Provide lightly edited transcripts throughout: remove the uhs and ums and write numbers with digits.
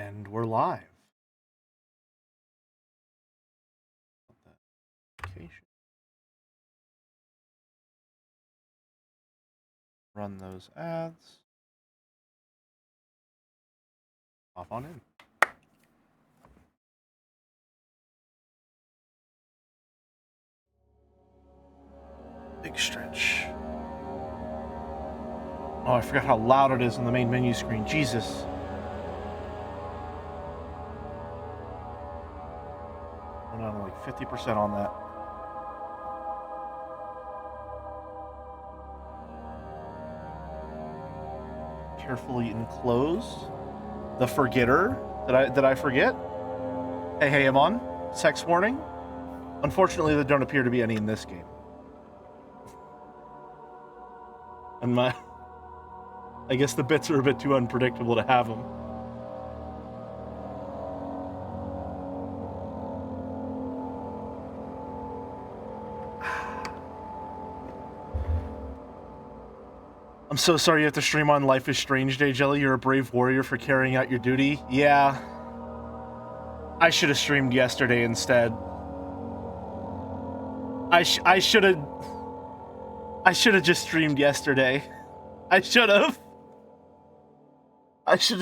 And we're live. Run those ads. Hop on in. Big stretch. Oh, I forgot how loud it is on the main menu screen. Jesus. Went on like 50% on that. Carefully enclose the forgetter. Did I forget? Hey, I'm on. Sex warning. Unfortunately, there don't appear to be any in this game. And I guess the bits are a bit too unpredictable to have them. I'm so sorry you have to stream on Life is Strange Day, Jelly. You're a brave warrior for carrying out your duty. Yeah. I should have streamed yesterday instead. I should have just streamed yesterday. I should have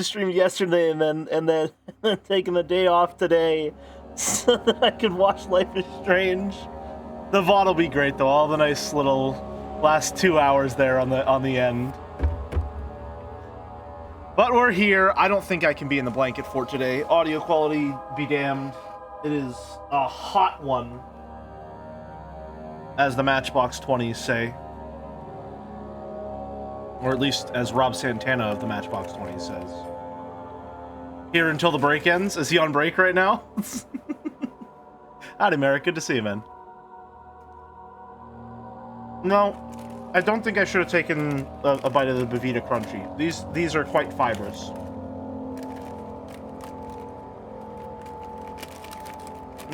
streamed yesterday and then taken the day off today so that I could watch Life is Strange. The VOD will be great though. All the nice little last 2 hours there on the end. But we're here. I don't think I can be in the blanket fort today. Audio quality be damned. It is a hot one, as the Matchbox 20s say. Or at least as Rob Santana of the Matchbox 20s says. Here until the break ends. Is he on break right now? Howdy, Merrick. Good to see you, man. No, I don't think I should have taken a bite of the Bavita Crunchy. These are quite fibrous.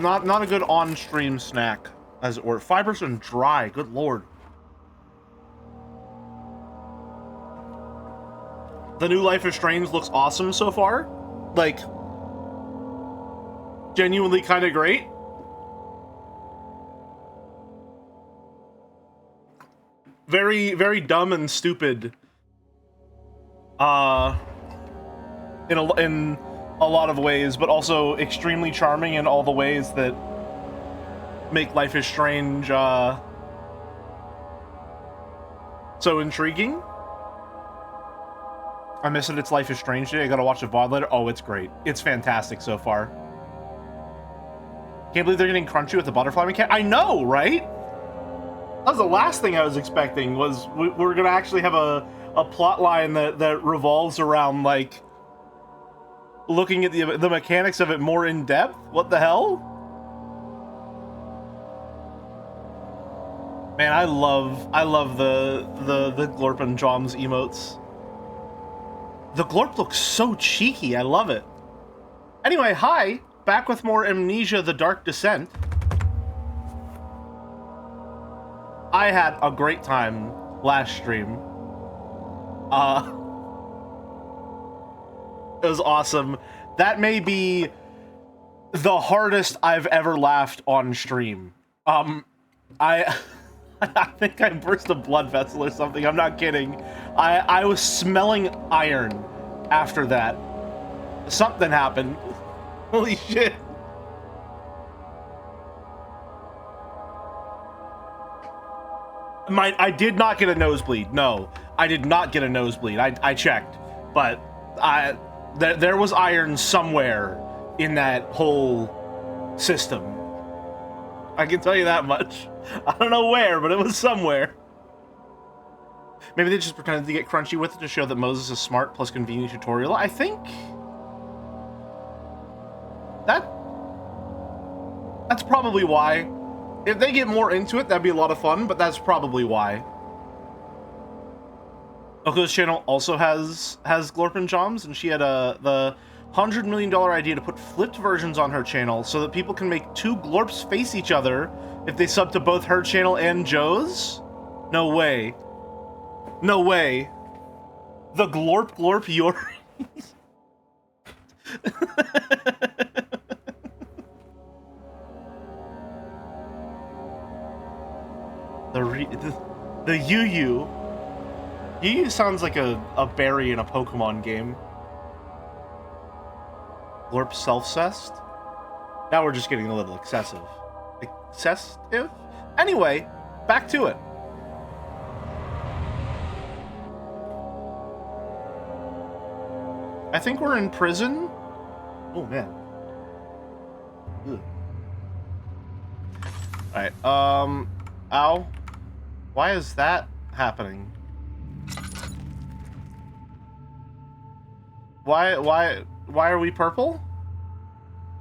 Not a good on-stream snack, as it were. Fibrous and dry. Good lord. The new Life is Strange looks awesome so far. Like, genuinely kind of great. Very, very dumb and stupid. In a lot of ways, but also extremely charming in all the ways that make Life is Strange so intriguing. I miss it. It's Life is Strange Day. I gotta watch the VOD later. Oh, it's great. It's fantastic so far. Can't believe they're getting crunchy with the butterfly mechanic. I know, right? That was the last thing I was expecting, was we're gonna actually have a plot line that revolves around, like, looking at the mechanics of it more in depth. What the hell? Man, I love the Glorp and Joms emotes. The Glorp looks so cheeky. I love it. Anyway, hi. Back with more Amnesia: The Dark Descent. I had a great time last stream. It was awesome. That may be the hardest I've ever laughed on stream. I think I burst a blood vessel or something. I'm not kidding. I was smelling iron after that. Something happened. Holy shit. I did not get a nosebleed. No, I did not get a nosebleed. I checked, but there was iron somewhere in that whole system. I can tell you that much. I don't know where, but it was somewhere. Maybe they just pretended to get crunchy with it to show that Moses is smart plus convenient tutorial. I think that's probably why. If they get more into it, that'd be a lot of fun, but that's probably why. Oko's channel also has Glorp and Joms, and she had the $100 million idea to put flipped versions on her channel so that people can make two Glorps face each other if they sub to both her channel and Joe's. No way. No way. The Glorp Yori. The Yu. Yu sounds like a berry in a Pokemon game. Glorp self-cessed? Now we're just getting a little excessive. Excessive? Anyway, back to it. I think we're in prison. Oh, man. Ugh. Alright, ow. Why is that happening? Why are we purple?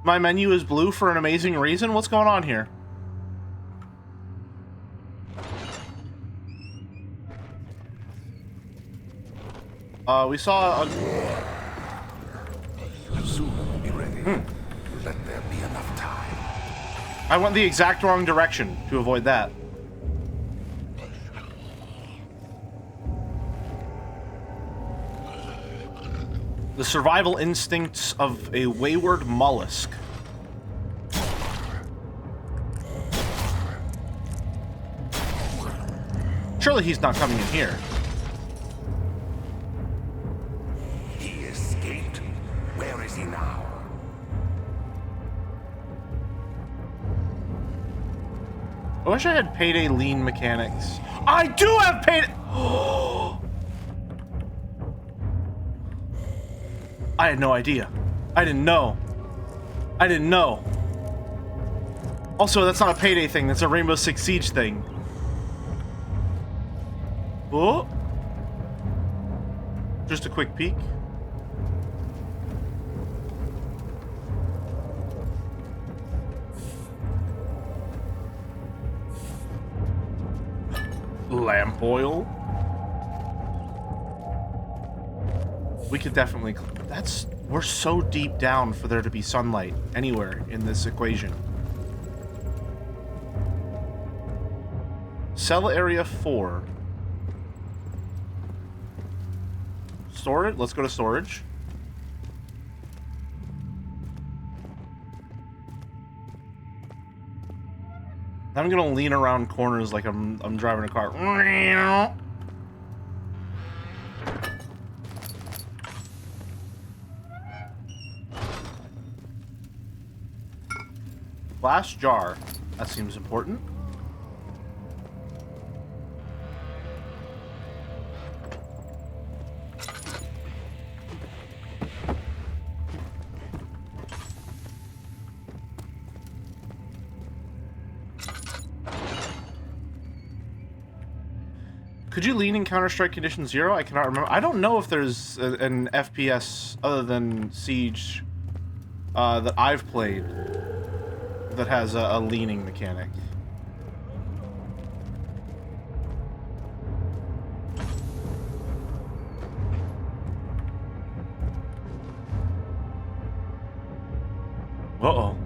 My menu is blue for an amazing reason? What's going on here? We saw a... Soon be ready. Let there be enough time. I went the exact wrong direction to avoid that. The survival instincts of a wayward mollusk. Surely he's not coming in here. He escaped. Where is he now? I wish I had payday lean mechanics. I do have payday. I had no idea. I didn't know. I didn't know. Also, that's not a payday thing. That's a Rainbow Six Siege thing. Oh. Just a quick peek. Lamp oil. We could definitely... We're so deep down for there to be sunlight anywhere in this equation. Cell area 4. Storage? Let's go to storage. I'm gonna lean around corners like I'm driving a car. Glass jar. That seems important. Could you lean in Counter-Strike Condition 0? I cannot remember. I don't know if there's an FPS other than Siege that I've played that has a leaning mechanic. Uh-oh.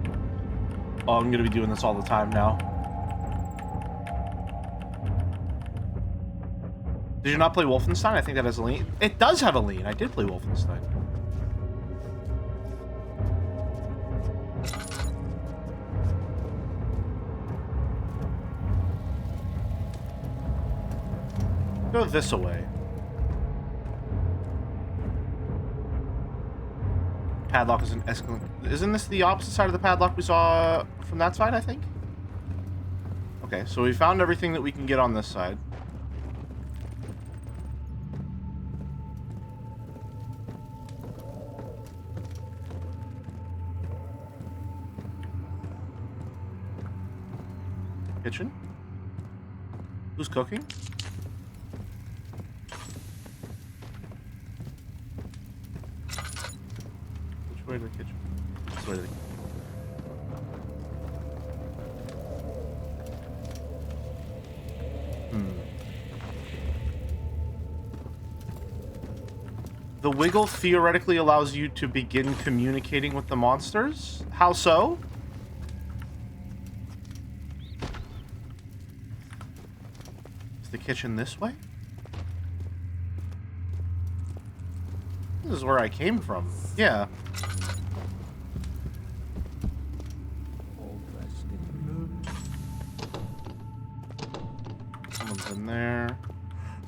Oh, I'm gonna be doing this all the time now. Did you not play Wolfenstein? I think that has a lean. It does have a lean. I did play Wolfenstein. Go this way. Padlock is an escalator. Isn't this the opposite side of the padlock we saw from that side, I think? Okay, so we found everything that we can get on this side. Kitchen? Who's cooking? Which way to the kitchen? This way to the kitchen. The wiggle theoretically allows you to begin communicating with the monsters? How so? The kitchen this way? This is where I came from. Yeah. in there.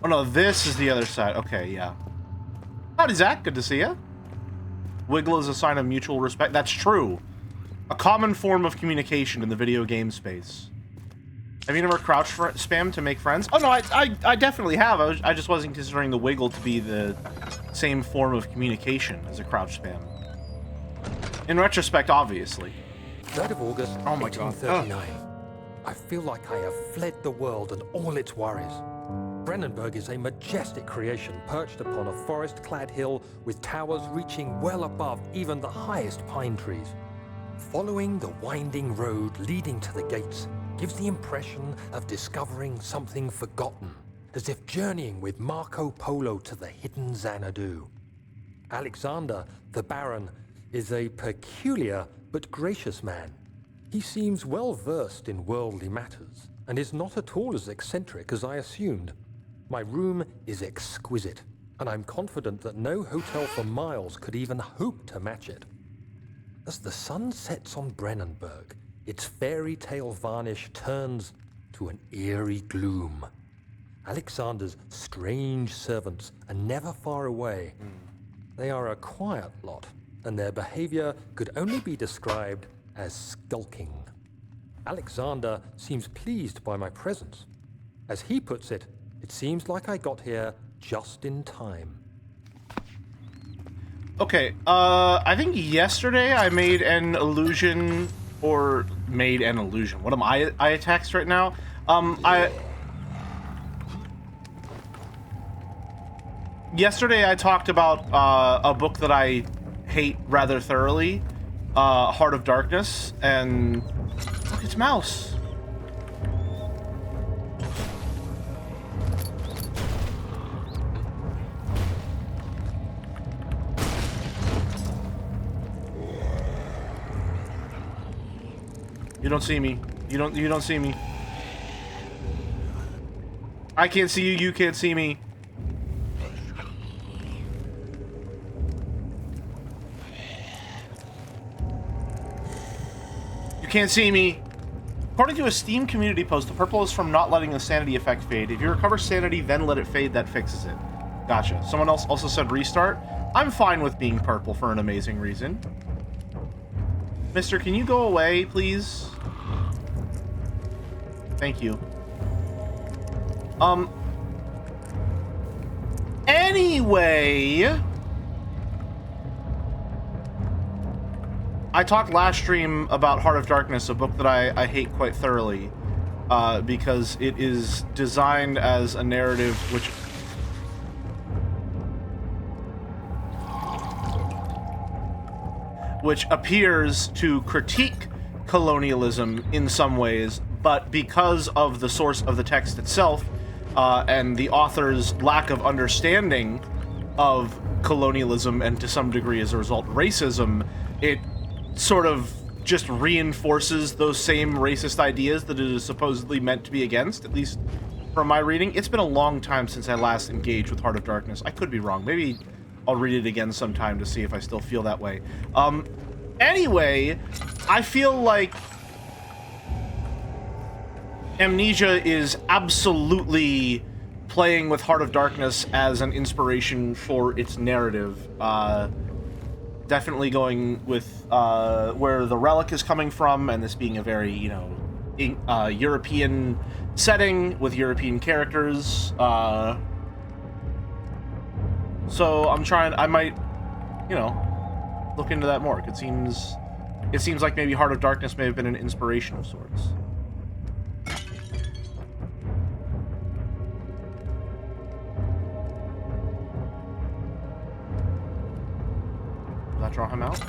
Oh no, this is the other side. Okay, yeah. Howdy, Zach. Good to see you. Wiggle is a sign of mutual respect. That's true. A common form of communication in the video game space. Have you never crouch spam to make friends? Oh no, I definitely have. I just wasn't considering the wiggle to be the same form of communication as a crouch spam. In retrospect, obviously. 3rd of August, Oh my God. 1839. I feel like I have fled the world and all its worries. Brennenburg is a majestic creation perched upon a forest-clad hill with towers reaching well above even the highest pine trees. Following the winding road leading to the gates gives the impression of discovering something forgotten, as if journeying with Marco Polo to the hidden Xanadu. Alexander, the Baron, is a peculiar but gracious man. He seems well versed in worldly matters and is not at all as eccentric as I assumed. My room is exquisite, and I'm confident that no hotel for miles could even hope to match it. As the sun sets on Brennenburg, its fairy tale varnish turns to an eerie gloom. Alexander's strange servants are never far away. They are a quiet lot, and their behavior could only be described as skulking. Alexander seems pleased by my presence. As he puts it, it seems like I got here just in time. Okay, I think yesterday I made an illusion, or made an illusion. What am I text right now? Yesterday I talked about a book that I hate rather thoroughly, Heart of Darkness, and look, it's Mouse. You don't see me. You don't see me. I can't see you, you can't see me. You can't see me. According to a Steam community post, the purple is from not letting the sanity effect fade. If you recover sanity, then let it fade, that fixes it. Gotcha. Someone else also said restart. I'm fine with being purple for an amazing reason. Mister, can you go away, please? Thank you. Anyway, I talked last stream about Heart of Darkness, a book that I hate quite thoroughly, because it is designed as a narrative which appears to critique colonialism in some ways, but because of the source of the text itself, and the author's lack of understanding of colonialism, and to some degree as a result racism, it sort of just reinforces those same racist ideas that it is supposedly meant to be against, at least from my reading. It's been a long time since I last engaged with Heart of Darkness. I could be wrong. Maybe I'll read it again sometime to see if I still feel that way. Anyway, I feel like Amnesia is absolutely playing with Heart of Darkness as an inspiration for its narrative. Definitely going with where the relic is coming from, and this being a very, you know, European setting with European characters. So I might, you know, look into that more. It seems like maybe Heart of Darkness may have been an inspiration of sorts. Does that draw him out?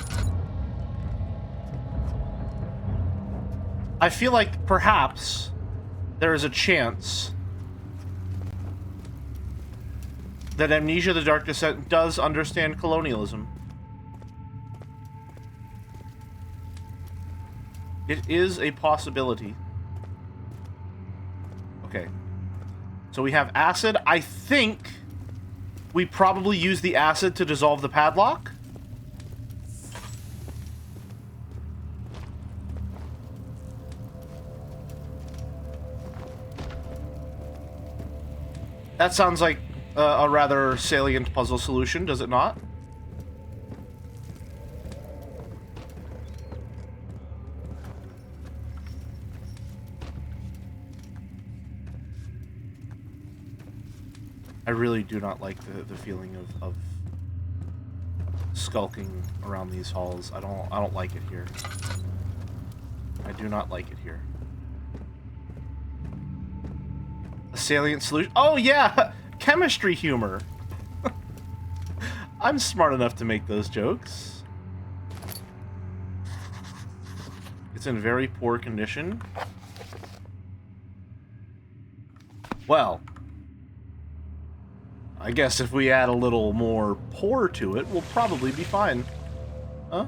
I feel like perhaps there is a chance that Amnesia the Dark Descent does understand colonialism. It is a possibility. Okay. So we have acid. I think we probably use the acid to dissolve the padlock. That sounds like a rather salient puzzle solution, does it not? I really do not like the feeling of skulking around these halls. I don't like it here. I do not like it here. A salient solution. Oh yeah, chemistry humor. I'm smart enough to make those jokes. It's in very poor condition. Well, I guess if we add a little more pour to it, we'll probably be fine. Huh?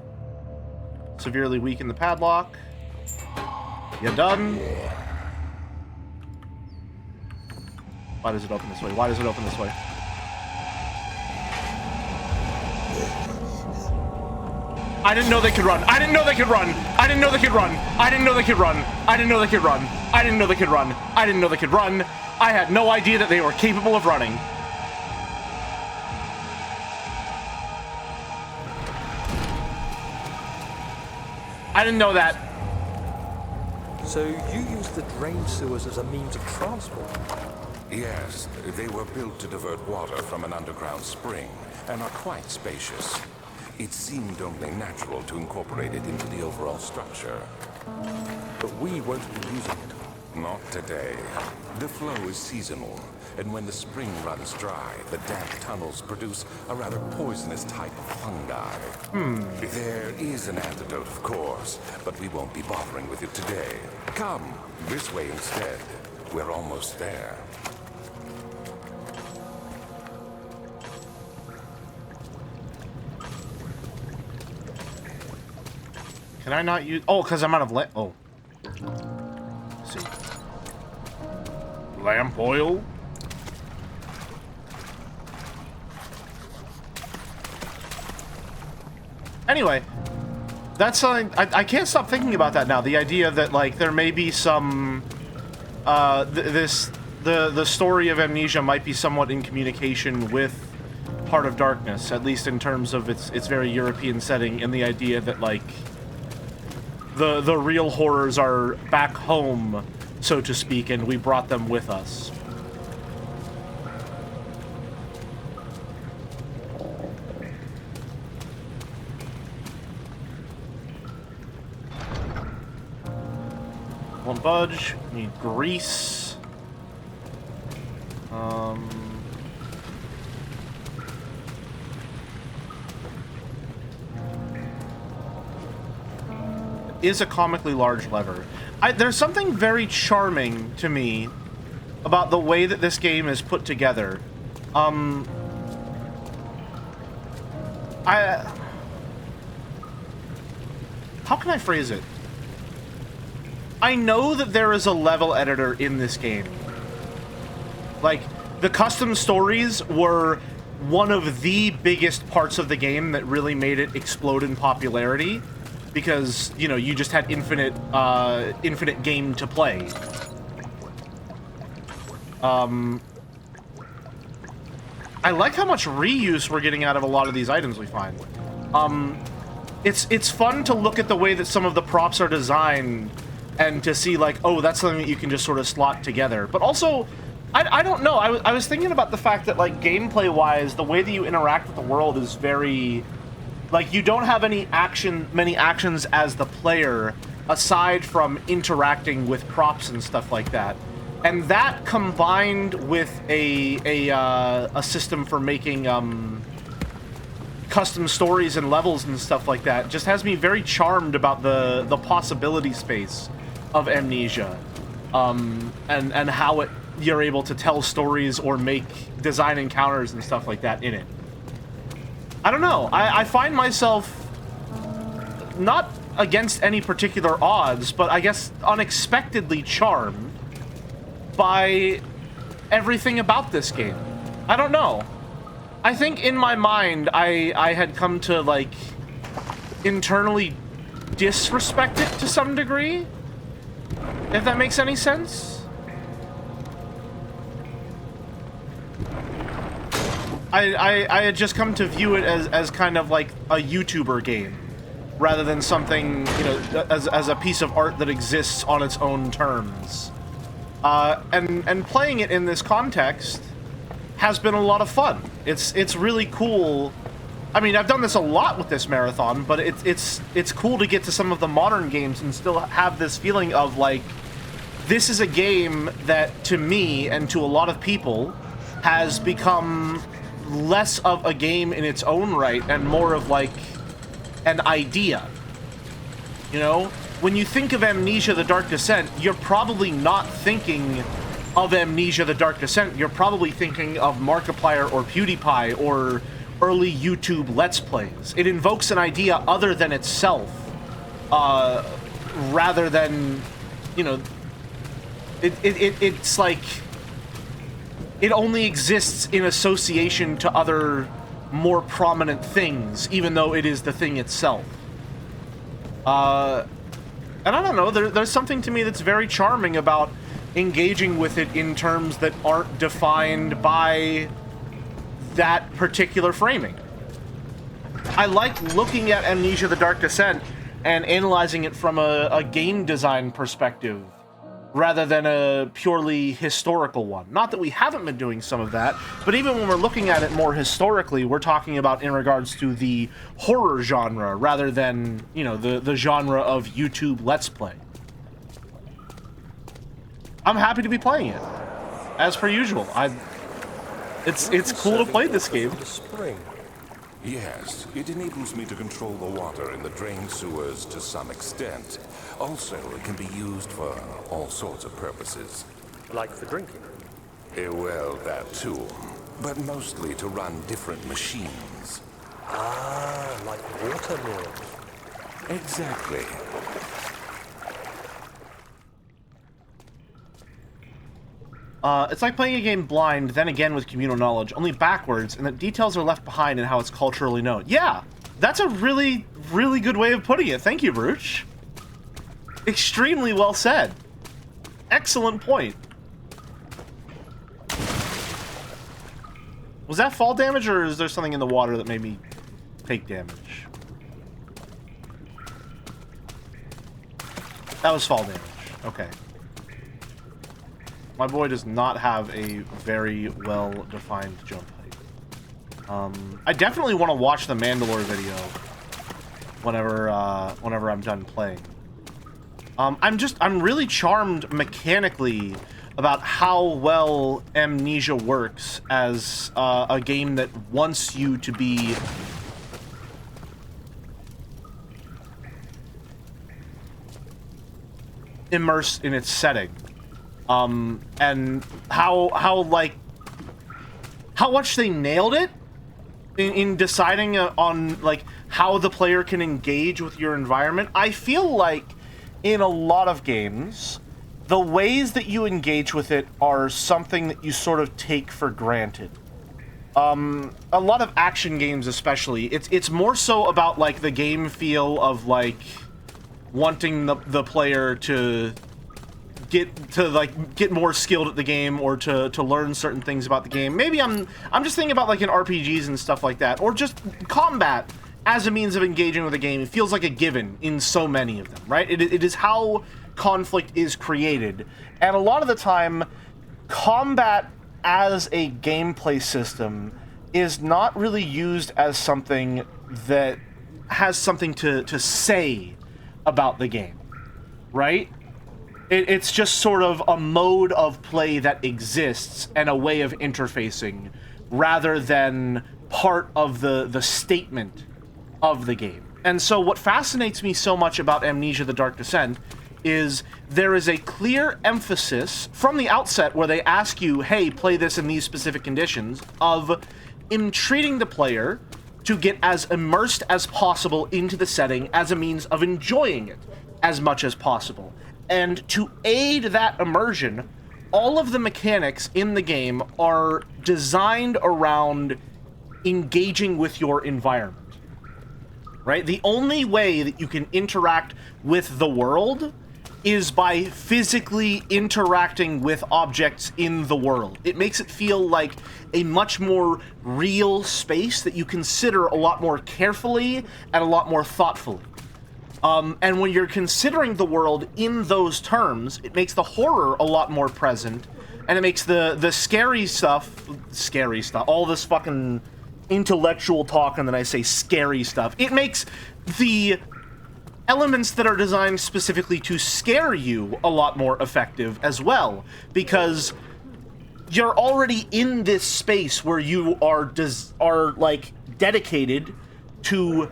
Severely weaken the padlock. You done? Why does it open this way? Why does it open this way? I didn't know they could run. I didn't know they could run. I didn't know they could run. I didn't know they could run. I didn't know they could run. I didn't know they could run. I didn't know they could run. I had no idea that they were capable of running. I didn't know that. So you use the drain sewers as a means of transport? Yes, they were built to divert water from an underground spring and are quite spacious. It seemed only natural to incorporate it into the overall structure. But we won't be using it. Not today. The flow is seasonal, and when the spring runs dry, the damp tunnels produce a rather poisonous type of fungi. There is an antidote, of course, but we won't be bothering with it today. Come, this way instead. We're almost there. Can I not use... Oh, because I'm out of lamp... Oh. Let's see. Lamp oil? Anyway, that's something... I can't stop thinking about that now. The idea that, like, there may be some... The story of Amnesia might be somewhat in communication with Heart of Darkness, at least in terms of its very European setting, and the idea that, like... The real horrors are back home, so to speak, and we brought them with us. Won't budge. Need grease. Is a comically large lever. There's something very charming to me about the way that this game is put together. How can I phrase it? I know that there is a level editor in this game. Like, the custom stories were one of the biggest parts of the game that really made it explode in popularity. Because, you know, you just had infinite game to play. I like how much reuse we're getting out of a lot of these items we find. It's fun to look at the way that some of the props are designed and to see, like, oh, that's something that you can just sort of slot together. But also, I don't know, I was thinking about the fact that, like, gameplay-wise, the way that you interact with the world is very... Like, you don't have many actions as the player, aside from interacting with props and stuff like that. And that, combined with a system for making custom stories and levels and stuff like that, just has me very charmed about the possibility space of Amnesia, and how you're able to tell stories or make design encounters and stuff like that in it. I don't know. I find myself not against any particular odds, but I guess unexpectedly charmed by everything about this game. I don't know. I think in my mind, I had come to, like, internally disrespect it to some degree, if that makes any sense. I had just come to view it as kind of like a YouTuber game, rather than something, you know, as a piece of art that exists on its own terms. And playing it in this context has been a lot of fun. It's really cool. I mean, I've done this a lot with this marathon, but it's cool to get to some of the modern games and still have this feeling of like, this is a game that to me and to a lot of people has become less of a game in its own right and more of like an idea. You know, when you think of Amnesia: The Dark Descent, you're probably not thinking of Amnesia: The Dark Descent. You're probably thinking of Markiplier or PewDiePie or early YouTube Let's Plays. It invokes an idea other than itself, rather than, you know, it's like it only exists in association to other more prominent things, even though it is the thing itself. And I don't know, there's something to me that's very charming about engaging with it in terms that aren't defined by that particular framing. I like looking at Amnesia: The Dark Descent and analyzing it from a game design perspective, rather than a purely historical one. Not that we haven't been doing some of that, but even when we're looking at it more historically, we're talking about in regards to the horror genre, rather than, you know, the genre of YouTube Let's Play. I'm happy to be playing it, as per usual. It's cool to play this game. The spring. Yes, it enables me to control the water in the drain sewers to some extent. Also, it can be used for all sorts of purposes. Like for drinking. Well, that too. But mostly to run different machines. Ah, like water mills. Exactly. It's like playing a game blind, then again with communal knowledge, only backwards, and that details are left behind in how it's culturally known. Yeah, that's a really, really good way of putting it. Thank you, Bruch. Extremely well said. Excellent point. Was that fall damage, or is there something in the water that made me take damage? That was fall damage. Okay. My boy does not have a very well-defined jump height. I definitely want to watch the Mandalore video whenever I'm done playing. I'm really charmed mechanically about how well Amnesia works as a game that wants you to be immersed in its setting. And how much they nailed it in deciding on like how the player can engage with your environment. I feel like in a lot of games, the ways that you engage with it are something that you sort of take for granted. A lot of action games especially, it's more so about like the game feel of like wanting the player to get more skilled at the game, or to learn certain things about the game. Maybe I'm just thinking about like in RPGs and stuff like that, or just combat as a means of engaging with a game. It feels like a given in so many of them, right? It is how conflict is created, and a lot of the time, combat as a gameplay system is not really used as something that has something to say about the game, right? It's just sort of a mode of play that exists and a way of interfacing, rather than part of the statement of the game. And so what fascinates me so much about Amnesia: The Dark Descent is there is a clear emphasis from the outset where they ask you, hey, play this in these specific conditions, of entreating the player to get as immersed as possible into the setting as a means of enjoying it as much as possible. And to aid that immersion, all of the mechanics in the game are designed around engaging with your environment, right? The only way that you can interact with the world is by physically interacting with objects in the world. It makes it feel like a much more real space that you consider a lot more carefully and a lot more thoughtfully. And when you're considering the world in those terms, it makes the horror a lot more present, and it makes the scary stuff, all this fucking intellectual talk, and then I say scary stuff, it makes the elements that are designed specifically to scare you a lot more effective as well, because you're already in this space where you are like dedicated to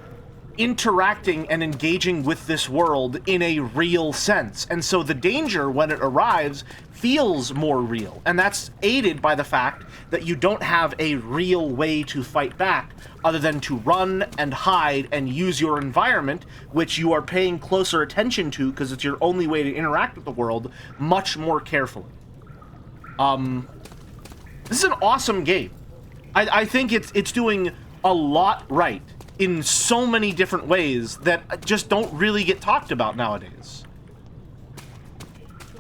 interacting and engaging with this world in a real sense. And so the danger, when it arrives, feels more real. And that's aided by the fact that you don't have a real way to fight back other than to run and hide and use your environment, which you are paying closer attention to because it's your only way to interact with the world, much more carefully. This is an awesome game. I think it's doing a lot right in so many different ways that just don't really get talked about nowadays.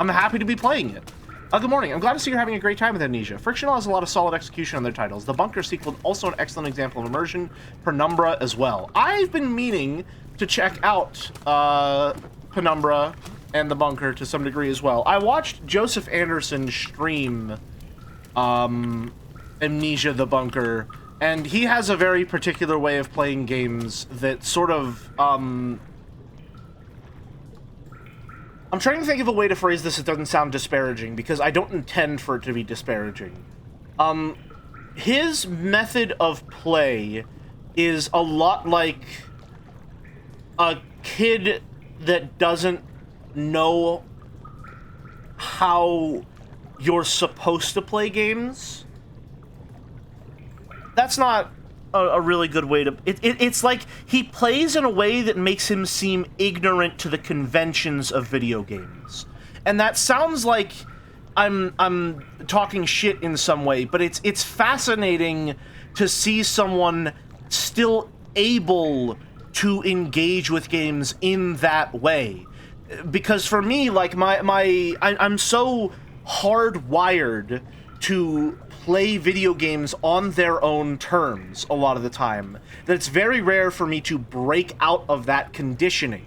I'm happy to be playing it. Good morning. I'm glad to see you're having a great time with Amnesia. Frictional has a lot of solid execution on their titles. The Bunker sequel is also an excellent example of immersion. Penumbra as well. I've been meaning to check out Penumbra and The Bunker to some degree as well. I watched Joseph Anderson stream Amnesia: The Bunker, and he has a very particular way of playing games that sort of, I'm trying to think of a way to phrase this that doesn't sound disparaging, because I don't intend for it to be disparaging. His method of play is a lot like a kid that doesn't know how you're supposed to play games. That's not a really good way to... It's like he plays in a way that makes him seem ignorant to the conventions of video games. And that sounds like I'm talking shit in some way, but it's fascinating to see someone still able to engage with games in that way. Because for me, like, I'm so hardwired to play video games on their own terms a lot of the time that it's very rare for me to break out of that conditioning.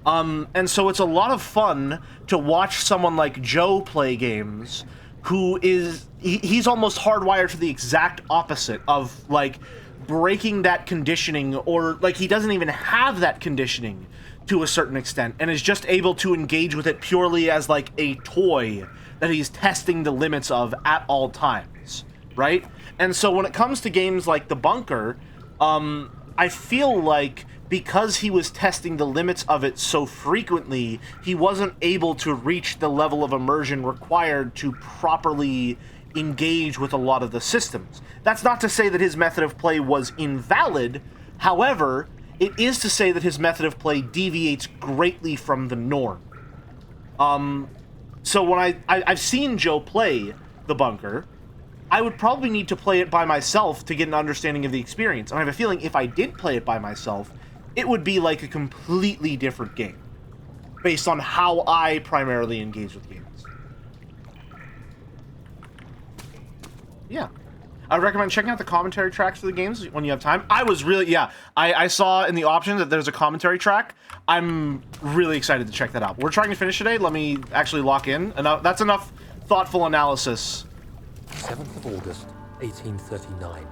And so it's a lot of fun to watch someone like Joe play games who is... He's almost hardwired for the exact opposite of, like, breaking that conditioning, or, like, he doesn't even have that conditioning to a certain extent, and is just able to engage with it purely as, like, a toy that he's testing the limits of at all times, right? And so when it comes to games like The Bunker, I feel like because he was testing the limits of it so frequently, he wasn't able to reach the level of immersion required to properly engage with a lot of the systems. That's not to say that his method of play was invalid. However, it is to say that his method of play deviates greatly from the norm. So when I've seen Joe play The Bunker, I would probably need to play it by myself to get an understanding of the experience. And I have a feeling if I did play it by myself, it would be like a completely different game, based on how I primarily engage with games. Yeah. I would recommend checking out the commentary tracks for the games when you have time. I was really, yeah, I saw in the options that there's a commentary track. I'm really excited to check that out. We're trying to finish today. Let me actually lock in. That's enough thoughtful analysis. 7th of August, 1839.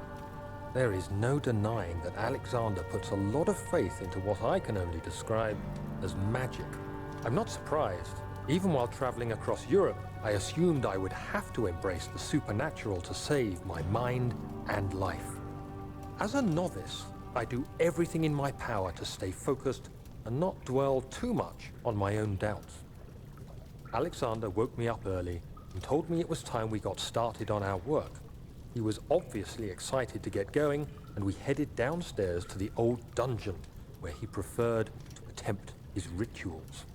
There is no denying that Alexander puts a lot of faith into what I can only describe as magic. I'm not surprised. Even while traveling across Europe, I assumed I would have to embrace the supernatural to save my mind and life. As a novice, I do everything in my power to stay focused and not dwell too much on my own doubts. Alexander woke me up early and told me it was time we got started on our work. He was obviously excited to get going, and we headed downstairs to the old dungeon, where he preferred to attempt his rituals.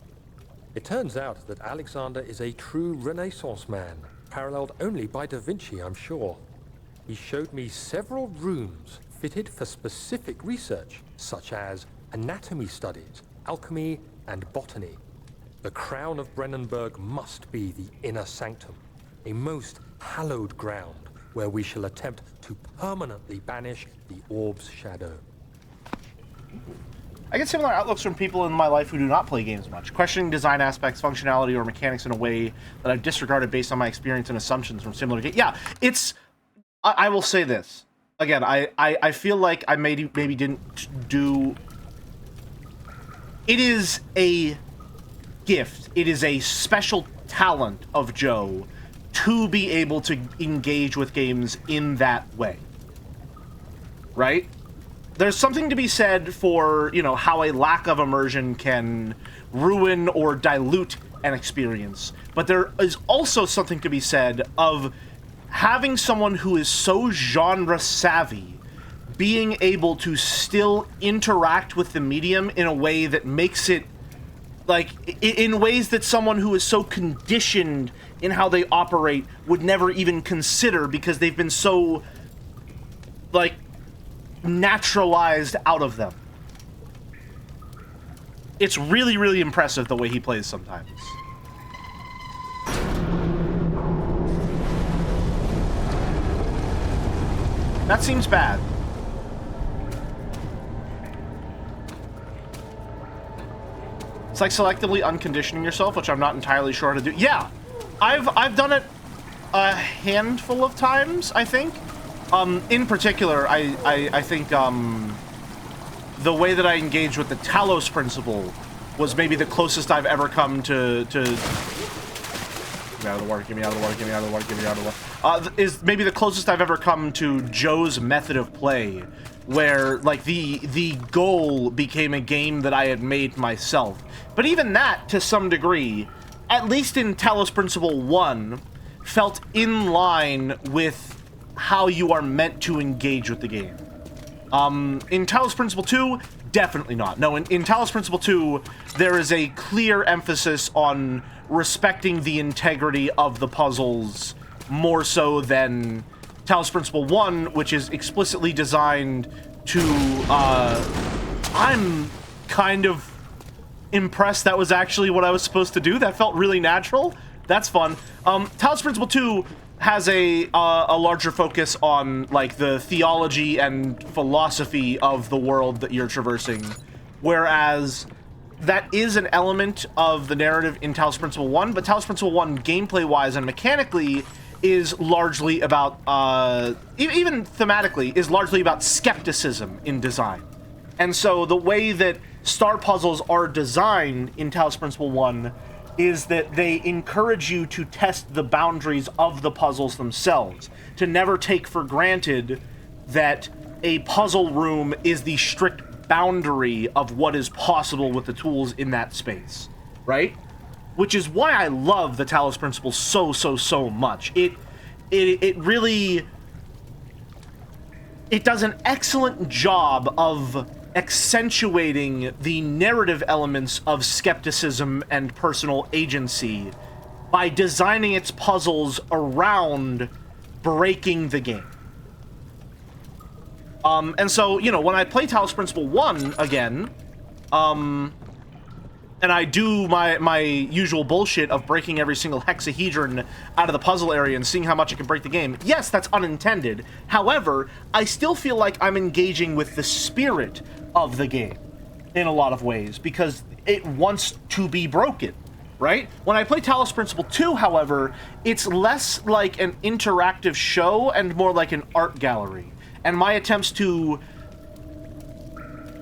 It turns out that Alexander is a true Renaissance man, paralleled only by Da Vinci, I'm sure. He showed me several rooms fitted for specific research, such as anatomy studies, alchemy, and botany. The crown of Brennenburg must be the inner sanctum, a most hallowed ground where we shall attempt to permanently banish the orb's shadow. I get similar outlooks from people in my life who do not play games much, questioning design aspects, functionality, or mechanics in a way that I've disregarded based on my experience and assumptions from similar games. Yeah, it's... I will say this. Again, I feel like I maybe didn't do... It is a gift. It is a special talent of Joe to be able to engage with games in that way. Right? There's something to be said for, you know, how a lack of immersion can ruin or dilute an experience. But there is also something to be said of having someone who is so genre savvy being able to still interact with the medium in a way that makes it, like, in ways that someone who is so conditioned in how they operate would never even consider because they've been so, like, naturalized out of them. It's really, really impressive the way he plays sometimes. That seems bad. It's like selectively unconditioning yourself, which I'm not entirely sure how to do. Yeah, I've done it a handful of times, I think. In particular, I think the way that I engage with the Talos principle was maybe the closest I've ever come to get me out of the water, get me out of the water, get me out of the water, get me out of the water. Is maybe the closest I've ever come to Joe's method of play, where like the goal became a game that I had made myself. But even that, to some degree, at least in Talos Principle 1, felt in line with how you are meant to engage with the game. In Talos Principle 2, definitely not. No, in Talos Principle 2, there is a clear emphasis on respecting the integrity of the puzzles more so than Talos Principle 1, which is explicitly designed to, I'm kind of impressed that was actually what I was supposed to do. That felt really natural. That's fun. Talos Principle 2 has a larger focus on, like, the theology and philosophy of the world that you're traversing, whereas that is an element of the narrative in Talos Principle 1, but Talos Principle 1, gameplay-wise and mechanically, is largely about, even thematically, is largely about skepticism in design. And so the way that star puzzles are designed in Talos Principle 1 is that they encourage you to test the boundaries of the puzzles themselves, to never take for granted that a puzzle room is the strict boundary of what is possible with the tools in that space, right? Which is why I love the Talos Principle so much. It really... It does an excellent job of accentuating the narrative elements of skepticism and personal agency by designing its puzzles around breaking the game. And so, you know, when I play Talos Principle 1 again, and I do my usual bullshit of breaking every single hexahedron out of the puzzle area and seeing how much it can break the game. Yes, that's unintended. However, I still feel like I'm engaging with the spirit of the game in a lot of ways because it wants to be broken, right? When I play Talos Principle 2, however, it's less like an interactive show and more like an art gallery. And my attempts to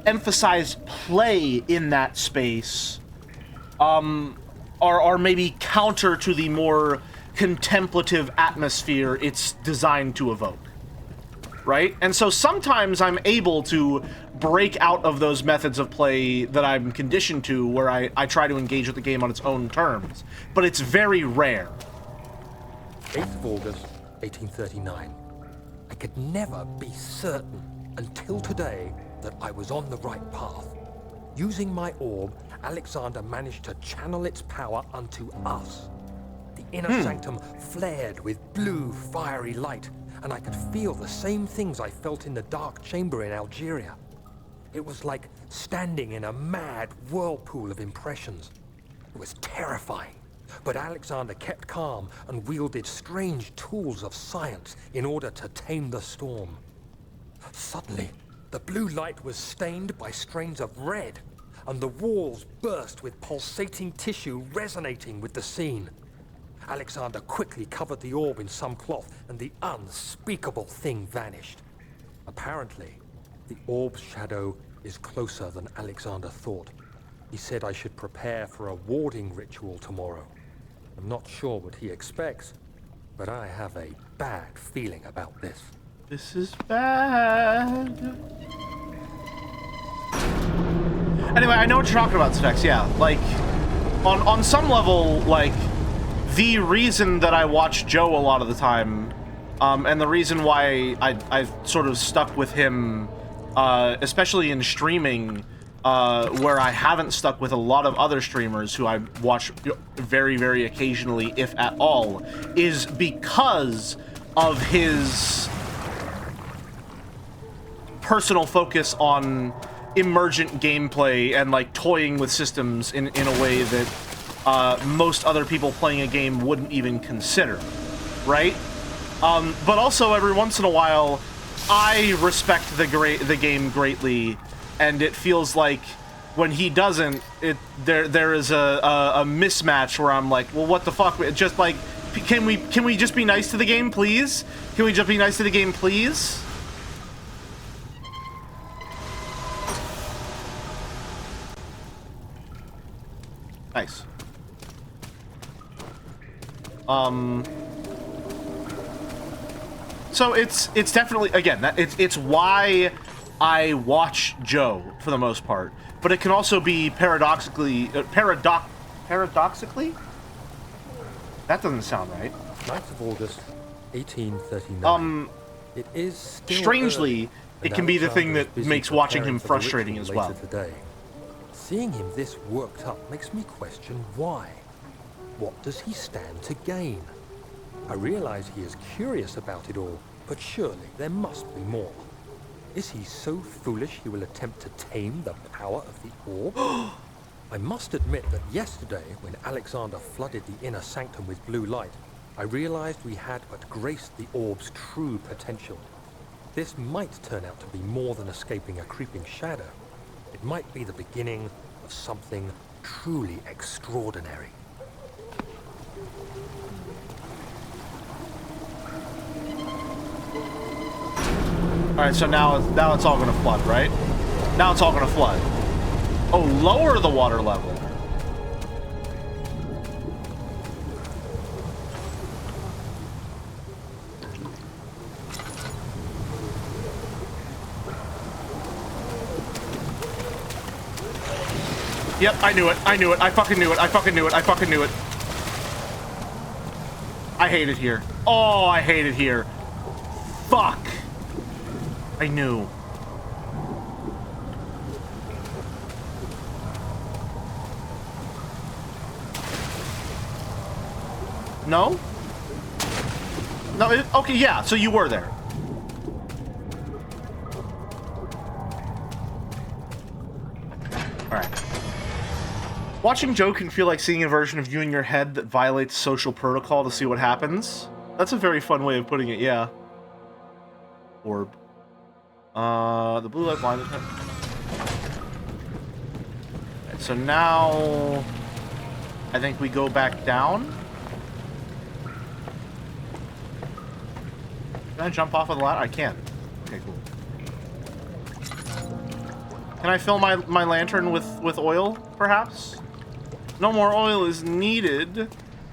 emphasize play in that space are maybe counter to the more contemplative atmosphere it's designed to evoke, right? And so sometimes I'm able to break out of those methods of play that I'm conditioned to, where I try to engage with the game on its own terms, but it's very rare. 8th of August, 1839. I could never be certain until today that I was on the right path. Using my orb, Alexander managed to channel its power unto us. The inner sanctum flared with blue, fiery light, and I could feel the same things I felt in the dark chamber in Algeria. It was like standing in a mad whirlpool of impressions. It was terrifying. But Alexander kept calm and wielded strange tools of science in order to tame the storm. Suddenly, the blue light was stained by strains of red, and the walls burst with pulsating tissue resonating with the scene. Alexander quickly covered the orb in some cloth, and the unspeakable thing vanished. Apparently, the orb's shadow is closer than Alexander thought. He said I should prepare for a warding ritual tomorrow. I'm not sure what he expects, but I have a bad feeling about this. This is bad. Anyway, I know what you're talking about, Specs. Yeah, like, on some level, like, the reason that I watch Joe a lot of the time, and the reason why I've sort of stuck with him, especially in streaming, where I haven't stuck with a lot of other streamers who I watch very, very occasionally, if at all, is because of his personal focus on emergent gameplay and, like, toying with systems in a way that most other people playing a game wouldn't even consider, right? But also, every once in a while, I respect the game greatly, and it feels like when he doesn't, there is a mismatch where I'm like, well, what the fuck? Just like, can we just be nice to the game, please? Can we just be nice to the game, please? Nice. So it's definitely, again, it's why I watch Joe for the most part, but it can also be paradoxically, paradoxically? That doesn't sound right. 9th of August, 1839. It is still strangely, early, it can be the thing that busy makes watching him preparing for the frustrating as ritual well. later today. Seeing him this worked up makes me question why. What does he stand to gain? I realize he is curious about it all, but surely there must be more. Is he so foolish he will attempt to tame the power of the orb? I must admit that yesterday, when Alexander flooded the inner sanctum with blue light, I realized we had but graced the orb's true potential. This might turn out to be more than escaping a creeping shadow. It might be the beginning of something truly extraordinary. Alright, so now it's all gonna flood, right? Now it's all gonna flood. Oh, lower the water level. Yep, I knew it. I knew it. I fucking knew it. I fucking knew it. I fucking knew it. I hate it here. Oh, I hate it here. Fuck. I knew. No? No, okay, yeah, so you were there. Alright. Watching Joe can feel like seeing a version of you in your head that violates social protocol to see what happens. That's a very fun way of putting it, yeah. Orb. The blue light blinded him. Right, so now I think we go back down. Can I jump off of the ladder? I can. Okay, cool. Can I fill my lantern with oil, perhaps? No more oil is needed.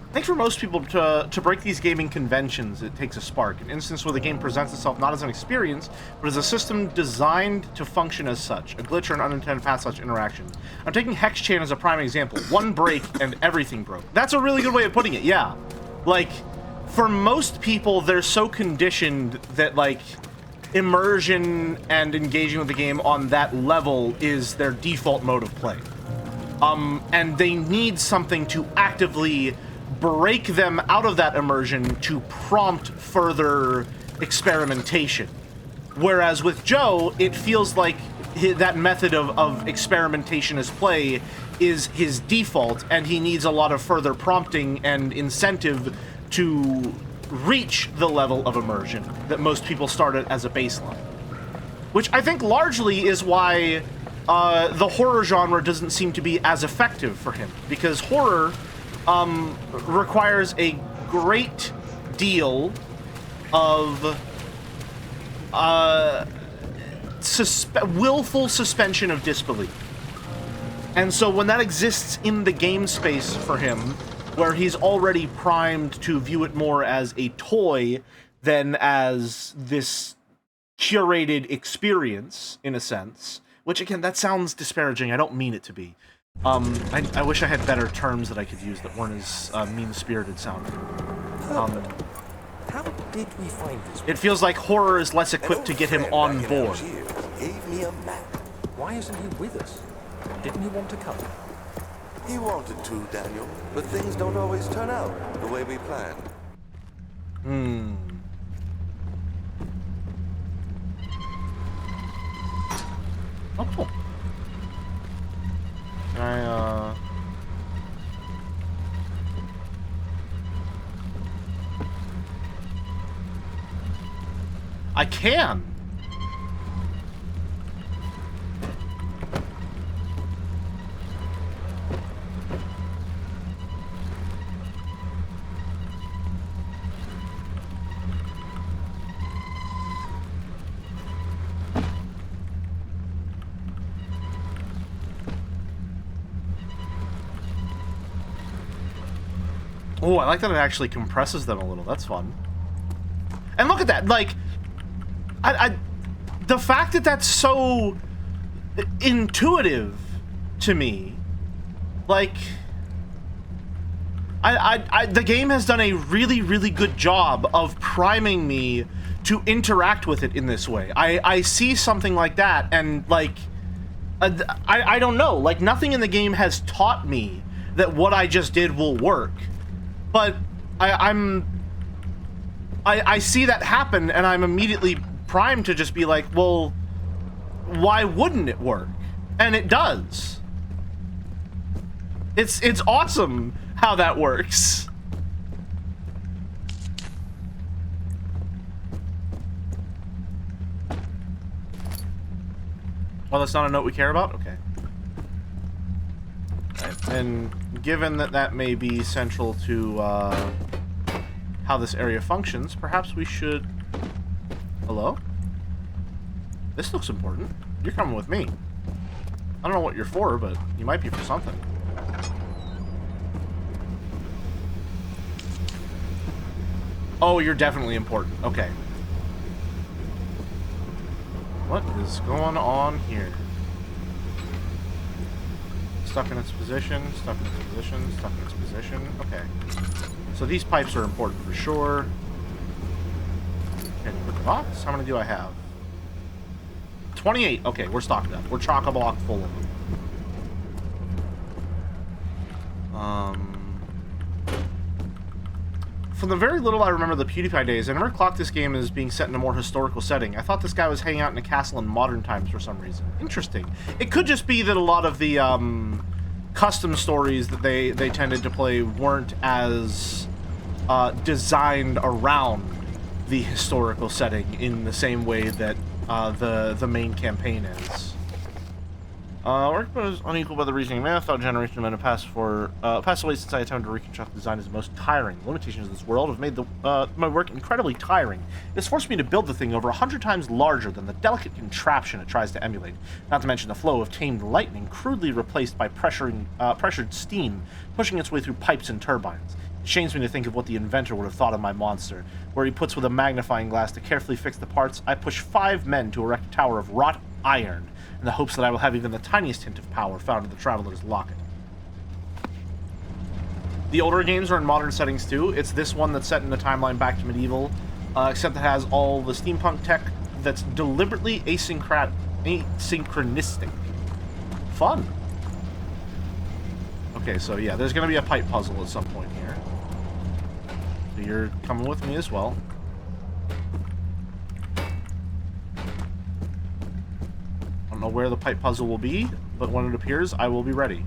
I think for most people, to break these gaming conventions, it takes a spark. An instance where the game presents itself not as an experience, but as a system designed to function as such. A glitch or an unintended path such interaction. I'm taking Hex Chain as a prime example. One break and everything broke. That's a really good way of putting it, yeah. Like, for most people, they're so conditioned that, like, immersion and engaging with the game on that level is their default mode of play. And they need something to actively break them out of that immersion to prompt further experimentation. Whereas with Joe, it feels like that method of experimentation as play is his default, and he needs a lot of further prompting and incentive to reach the level of immersion that most people start at as a baseline. Which I think largely is why the horror genre doesn't seem to be as effective for him, because horror requires a great deal of willful suspension of disbelief. And so when that exists in the game space for him, where he's already primed to view it more as a toy than as this curated experience, in a sense, which again, that sounds disparaging, I don't mean it to be. I wish I had better terms that I could use that weren't as mean-spirited sounding. How did we find this? It feels like horror is less equipped to get him on board. Gave me a map. Why isn't he with us? Didn't he want to come? He wanted to, Daniel, but things don't always turn out the way we planned. Oh, cool. I can. Oh, I like that it actually compresses them a little. That's fun. And look at that, like, the fact that that's so intuitive to me, like, the game has done a really, really good job of priming me to interact with it in this way. I see something like that, and, like, I don't know, like, nothing in the game has taught me that what I just did will work. But I see that happen, and I'm immediately primed to just be like, well, why wouldn't it work? And it does. It's awesome how that works. Well, that's not a note we care about? Okay. Right. And given that that may be central to how this area functions, perhaps we should... Hello? This looks important. You're coming with me. I don't know what you're for, but you might be for something. Oh, you're definitely important. Okay. What is going on here? Stuck in its position, stuck in its position, stuck in its position. Okay. So these pipes are important for sure. Okay, put the box. How many do I have? 28. Okay, we're stocked up. We're chock-a-block full of them. From the very little I remember the PewDiePie days, I never clocked this game as being set in a more historical setting. I thought this guy was hanging out in a castle in modern times for some reason. Interesting. It could just be that a lot of the custom stories that they tended to play weren't as designed around the historical setting in the same way that the main campaign is. Work was unequal by the reasoning math. Thought generation of men have passed away since I attempted to reconstruct the design as the most tiring. The limitations of this world have made my work incredibly tiring. It's forced me to build the thing over 100 times larger than the delicate contraption it tries to emulate. Not to mention the flow of tamed lightning, crudely replaced by pressured steam, pushing its way through pipes and turbines. It shames me to think of what the inventor would have thought of my monster, where he puts with a magnifying glass to carefully fix the parts. I push 5 men to erect a tower of wrought iron, in the hopes that I will have even the tiniest hint of power found in the Traveler's Locket. The older games are in modern settings too. It's this one that's set in a timeline back to medieval, except it has all the steampunk tech that's deliberately asynchronistic. Fun. Okay, so yeah, there's going to be a pipe puzzle at some point here. So you're coming with me as well. I don't know where the pipe puzzle will be, but when it appears, I will be ready.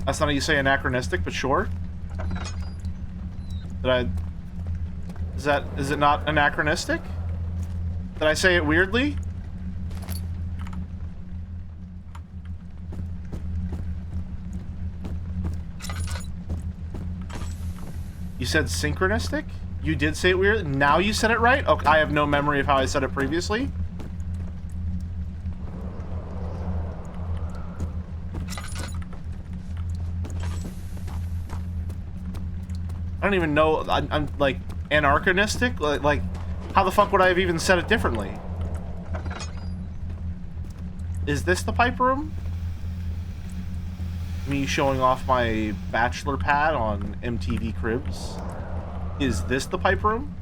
That's not how you say anachronistic, but sure. Is it not anachronistic? Did I say it weirdly? You said synchronistic? You did say it weird? Now you said it right? Okay, I have no memory of how I said it previously. I don't even know. I'm like anachronistic. Like, how the fuck would I have even said it differently? Is this the pipe room? Me showing off my bachelor pad on MTV Cribs. Is this the pipe room?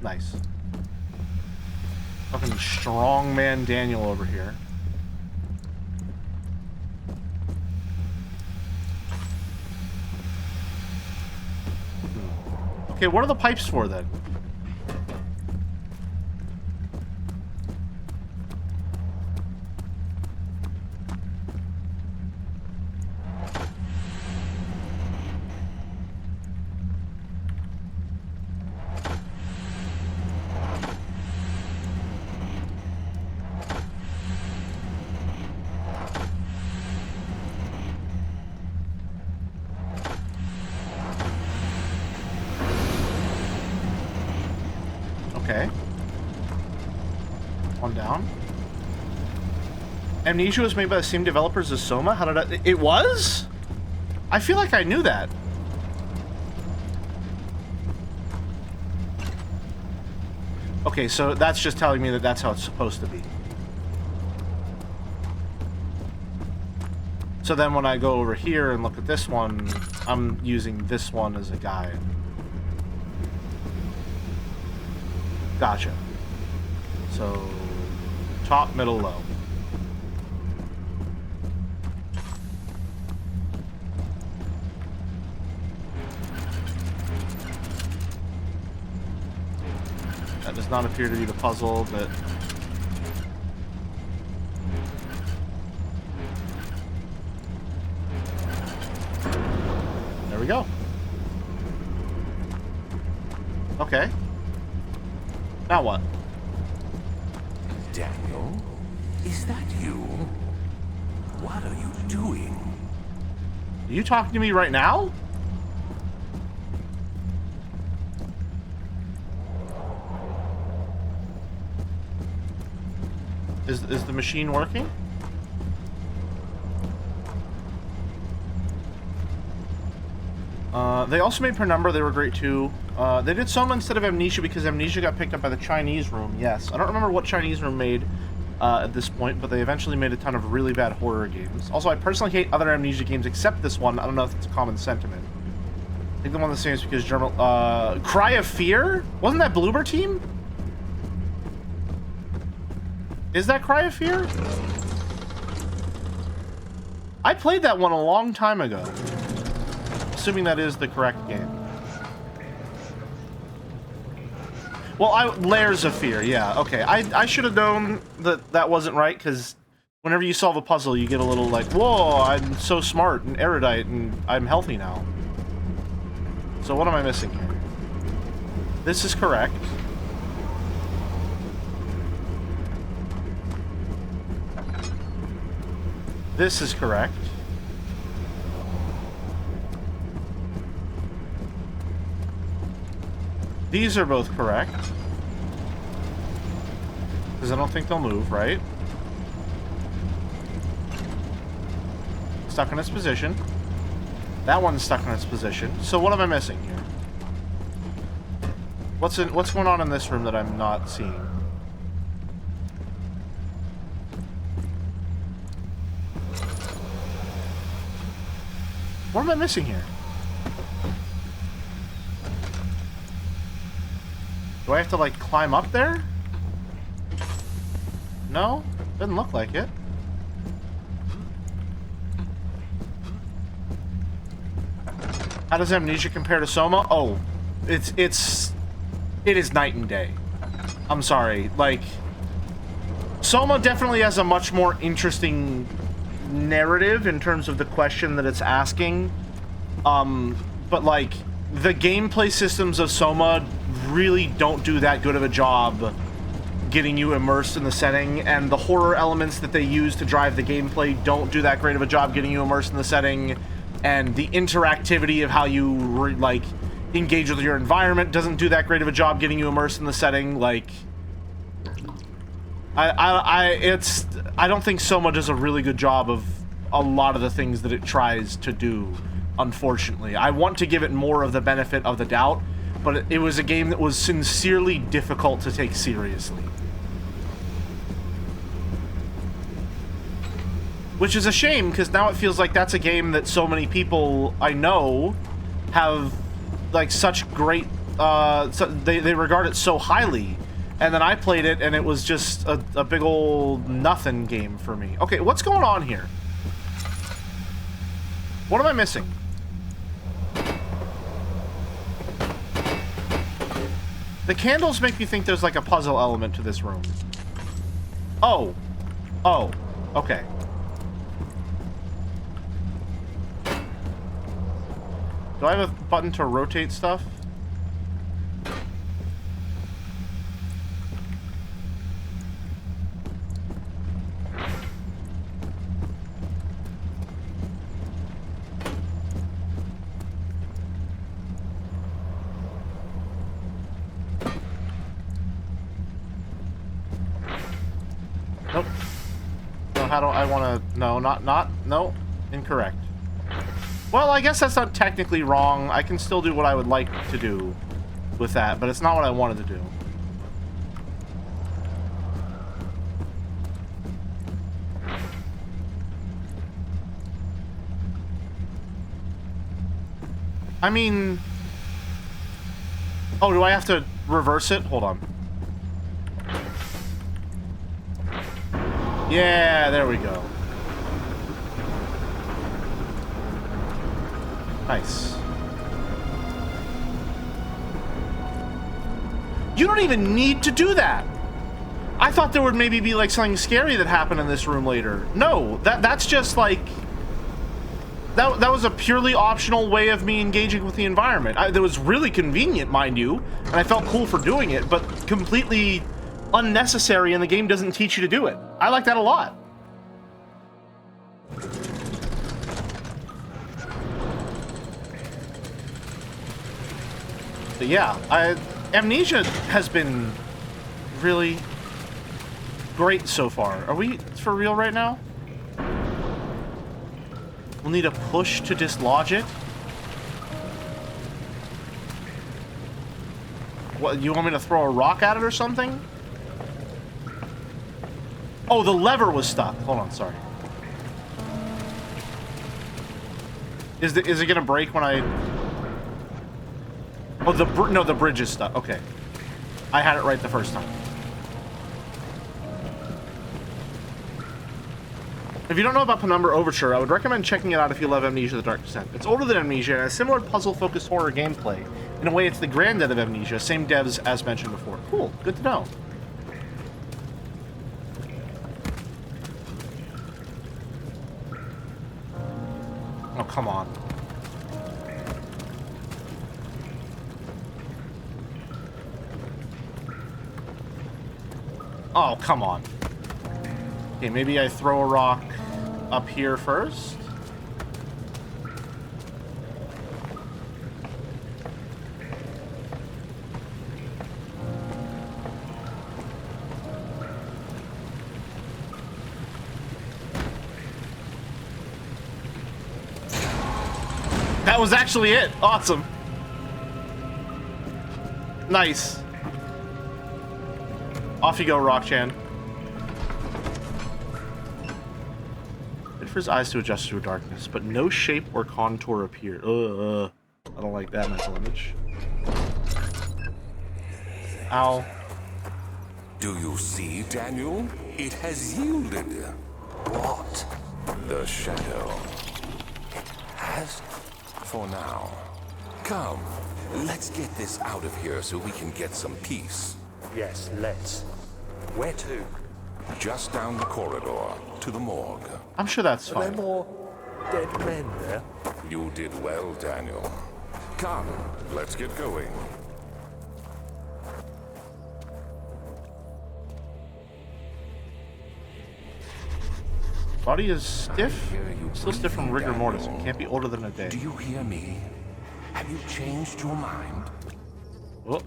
Nice. Fucking strongman Daniel over here. Okay, what are the pipes for then? Okay. One down. Amnesia was made by the same developers as Soma? How did I... It was? I feel like I knew that. Okay, so that's just telling me that that's how it's supposed to be. So then when I go over here and look at this one, I'm using this one as a guide. Gotcha. So, top, middle, low. That does not appear to be the puzzle, but... There we go. Okay. Now what? Daniel, is that you? What are you doing? Are you talking to me right now? Is the machine working? They also made Penumbra. They were great too. They did Soma instead of Amnesia because Amnesia got picked up by the Chinese room. Yes, I don't remember what Chinese room made at this point, but they eventually made a ton of really bad horror games. Also, I personally hate other Amnesia games except this one. I don't know if it's a common sentiment. I think the one the same is because German... Cry of Fear? Wasn't that Bloober Team? Is that Cry of Fear? I played that one a long time ago. Assuming that is the correct game. Well, Layers of Fear, yeah, okay. I should have known that that wasn't right, because whenever you solve a puzzle, you get a little like, whoa, I'm so smart and erudite, and I'm healthy now. So what am I missing here? This is correct. This is correct. These are both correct. Because I don't think they'll move, right? Stuck in its position. That one's stuck in its position. So what am I missing here? What's going on in this room that I'm not seeing? What am I missing here? Do I have to, like, climb up there? No? Doesn't look like it. How does Amnesia compare to Soma? Oh, it is night and day. I'm sorry. Like, Soma definitely has a much more interesting narrative in terms of the question that it's asking. But like, the gameplay systems of Soma really don't do that good of a job getting you immersed in the setting, and the horror elements that they use to drive the gameplay don't do that great of a job getting you immersed in the setting, and the interactivity of how you like engage with your environment doesn't do that great of a job getting you immersed in the setting. Like, I don't think Soma does a really good job of a lot of the things that it tries to do, unfortunately. I want to give it more of the benefit of the doubt, but it was a game that was sincerely difficult to take seriously. Which is a shame, because now it feels like that's a game that so many people I know have, like, such great, they regard it so highly. And then I played it, and it was just a big old nothing game for me. Okay, what's going on here? What am I missing? The candles make me think there's, like, a puzzle element to this room. Oh. Oh. Okay. Do I have a button to rotate stuff? Nope. No, how do I want to... No, no, incorrect. Well, I guess that's not technically wrong. I can still do what I would like to do with that, but it's not what I wanted to do. I mean... Oh, do I have to reverse it? Hold on. Yeah, there we go. Nice. You don't even need to do that. I thought there would maybe be like something scary that happened in this room later. No, that's just like that was a purely optional way of me engaging with the environment. That was really convenient, mind you, and I felt cool for doing it, but completely unnecessary, and the game doesn't teach you to do it. I like that a lot. But yeah, Amnesia has been really great so far. Are we for real right now? We'll need a push to dislodge it. What, you want me to throw a rock at it or something? Oh, the lever was stuck. Hold on, sorry. Is it gonna break when I... Oh, no, the bridge is stuck. Okay. I had it right the first time. If you don't know about Penumbra Overture, I would recommend checking it out if you love Amnesia: The Dark Descent. It's older than Amnesia and has similar puzzle-focused horror gameplay. In a way, it's the granddad of Amnesia, same devs as mentioned before. Cool, good to know. Oh, come on. Oh, come on. Okay, maybe I throw a rock up here first. That was actually it. Awesome. Nice. Off you go, Rock-chan. Wait for his eyes to adjust to darkness, but no shape or contour appear. I don't like that mental image. Ow. Do you see, Daniel? It has yielded. What? The shadow. Has? For now. Come, let's get this out of here so we can get some peace. Yes, let's. Where to? Just down the corridor to the morgue. I'm sure that's Are there fine. more dead men there? You did well, Daniel. Come, let's get going. Body is stiff. hear you Still stiff from rigor breathing, mortis. Daniel. It can't be older than a day. Do you hear me? Have you changed your mind? Oh.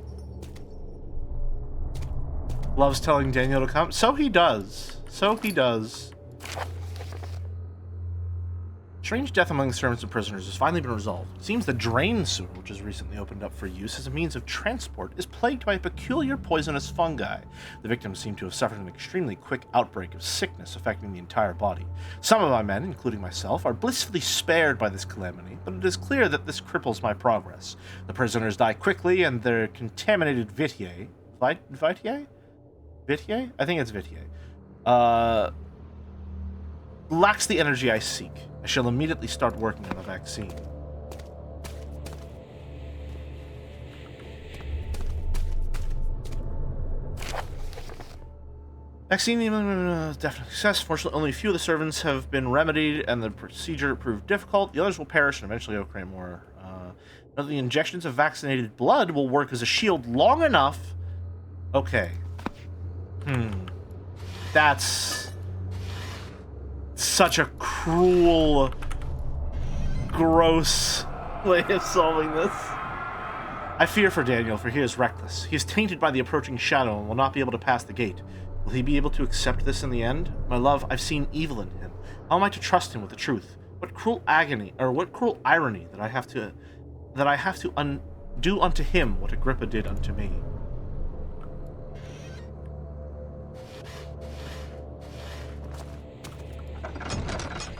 Loves telling Daniel to come. So he does. So he does. Strange death among the servants and prisoners has finally been resolved. It seems the drain sewer, which has recently opened up for use as a means of transport, is plagued by a peculiar poisonous fungi. The victims seem to have suffered an extremely quick outbreak of sickness affecting the entire body. Some of my men, including myself, are blissfully spared by this calamity, but it is clear that this cripples my progress. The prisoners die quickly, and their contaminated vitae... Vitae? Vitae? I think it's vitae. Lacks the energy I seek. I shall immediately start working on a vaccine. Vaccine definitely success. Fortunately, only a few of the servants have been remedied, and the procedure proved difficult. The others will perish, and eventually create more. None of the injections of vaccinated blood will work as a shield long enough. Okay. That's such a cruel, gross way of solving this. I fear for Daniel, for he is reckless. He is tainted by the approaching shadow and will not be able to pass the gate. Will he be able to accept this in the end? My love, I've seen evil in him. How am I to trust him with the truth? What cruel agony, or what cruel irony that I have to do unto him what Agrippa did unto me.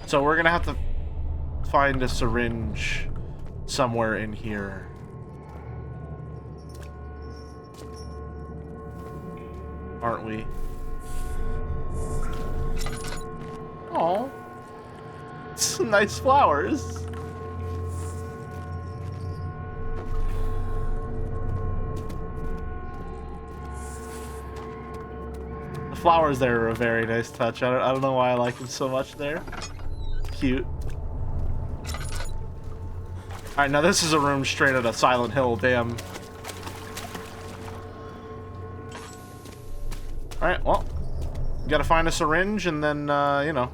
So we're gonna have to find a syringe somewhere in here. Aren't we? Oh, some nice flowers. The flowers there are a very nice touch. I don't know why I like them so much there. Cute. Alright, now this is a room straight out of Silent Hill, damn. Alright, well. We gotta find a syringe and then, you know.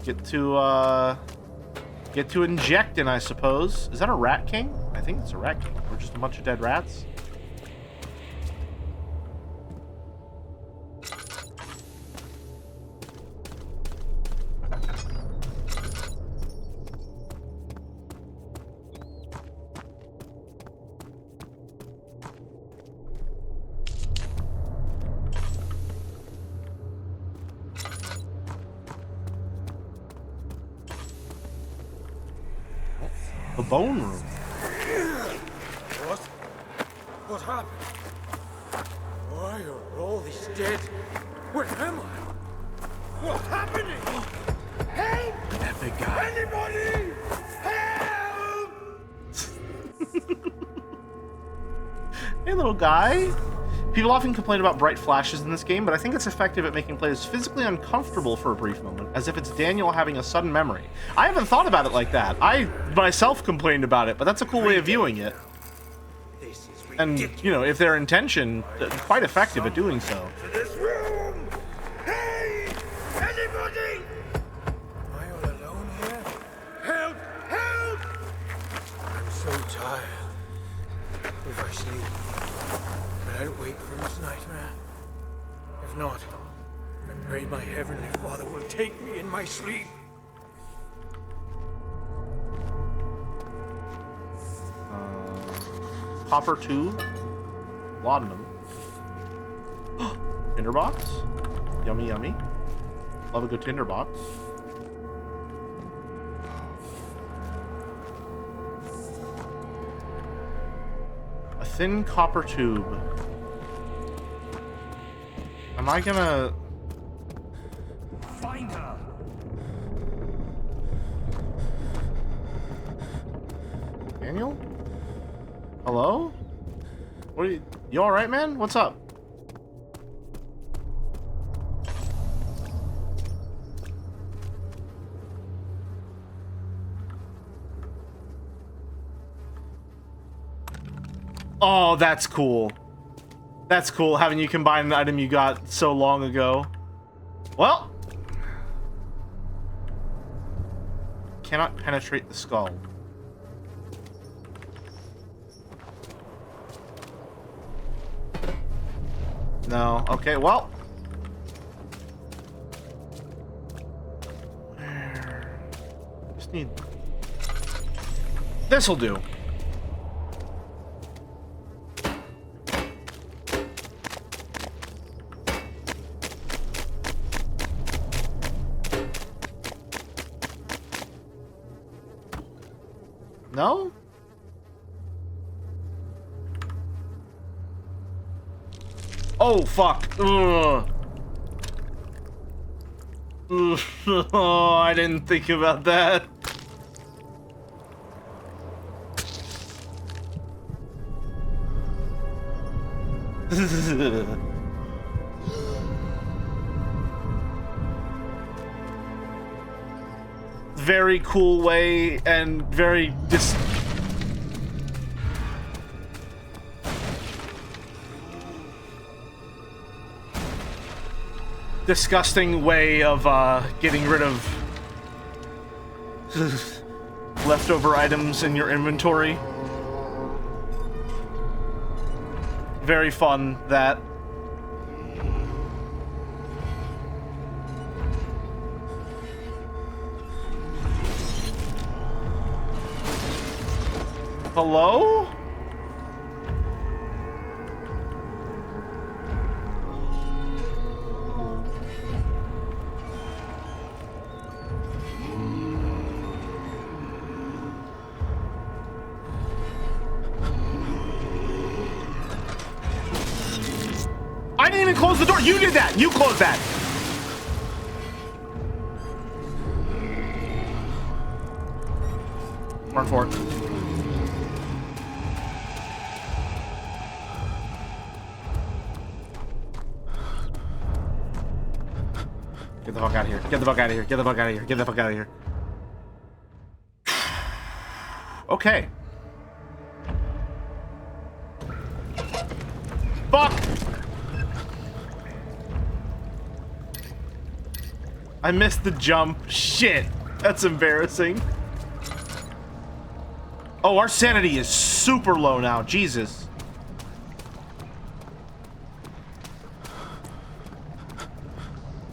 Get to injecting, I suppose. Is that a rat king? I think it's a rat king. Or just a bunch of dead rats. The bone room. What happened? Why are all these dead? Where am I? What's happening? Help! That big guy. Anybody! Help! Hey, little guy. People often complain about bright flashes in this game, but I think it's effective at making players physically uncomfortable for a brief moment, as if it's Daniel having a sudden memory. I haven't thought about it like that. I myself complained about it, but that's a cool way of viewing it. This is And, ridiculous. you know, if their intention, quite effective at doing so. To this room! Hey! Anybody! Am I all alone here? Help! Help! I'm so tired. If I sleep, will I wake from this nightmare? If not, I pray my Heavenly Father will take me in my sleep. Copper tube. Laudanum. Tinderbox. Yummy, yummy. Love a good tinderbox. A thin copper tube. Am I gonna... Find her! Daniel? Hello? What are you alright, man? What's up? Oh, that's cool. That's cool, having you combine an item you got so long ago. Well. Cannot penetrate the skull. No. Okay, well. Just need... This'll do. No? Oh, fuck. Ugh. Oh, I didn't think about that. Very cool way and very disgusting way of getting rid of leftover items in your inventory. Very fun, that. Hello? I didn't even close the door. You did that. You closed that. Run for it. Get the fuck out of here. Get the fuck out of here. Get the fuck out of here. Get the fuck out of here. Okay. Fuck! I missed the jump. Shit. That's embarrassing. Oh, our sanity is super low now. Jesus.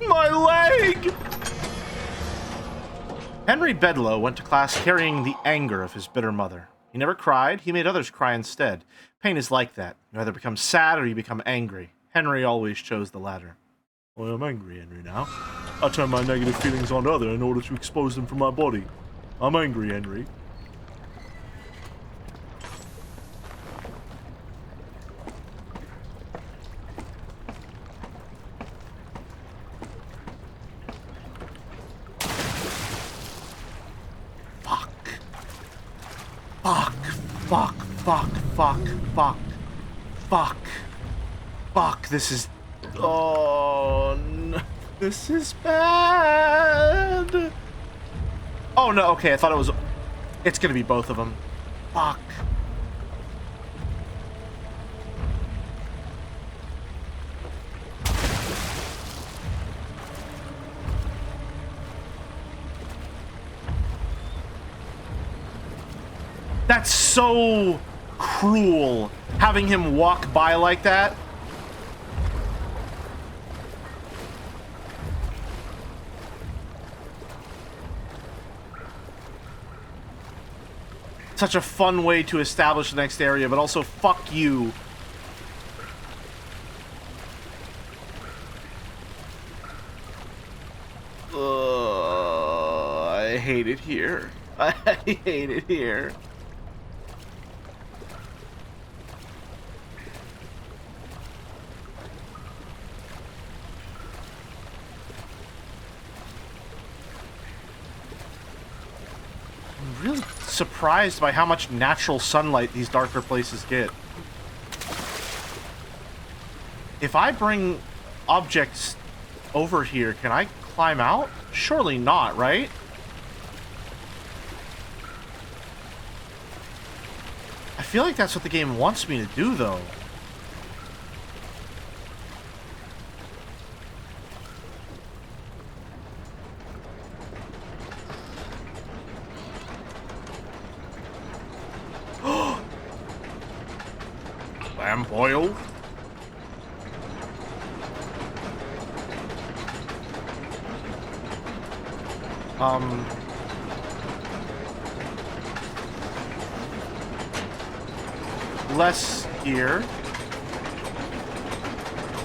My leg! Henry Bedloe went to class carrying the anger of his bitter mother. He never cried. He made others cry instead. Pain is like that. You either become sad or you become angry. Henry always chose the latter. Well, I'm angry, Henry, now. I turn my negative feelings on others in order to expose them from my body. I'm angry, Henry. Fuck. Fuck. Fuck. Fuck. Fuck. Fuck. Fuck. Fuck. This is... Oh, no. This is bad. Oh, no. Okay, I thought it was... It's gonna be both of them. Fuck. That's so cruel, having him walk by like that. Such a fun way to establish the next area, but also fuck you. I hate it here. I hate it here. I'm really surprised by how much natural sunlight these darker places get. If I bring objects over here, can I climb out? Surely not, right? I feel like that's what the game wants me to do, though. Lamp oil? Less gear.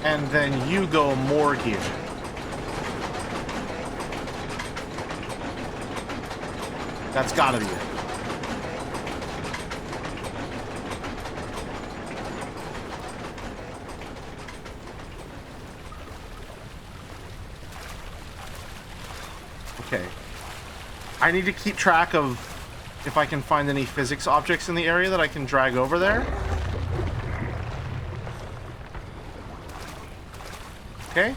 And then you go more gear. That's gotta be it. Okay. I need to keep track of if I can find any physics objects in the area that I can drag over there. Okay.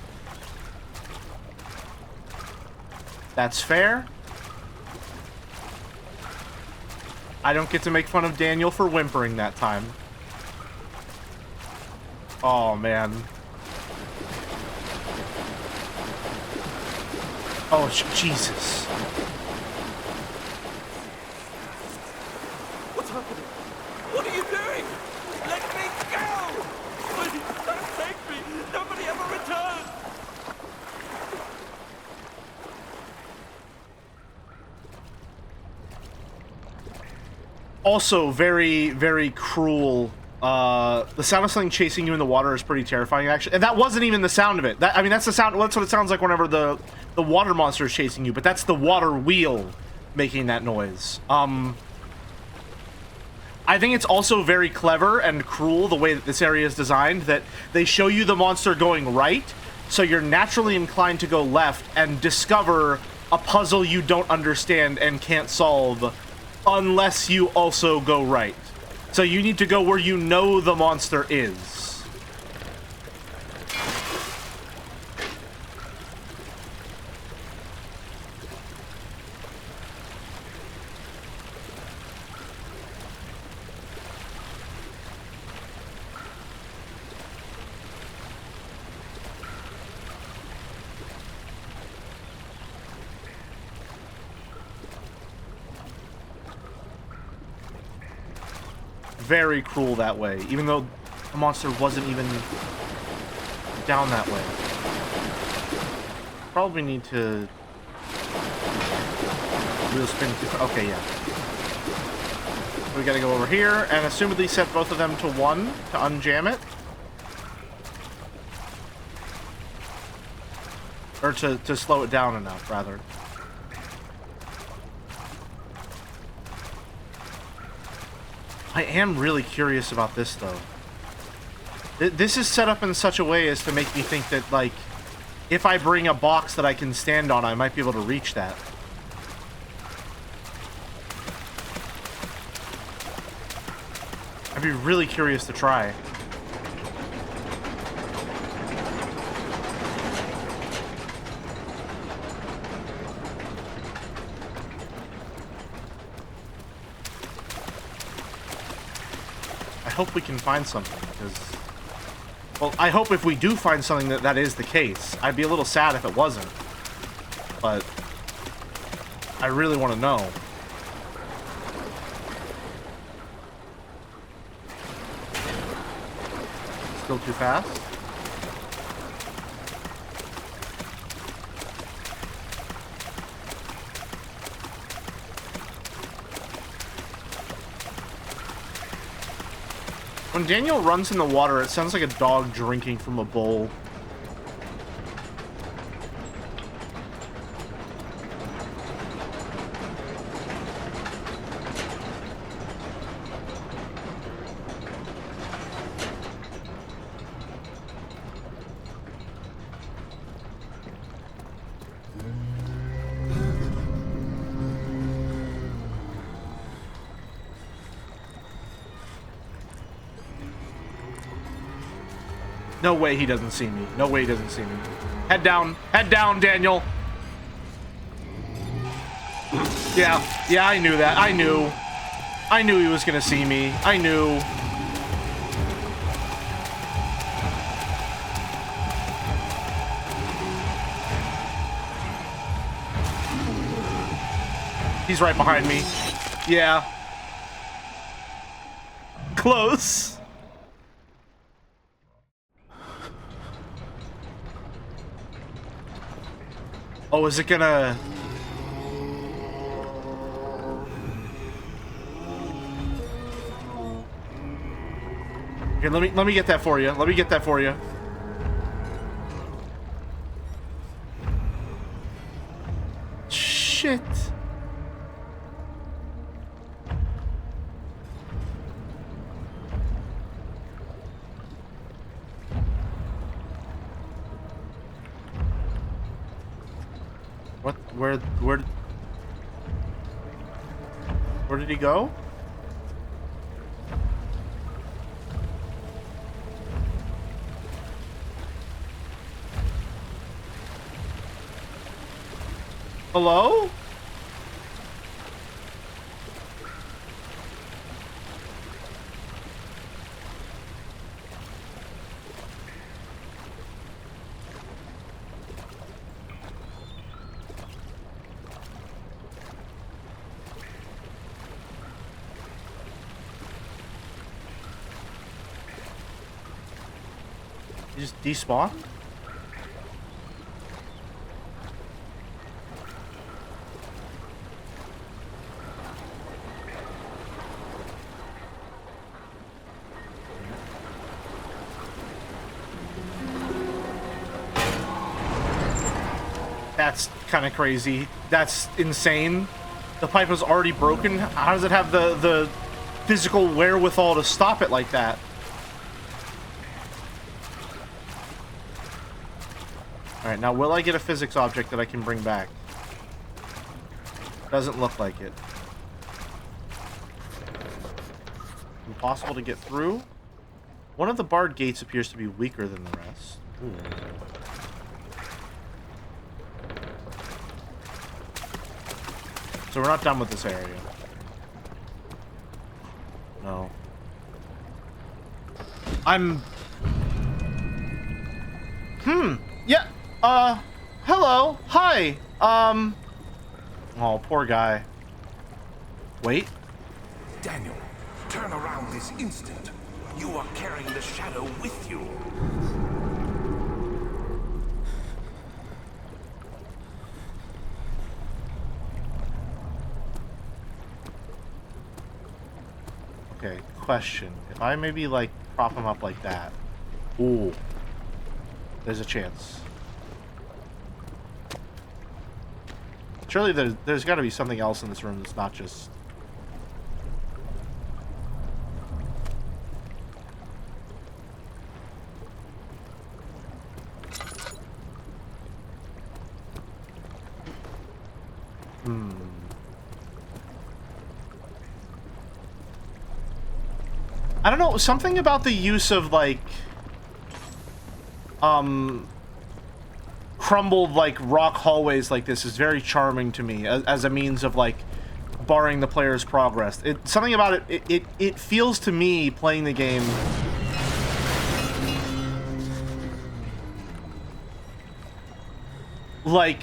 That's fair. I don't get to make fun of Daniel for whimpering that time. Oh, man. Oh, Jesus. What's happening? What are you doing? Let me go! Please, don't take me! Nobody ever returns! Also, very, very cruel. The sound of something chasing you in the water is pretty terrifying, actually. And that wasn't even the sound of it. I mean, that's the sound. That's what it sounds like whenever the water monster is chasing you. But that's the water wheel making that noise. I think it's also very clever and cruel the way that this area is designed. That they show you the monster going right, so you're naturally inclined to go left and discover a puzzle you don't understand and can't solve, unless you also go right. So you need to go where you know the monster is. Very cruel that way, even though the monster wasn't even down that way. Probably need to wheel spin. Okay, yeah. We gotta go over here and assumedly set both of them to 1 to unjam it. Or to slow it down enough, rather. I am really curious about this, though. This is set up in such a way as to make me think that, like, if I bring a box that I can stand on, I might be able to reach that. I'd be really curious to try. I hope we can find something, because... Well, I hope if we do find something that is the case. I'd be a little sad if it wasn't. But... I really want to know. Still too fast? When Daniel runs in the water, it sounds like a dog drinking from a bowl. No way he doesn't see me. No way he doesn't see me. Head down, Daniel. Yeah, I knew that. I knew he was gonna see me. I knew. He's right behind me. Yeah. Close. Oh, is it gonna... Here, let me get that for you. Let me get that for you. Shit. What? Where did he go? Hello? You just despawn? That's kind of crazy. That's insane. The pipe was already broken. How does it have the physical wherewithal to stop it like that? Alright, now will I get a physics object that I can bring back? Doesn't look like it. Impossible to get through? One of the barred gates appears to be weaker than the rest. Ooh. So we're not done with this area. No. Yeah. Hello. Hi. Oh, poor guy. Wait. Daniel, turn around this instant. You are carrying the shadow with you. Okay, question. If I maybe, like, prop him up like that. Ooh. There's a chance. Surely there's got to be something else in this room that's not just... I don't know, something about the use of, like, crumbled, like, rock hallways like this is very charming to me as a means of, like, barring the player's progress. Something about it feels to me, playing the game, like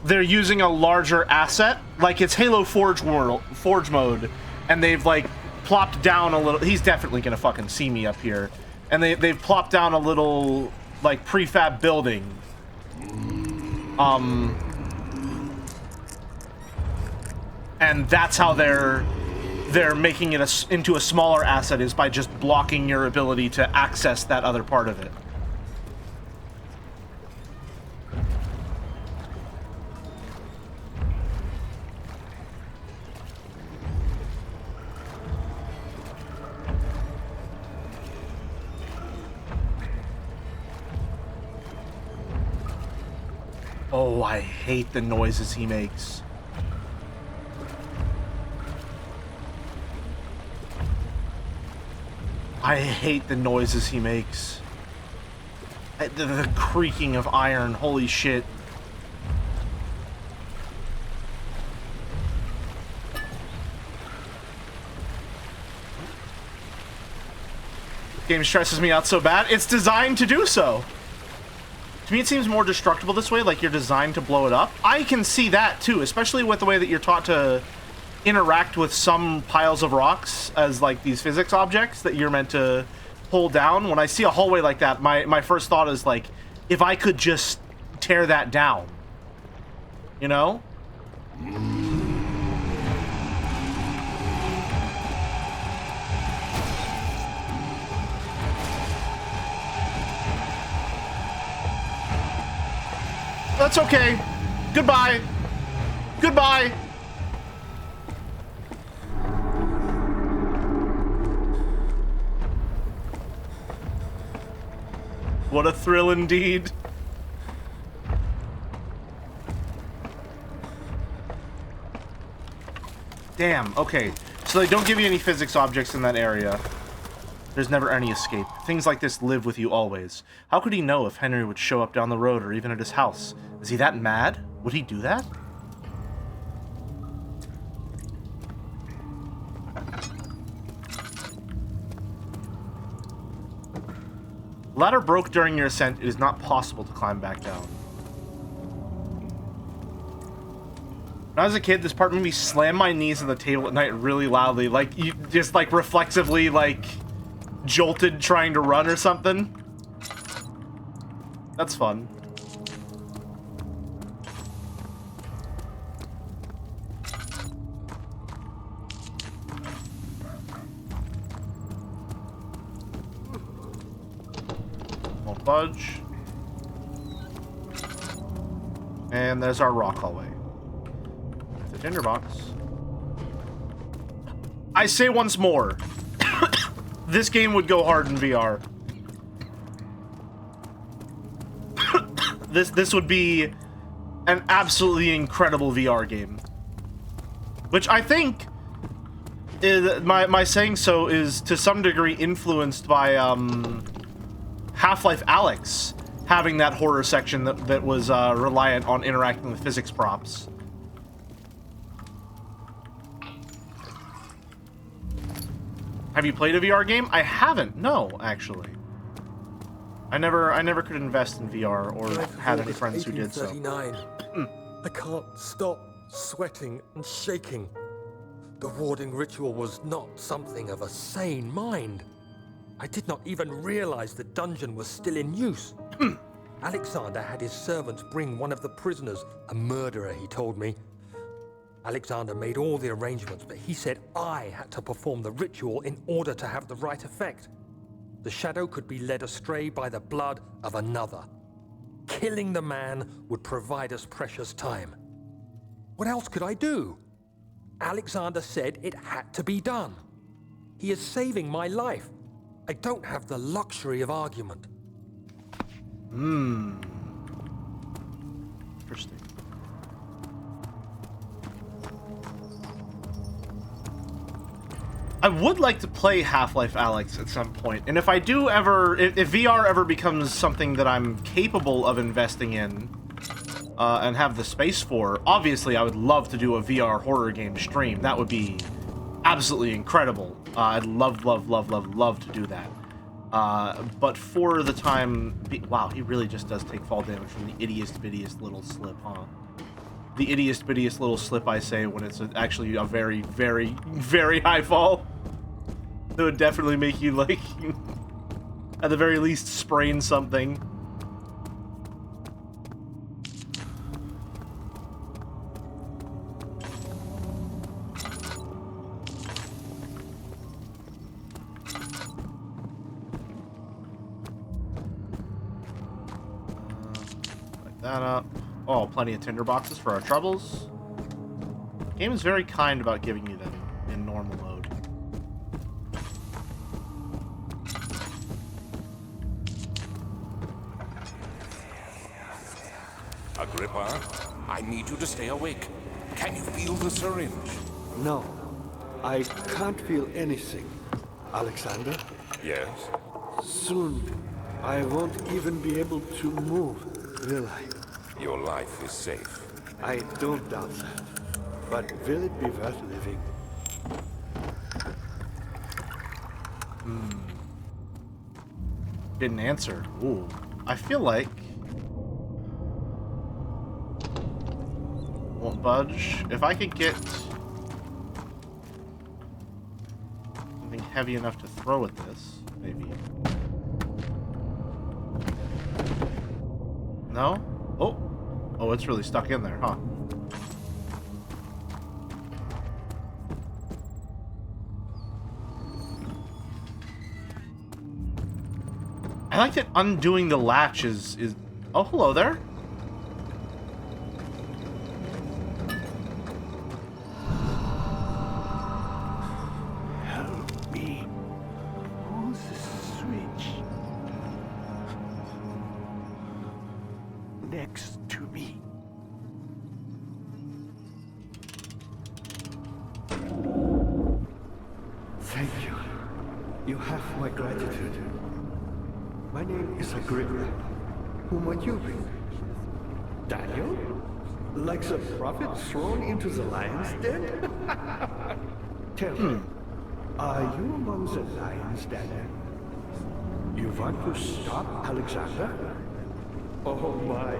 they're using a larger asset, like it's Halo Forge mode, and they've, like, plopped down a little... He's definitely gonna fucking see me up here. And they've plopped down a little, like, prefab building. And that's how they're making it into a smaller asset, is by just blocking your ability to access that other part of it. Oh, I hate the noises he makes. I hate the noises he makes. The creaking of iron, holy shit. Game stresses me out so bad. It's designed to do so. To me, it seems more destructible this way, like you're designed to blow it up. I can see that too, especially with the way that you're taught to interact with some piles of rocks as like these physics objects that you're meant to pull down. When I see a hallway like that, my first thought is like, if I could just tear that down, you know? That's okay. Goodbye. Goodbye. What a thrill indeed. Damn, okay. So they don't give you any physics objects in that area. There's never any escape. Things like this live with you always. How could he know if Henry would show up down the road or even at his house? Is he that mad? Would he do that? Ladder broke during your ascent. It is not possible to climb back down. When I was a kid, this part made me slam my knees on the table at night really loudly. Like, you just, like, reflexively, like, jolted trying to run or something. That's fun. Won't budge. And there's our rock hallway. The tinderbox. I say once more, this game would go hard in VR. This would be an absolutely incredible VR game. Which I think is, my saying so is to some degree influenced by Half-Life Alyx having that horror section that was reliant on interacting with physics props. Have you played a VR game? I haven't. No, actually. I never could invest in VR or had any friends who did so. I can't stop sweating and shaking. The warding ritual was not something of a sane mind. I did not even realize the dungeon was still in use. Alexander had his servants bring one of the prisoners, a murderer, he told me. Alexander made all the arrangements, but he said I had to perform the ritual in order to have the right effect. The shadow could be led astray by the blood of another. Killing the man would provide us precious time. What else could I do? Alexander said it had to be done. He is saving my life. I don't have the luxury of argument. Interesting. I would like to play Half-Life Alyx at some point, and if I do ever, if VR ever becomes something that I'm capable of investing in, and have the space for, obviously I would love to do a VR horror game stream. That would be absolutely incredible. I'd love to do that. But for the time, wow, he really just does take fall damage from the ittiest little slip, huh? The ittiest little slip, I say, when it's actually a very, very, very high fall. That would definitely make you, like, at the very least, sprain something. Light that up. Oh, plenty of tinderboxes for our troubles. The game is very kind about giving you them in normal mode. Agrippa, I need you to stay awake. Can you feel the syringe? No, I can't feel anything. Alexander, Yes. soon I won't even be able to move, will I? Your life is safe. I don't doubt that. But will it be worth living? Didn't answer. Ooh. I feel like... Won't budge. If I could get... something heavy enough to throw at this, maybe. No? Oh! Oh, it's really stuck in there, huh? I like that undoing the latch is... Oh, hello there. Help me. Who's the switch? Next to me. Thank you. You have my gratitude. My name is Agrippa. Who might you be? Daniel? Like some prophet thrown into the lion's den? Tell me, are you among the lions, Daniel? You want to stop Alexander? Oh my.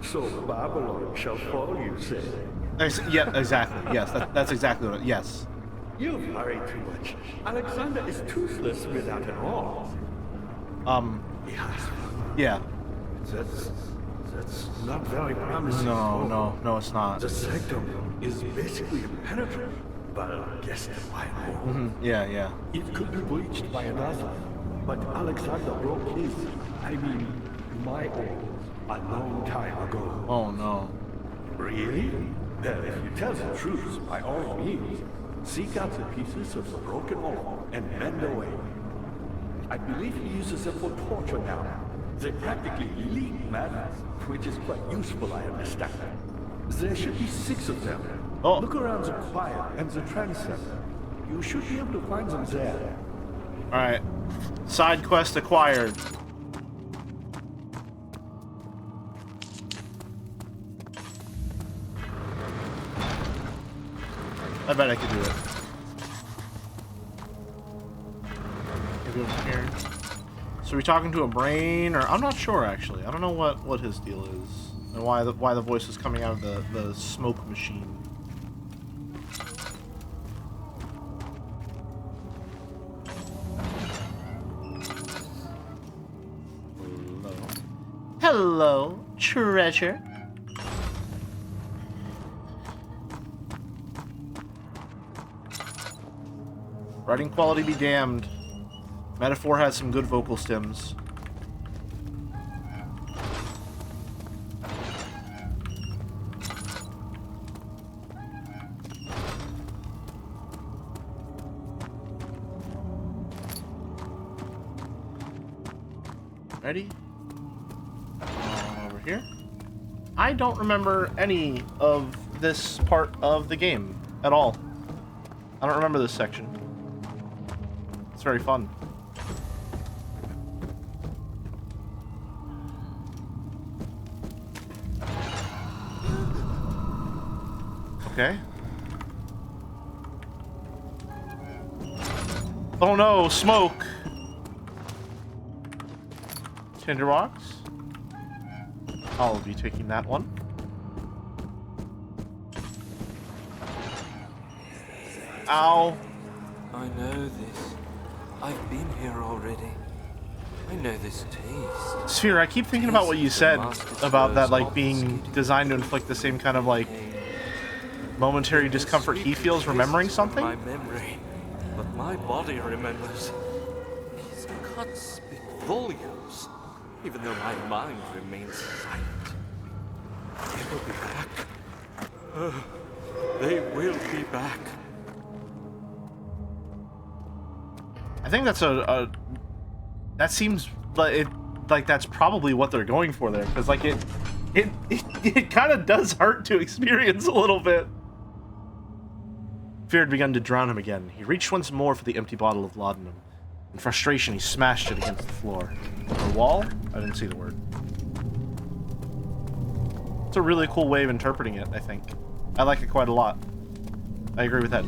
So Babylon shall fall, you say? Yeah, exactly. Yes, that's exactly what yes. You worry too much. Alexander is toothless without an arm. Yes. Yeah. That's not very promising. No, it's not. The sanctum is basically impenetrable, but against the white hole. Yeah. It could be breached by another, but Alexander broke his, my arm, a long time ago. Oh no. Really? Well, if you tell the truth, by all means, seek out the pieces of the broken arm and mend away. I believe he uses them for torture now. They practically leak madness, which is quite useful, I understand. There should be 6 of them. Oh. Look around the choir and the transept. You should be able to find them there. Alright. Side quest acquired. I bet I could do it. Maybe over here. So are we talking to a brain, or I'm not sure actually. I don't know what his deal is, and why the voice is coming out of the smoke machine. Hello, treasure. Writing quality be damned. Metaphor has some good vocal stems. Ready? Over here. I don't remember any of this part of the game at all. I don't remember this section. It's very fun. Okay. Oh no, smoke! Tinderbox. I'll be taking that one. Ow. I know this. I've been here already. I know this taste. Sphere, I keep thinking about what you said about that, like, being designed to inflict the same kind of, like, momentary discomfort he feels remembering something? My memory, but my body remembers. These cuts speak volumes, even though my mind remains silent. They will be back. They will be back. I think that's that seems like that's probably what they're going for there, because like it kind of does hurt to experience a little bit. Fear had begun to drown him again. He reached once more for the empty bottle of laudanum In frustration, he smashed it against the floor. The wall? I didn't see the word. It's a really cool way of interpreting it, I think. I like it quite a lot. I agree with that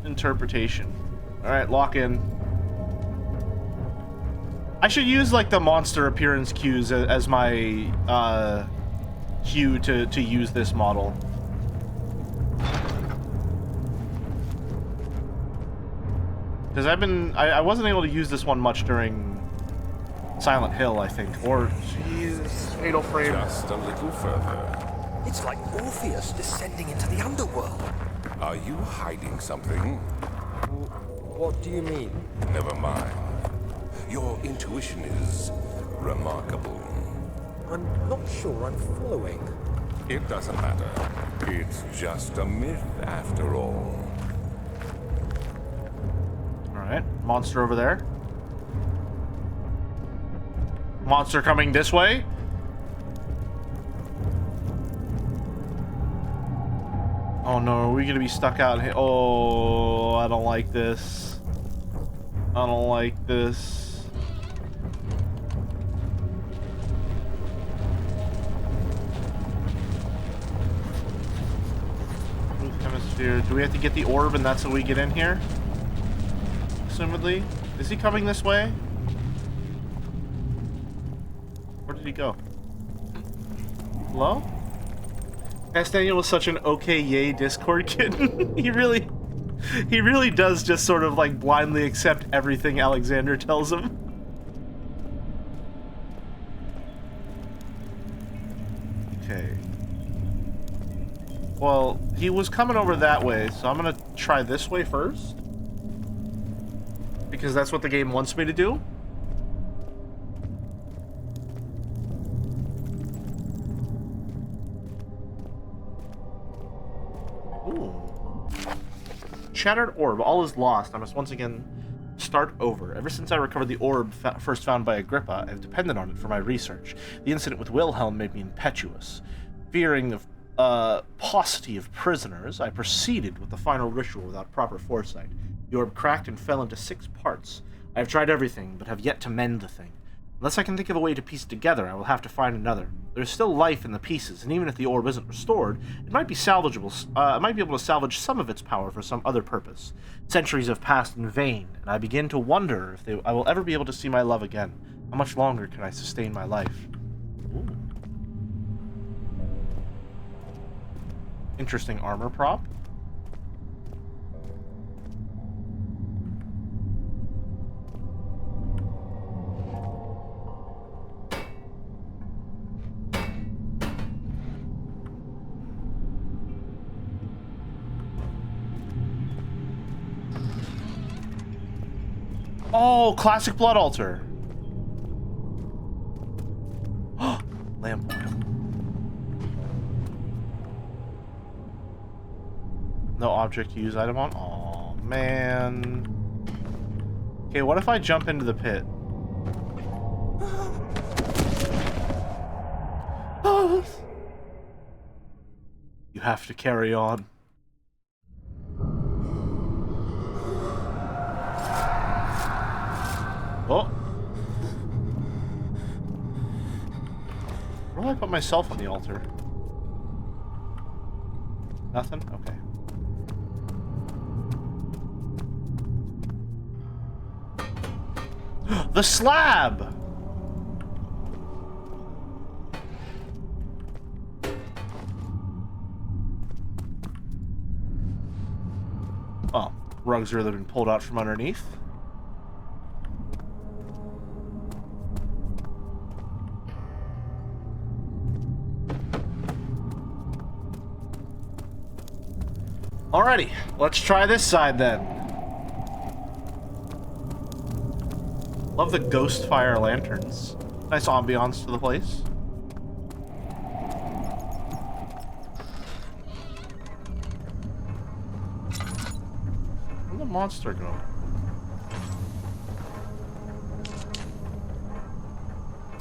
interpretation. Alright, lock in. I should use, like, the monster appearance cues as my, cue to use this model. Because I wasn't able to use this one much during Silent Hill, I think. Or, Jesus, Fatal Frame. Just a little further. It's like Orpheus descending into the underworld. Are you hiding something? What do you mean? Never mind. Your intuition is remarkable. I'm not sure I'm following. It doesn't matter. It's just a myth after all. Alright, monster over there. Monster coming this way. Oh no, are we gonna be stuck out here? Oh, I don't like this. I don't like this. Hemisphere. Do we have to get the orb and that's how we get in here? Assumedly. Is he coming this way? Where did he go? Hello? Daniel was such an okay yay Discord kid. he really does just sort of like blindly accept everything Alexander tells him. Okay. Well, he was coming over that way, so I'm gonna try this way first. Because that's what the game wants me to do. Shattered orb. All is lost. I must once again start over. Ever since I recovered the orb first found by Agrippa, I have depended on it for my research. The incident with Wilhelm made me impetuous. Fearing the paucity of prisoners, I proceeded with the final ritual without proper foresight. The orb cracked and fell into 6 parts. I have tried everything, but have yet to mend the thing. Unless I can think of a way to piece it together, I will have to find another. There is still life in the pieces, and even if the orb isn't restored, it might be salvageable. I might be able to salvage some of its power for some other purpose. Centuries have passed in vain, and I begin to wonder if I will ever be able to see my love again. How much longer can I sustain my life? Ooh. Interesting armor prop. Oh, classic blood altar. Lamp oil. No object to use item on? Oh man. Okay, what if I jump into the pit? You have to carry on. Oh. Where do I put myself on the altar? Nothing? Okay. The slab! Oh, rugs are been pulled out from underneath. Alrighty, let's try this side then. Love the ghost fire lanterns. Nice ambiance to the place. Where'd the monster go?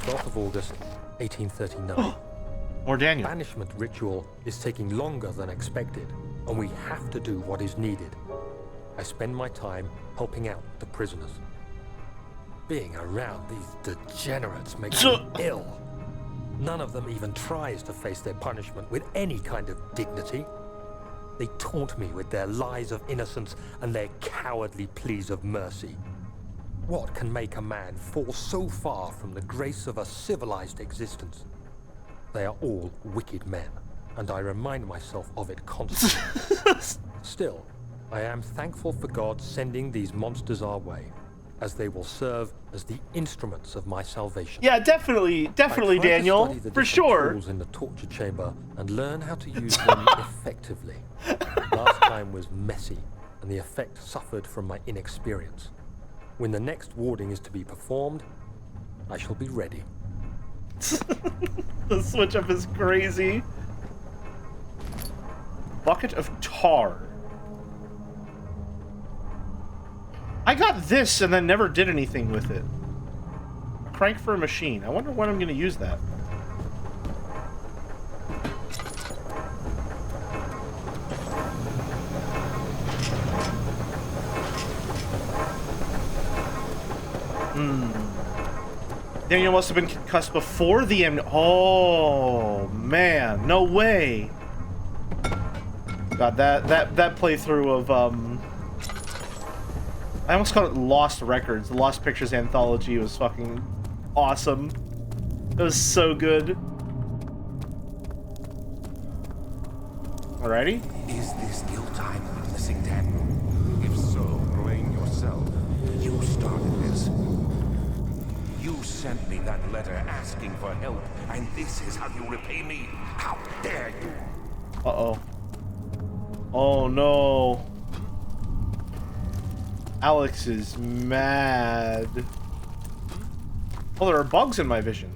Of August, 1839. More Daniel. Banishment ritual is taking longer than expected. and we have to do what is needed. I spend my time helping out the prisoners. Being around these degenerates makes me ill. None of them even tries to face their punishment with any kind of dignity. They taunt me with their lies of innocence and their cowardly pleas of mercy. What can make a man fall so far from the grace of a civilized existence? They are all wicked men, and I remind myself of it constantly. Still, I am thankful for God sending these monsters our way, as they will serve as the instruments of my salvation. Yeah, definitely, Daniel, for sure. Tools in the torture chamber and learn how to use them effectively. Last time was messy, and the effect suffered from my inexperience. When the next warding is to be performed, I shall be ready. The switch up is crazy. Bucket of tar. I got this and then never did anything with it. A crank for a machine. I wonder when I'm going to use that. Daniel must have been concussed before the end. Oh man, no way. God, that playthrough of I almost called it Lost Records. The Lost Pictures Anthology was fucking awesome. It was so good. Alrighty. Is this guilt I'm witnessing, Daniel? If so, blame yourself. You started this. You sent me that letter asking for help, and this is how you repay me? How dare you? Uh-oh. Oh no. Alex is mad. Oh, there are bugs in my vision.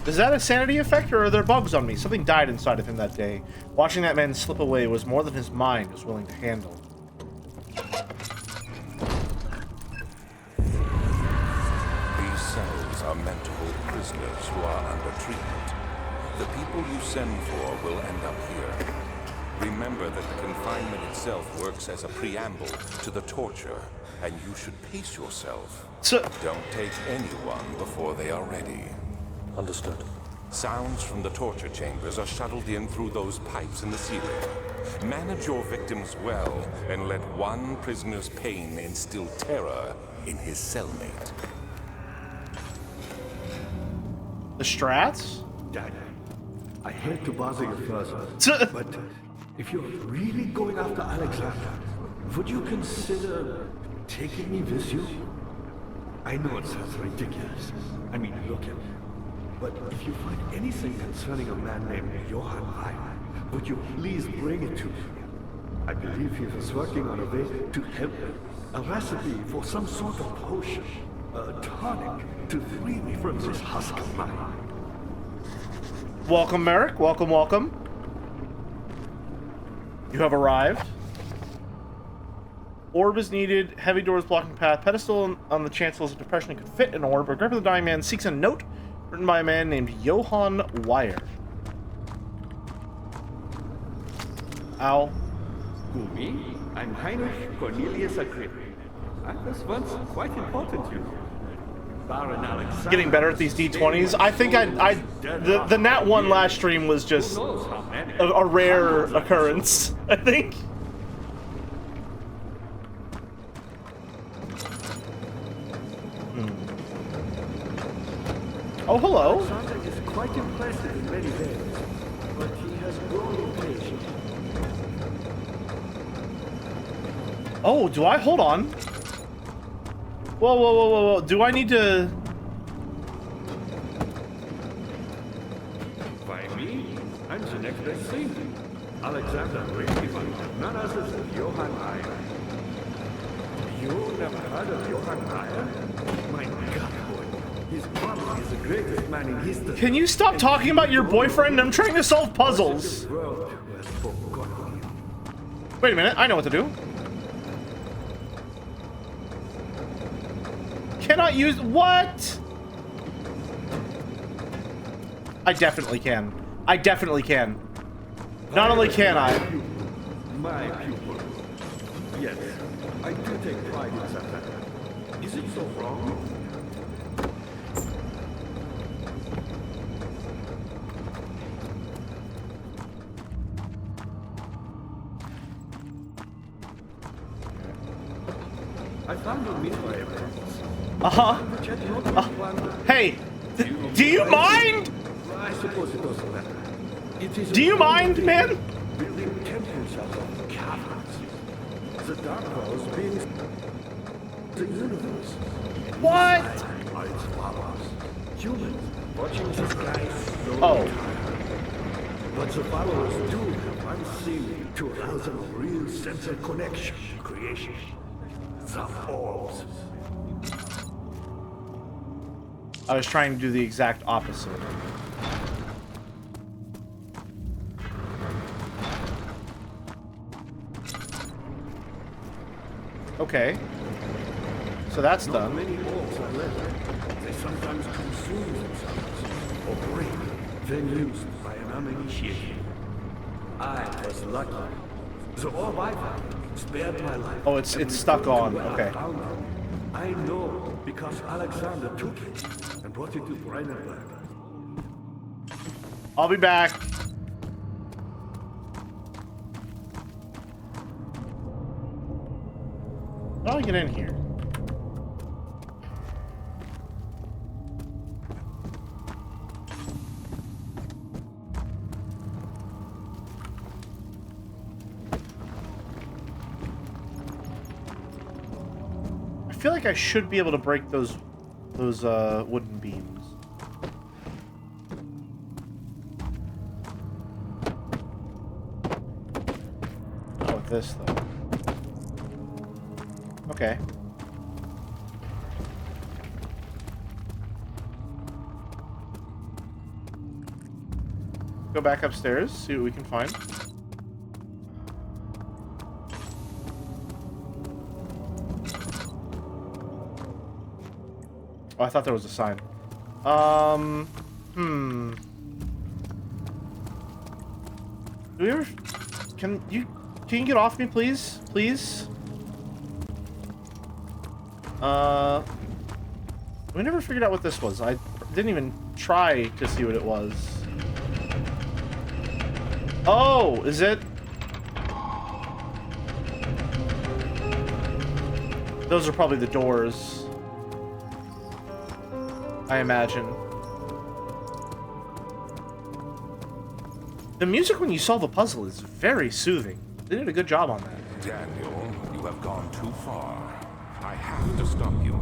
Is that a sanity effect, or are there bugs on me? Something died inside of him that day. Watching that man slip away was more than his mind was willing to handle. These cells are meant to hold prisoners who are under treatment. The people you send for will end up here. Remember that the confinement itself works as a preamble to the torture, and you should pace yourself. Don't take anyone before they are ready. Understood. Sounds from the torture chambers are shuttled in through those pipes in the ceiling. Manage your victims well, and let one prisoner's pain instill terror in his cellmate. The strats? Dad, I hate to bother you further, but if you're really going after Alexander, would you consider taking me with you? I know it sounds ridiculous. I mean, look at me. But if you find anything concerning a man named Johann Reich, would you please bring it to me? I believe he was working on a way to help me. A recipe for some sort of potion. A tonic to free me from this husk of mine. Welcome, Merrick. Welcome, welcome. You have arrived. Orb is needed. Heavy doors blocking path. Pedestal on the Chancellor's depression could fit an orb. A grip of the dying man seeks a note written by a man named Johann Weyer. Ow. Who, me? I'm Heinrich Cornelius Agrippa. I was once quite important to you. Baron Alexander. Getting better at these D20s. I think the Nat 1 last stream was just a rare occurrence, I think. Oh, hello. Alexander is quite impressive in many ways, but he has grown impatient. Oh, do I? Hold on. Whoa, whoa, whoa, whoa, whoa. Do I need to... By me, I'm the next best thing. Alexander really wanted none other than Johann Reich. You never heard of Johann Reich? My God, boy. He's probably the greatest man in history. Can you stop talking about your boyfriend? I'm trying to solve puzzles. The world has forgotten you. Wait a minute. I know what to do. Cannot use... What? I definitely can. I definitely can. Not only can I. My pupil. Yes, I do take pride in that. Is it so wrong? I found your Memoriam. Hey, do you mind? I suppose it doesn't matter. It is Do you mind, man? building temples out of caverns. The dark powers being the universe. What? Are its followers. Humans watching the sky slowly Oh. turn. But the followers do have one thing to allow them a real sense of connection, creation. The orbs. I was trying to do the exact opposite. Okay. So that's done. Many orbs are left. They sometimes consume themselves or break, then used by an uninitiated. I was lucky. The orb I found spared my life. Oh, it's and stuck returned on. to where Okay. I found it. I know because Alexander took it and brought it to Brandenburg. I'll be back. How do I get in here? I feel like I should be able to break those wooden beams. Not with this though. Okay. Go back upstairs, see what we can find. Oh, I thought there was a sign. Do we ever... Can you get off me, please? Please? We never figured out what this was. I didn't even try to see what it was. Oh, is it? Those are probably the doors, I imagine. The music when you solve a puzzle is very soothing. They did a good job on that. Daniel, you have gone too far. I have to stop you.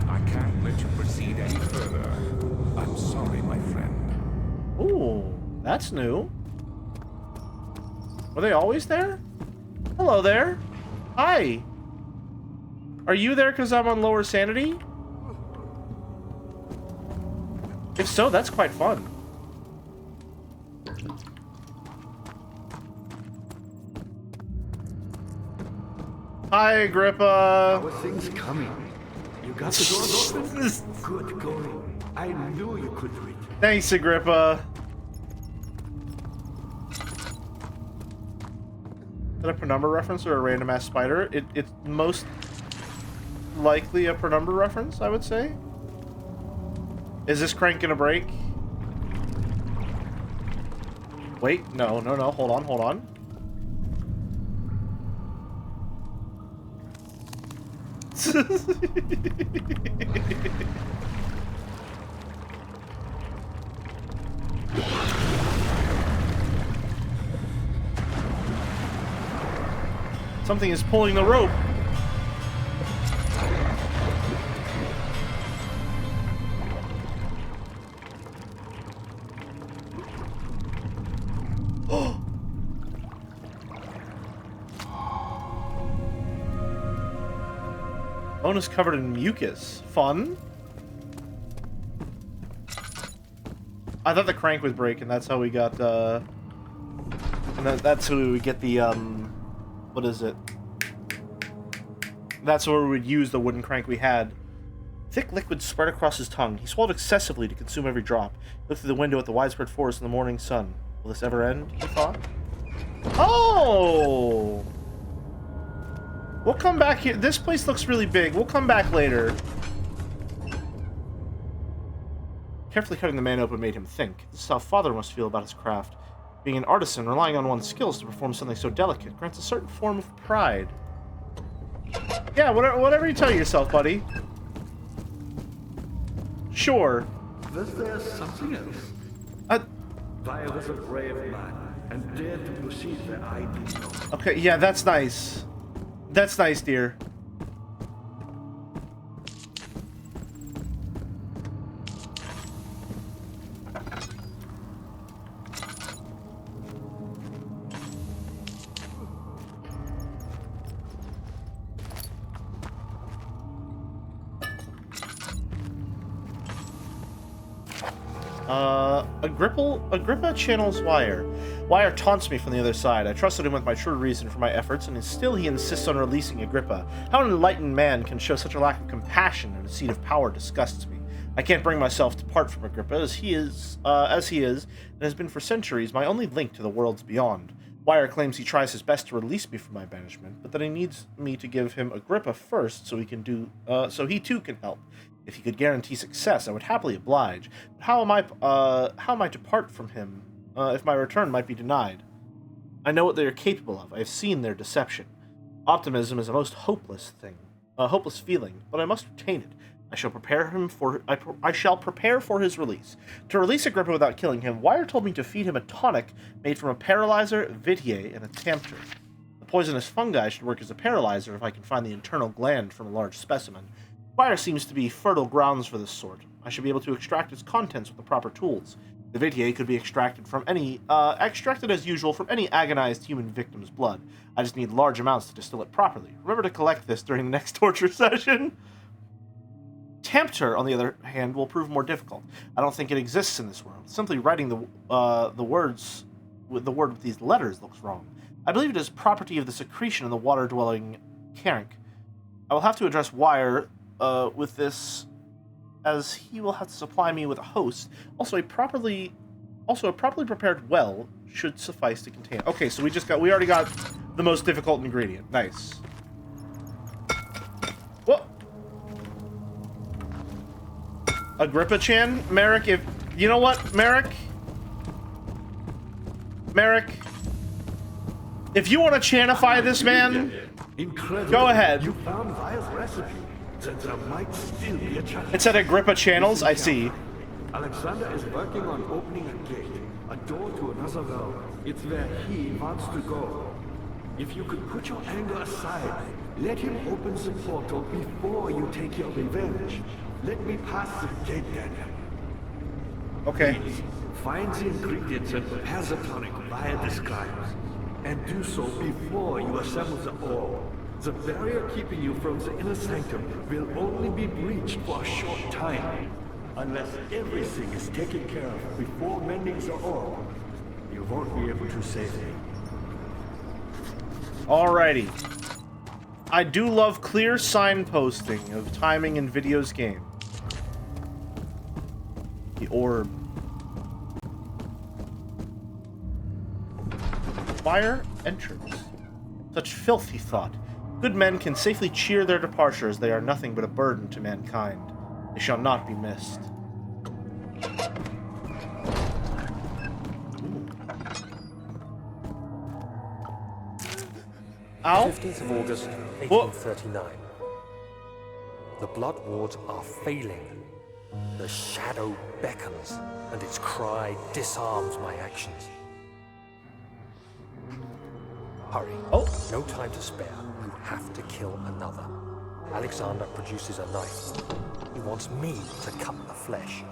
I can't let you proceed any further. I'm sorry, my friend. Ooh, that's new. Were they always there? Hello there. Hi. Are you there because I'm on lower sanity? If so, that's quite fun. Hi, Agrippa. How are things coming? You got the doors open? Good going. I knew you could read. Thanks, Agrippa. Is that a penumbra reference or a random ass spider? It's most likely a penumbra reference, I would say. Is this crank gonna break? Wait, no, hold on. Something is pulling the rope. Bone is covered in mucus. Fun. I thought the crank was breaking. That's how we got, and that's how we would get the, what is it? That's where we would use the wooden crank we had. Thick liquid spread across his tongue. He swallowed excessively to consume every drop. He looked through the window at the widespread forest in the morning sun. Will this ever end? He thought. Oh! We'll come back here. This place looks really big. We'll come back later. Carefully cutting the man open made him think. This is how Father must feel about his craft. Being an artisan, relying on one's skills to perform something so delicate grants a certain form of pride. Yeah, whatever you tell yourself, buddy. Sure. Was there something else? Via was a brave man and dared to proceed where I did not. Okay, yeah, that's nice. That's nice, dear. Agrippa channels Wire. Wire taunts me from the other side. I trusted him with my true reason for my efforts, and still he insists on releasing Agrippa. How an enlightened man can show such a lack of compassion in a seat of power disgusts me. I can't bring myself to part from Agrippa, as he is, and has been for centuries my only link to the worlds beyond. Wire claims he tries his best to release me from my banishment, but that he needs me to give him Agrippa first, so he too can help. If he could guarantee success, I would happily oblige. But how am I to part from him if my return might be denied? I know what they are capable of. I have seen their deception. Optimism is a most hopeless feeling, but I must retain it. I shall prepare for his release. To release Agrippa without killing him, Wire told me to feed him a tonic made from a paralyzer, vitiae, and a tempter. The poisonous fungi should work as a paralyzer if I can find the internal gland from a large specimen. Wire seems to be fertile grounds for this sort. I should be able to extract its contents with the proper tools. The vitiae could be extracted as usual from any agonized human victim's blood. I just need large amounts to distill it properly. Remember to collect this during the next torture session. Tempter, on the other hand, will prove more difficult. I don't think it exists in this world. Simply writing the word with these letters looks wrong. I believe it is property of the secretion in the water-dwelling Carank. I will have to address Wire with this, as he will have to supply me with a host. Also, a properly prepared well should suffice to contain. Okay, so we already got the most difficult ingredient. Nice. Whoa. Agrippa-chan, Merrick, if you know what, Merrick, if you want to chanify this man, Incredible. go ahead. You found Vire's recipe. Then there might still be a chance. It said Agrippa channels, I see. Alexander is working on opening a gate, a door to another realm. It's where he wants to go. If you could put your anger aside, let him open the portal before you take your revenge. Let me pass the gate, Daniel. Okay. Please, find the ingredients and prepare the tonic Vire describes. And do so before you assemble the orb. The barrier keeping you from the inner sanctum will only be breached for a short time. Unless everything is taken care of before mending the orb, you won't be able to save me. Alrighty. I do love clear signposting of timing in videos game. The orb. Fire entrance. Such filth, he thought. Good men can safely cheer their departure, as they are nothing but a burden to mankind. They shall not be missed. Ow. 15th of August, 1839. The blood wards are failing. The shadow beckons, and its cry disarms my actions. Hurry. Oh. No time to spare. You have to kill another. Alexander produces a knife. He wants me to cut the flesh.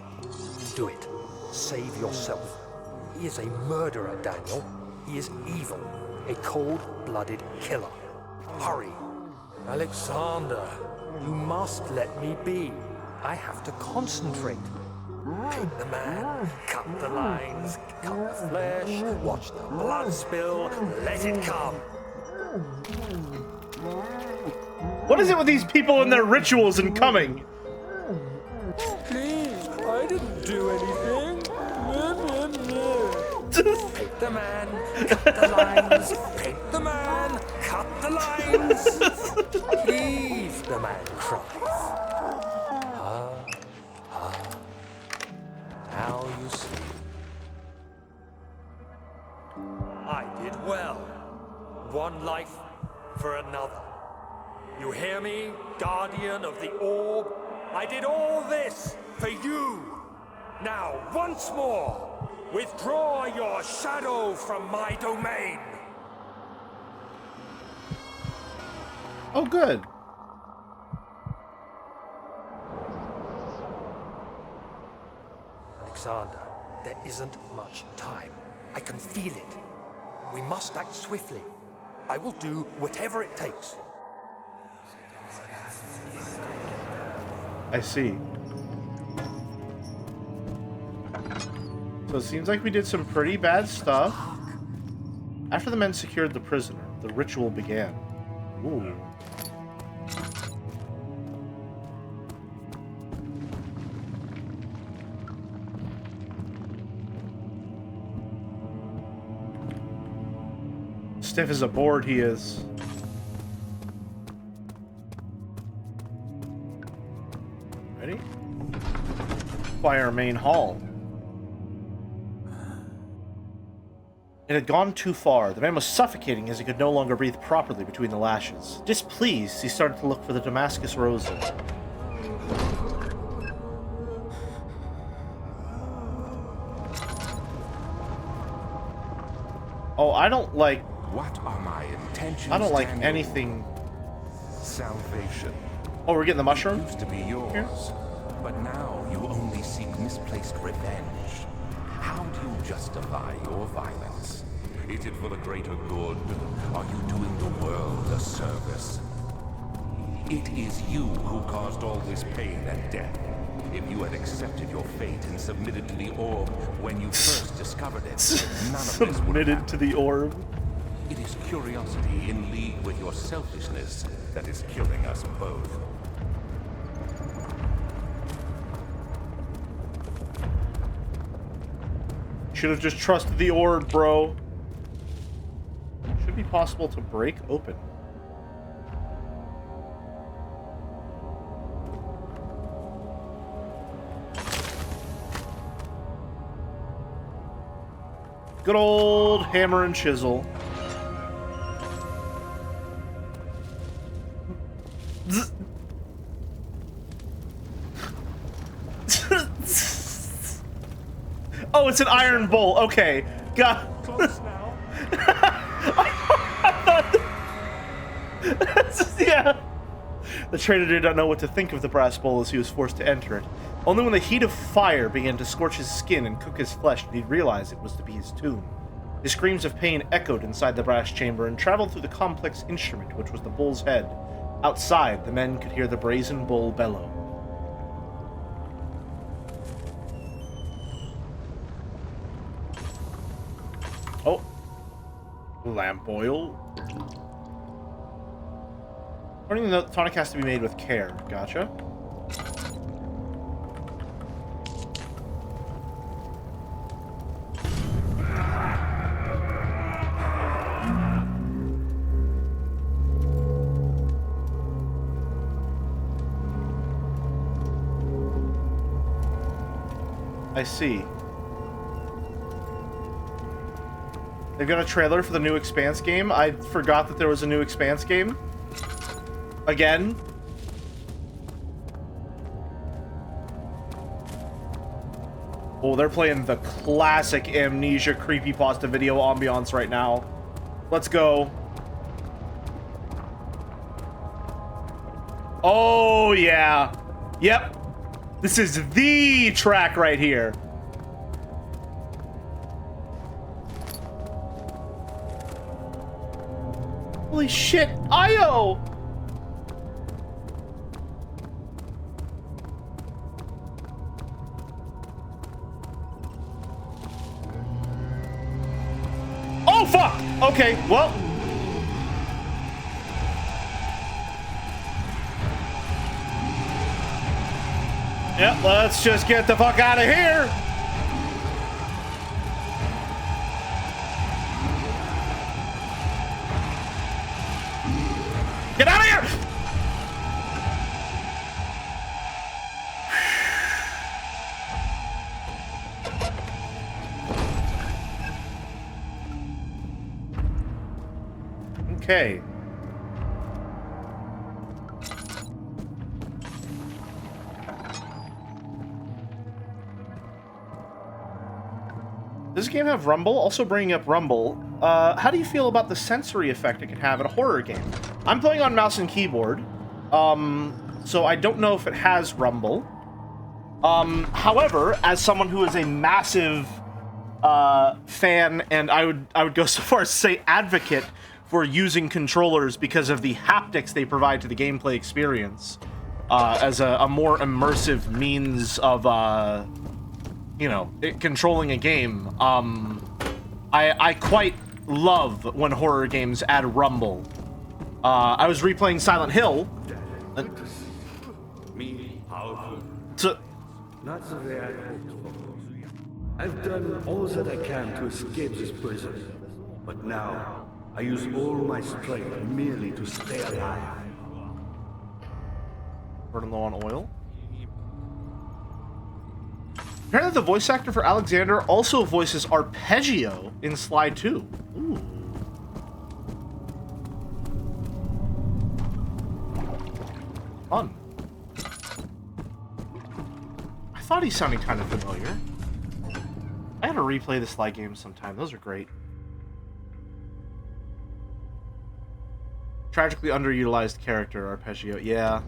Do it. Save yourself. He is a murderer, Daniel. He is evil. A cold-blooded killer. Hurry. Alexander, you must let me be. I have to concentrate. Take the man, cut the lines, cut the flesh, watch the blood spill, let it come. What is it with these people and their rituals and coming? Please, I didn't do anything. Take the man, cut the lines, I did well. One life for another. You hear me, Guardian of the Orb? I did all this for you. Now, once more, withdraw your shadow from my domain. Oh, good. Alexander, there isn't much time. I can feel it. We must act swiftly. I will do whatever it takes. I see. So it seems like we did some pretty bad stuff. After the men secured the prisoner, the ritual began. Ooh. Stiff as a board he is. Ready? Fire main hall. It had gone too far. The man was suffocating as he could no longer breathe properly between the lashes. Displeased, he started to look for the Damascus rosal. Oh, I don't like... What are my intentions, I don't like Daniel? anything... Salvation. Oh, we're getting the mushroom? Used to be yours, Here? but now you only seek misplaced revenge. How do you justify your violence? Is it for the greater good? Are you doing the world a service? It is you who caused all this pain and death. If you had accepted your fate and submitted to the orb when you first discovered it, none of this would have Submitted to the orb. It is curiosity in league with your selfishness that is killing us both. Should have just trusted the orb, bro. Should be possible to break open. Good old hammer and chisel. Oh, it's an iron bowl. Okay. God. Close now. Yeah. The trader did not know what to think of the brass bowl as he was forced to enter it. Only when the heat of fire began to scorch his skin and cook his flesh did he realize it was to be his tomb. His screams of pain echoed inside the brass chamber and traveled through the complex instrument, which was the bull's head. Outside, the men could hear the brazen bull bellow. Oh. Lamp oil. Learning the tonic has to be made with care. Gotcha. I see. They've got a trailer for the new Expanse game. I forgot that there was a new Expanse game. Again. Oh, they're playing the classic Amnesia creepypasta video ambiance right now. Let's go. Oh, yeah. Yep. This is the track right here. Holy shit, Io! Oh, fuck! Okay, well... Yep, let's just get the fuck out of here! Get out of here! Okay. Does this game have Rumble? Also bringing up Rumble, how do you feel about the sensory effect it can have in a horror game? I'm playing on mouse and keyboard, so I don't know if it has Rumble. However, as someone who is a massive fan, and I would go so far as to say advocate for using controllers because of the haptics they provide to the gameplay experience, as a more immersive means of controlling a game. I quite love when horror games add Rumble. I was replaying Silent Hill. Me, powerful. To, Not the way I hoped for. I've done all that I can to escape this prison. But now, I use all my strength merely to stay alive. running low on oil. Apparently the voice actor for Alexander also voices Arpeggio in Sly 2. Ooh. Fun. I thought he sounded kind of familiar. I gotta replay the Sly games sometime. Those are great. Tragically underutilized character, Arpeggio. Yeah.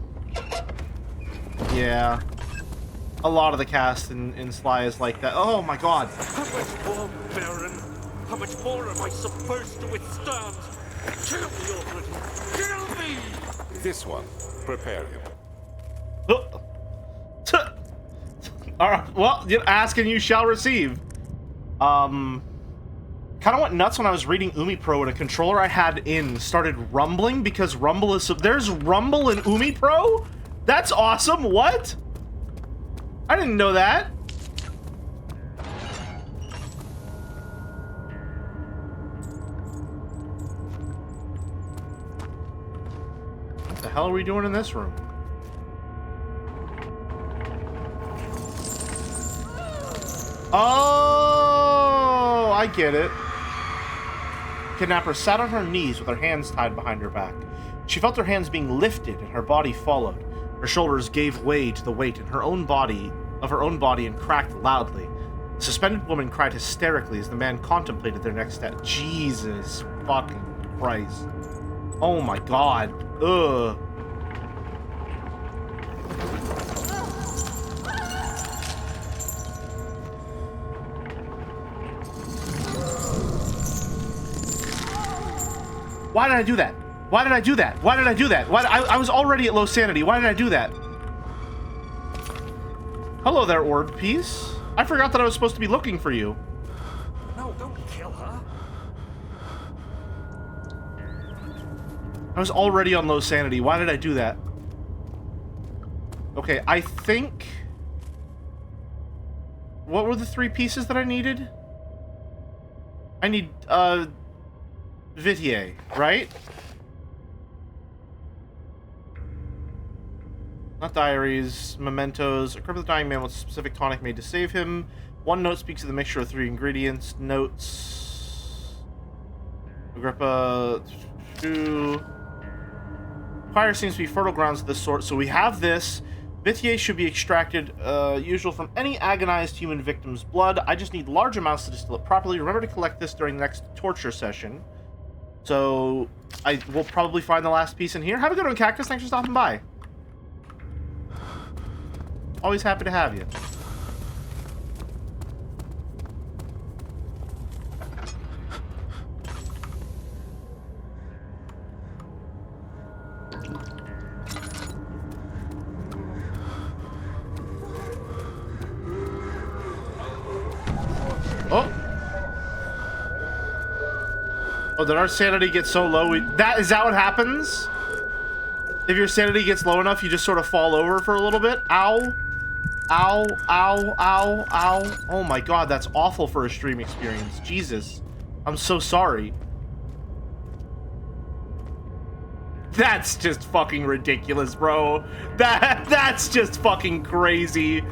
Yeah. A lot of the cast in Sly is like that. Oh my god. How much more, Baron? How much more am I supposed to withstand? Kill me already! Kill me! This one, prepare him. Alright, well, ask and you shall receive. Kind of went nuts when I was reading Umi Pro and a controller I had in started rumbling because Rumble is... There's Rumble in Umi Pro? That's awesome! What? I didn't know that. What the hell are we doing in this room? Oh, I get it. Kidnapper sat on her knees with her hands tied behind her back. She felt her hands being lifted and her body followed. Her shoulders gave way to the weight in her own body and cracked loudly. The suspended woman cried hysterically as the man contemplated their next step. Jesus fucking Christ. Oh my god. Ugh. Why did I do that? Why did I do that? Why did I do that? I was already at low sanity. Why did I do that? Hello there, Orb Piece. I forgot that I was supposed to be looking for you. No, don't kill her. I was already on low sanity. Why did I do that? Okay, I think... What were the 3 pieces that I needed? I need, Vitier, right? Not diaries, mementos. Equip the dying man with a specific tonic made to save him. 1 note speaks of the mixture of 3 ingredients. Notes. Agrippa. 2. Fire seems to be fertile grounds of this sort, so we have this. Vitier should be extracted, usual from any agonized human victim's blood. I just need large amounts to distill it properly. Remember to collect this during the next torture session. So, I will probably find the last piece in here. Have a good one, Cactus. Thanks for stopping by. Always happy to have you. Oh. Oh, did our sanity get so low? Is that what happens? If your sanity gets low enough, you just sort of fall over for a little bit? Ow. Ow, ow, ow, ow. Oh my god, that's awful for a stream experience. Jesus. I'm so sorry. That's just fucking ridiculous, bro. That's just fucking crazy.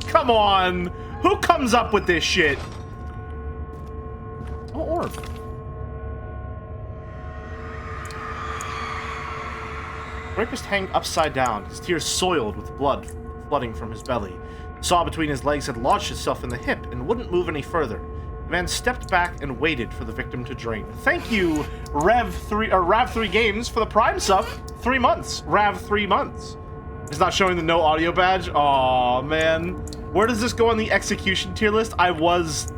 Come on. Who comes up with this shit? Oh, orb. rapist hanged upside down, his tears soiled with blood flooding from his belly. The saw between his legs had lodged itself in the hip and wouldn't move any further. The man stepped back and waited for the victim to drain. Thank you, Rav3 Games, for the Prime sub. 3 months. Rav 3 months. It's not showing the no audio badge. Aw, man. Where does this go on the execution tier list? I was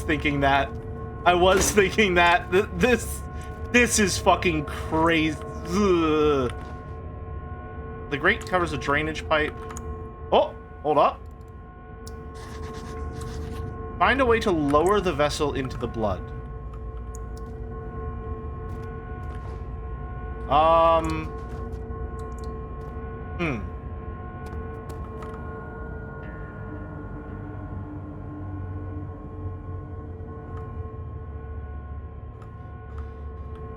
thinking that. I was thinking that. This is fucking crazy. Ugh. The grate covers a drainage pipe. Oh, hold up. Find a way to lower the vessel into the blood.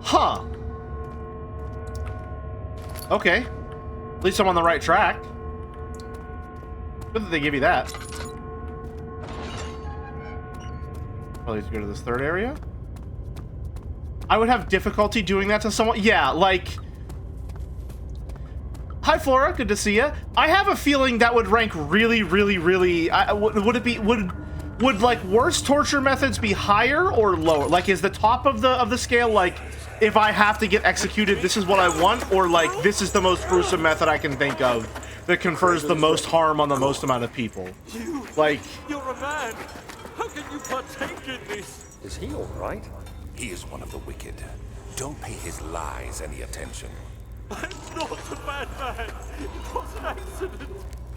Huh. Okay. At least I'm on the right track. Good that they give you that. Probably have to go to this third area. I would have difficulty doing that to someone. Yeah, like... Hi, Flora. Good to see you. I have a feeling that would rank really, really, really... would it be... Would like worse torture methods be higher or lower? Like, is the top of the scale like, if I have to get executed, this is what I want, or like this is the most gruesome method I can think of that confers the most harm on the most amount of people? Like, You're a man. How can you partake in this? Is he all right? He is one of the wicked. Don't pay his lies any attention. I'm not a bad man. It was an accident.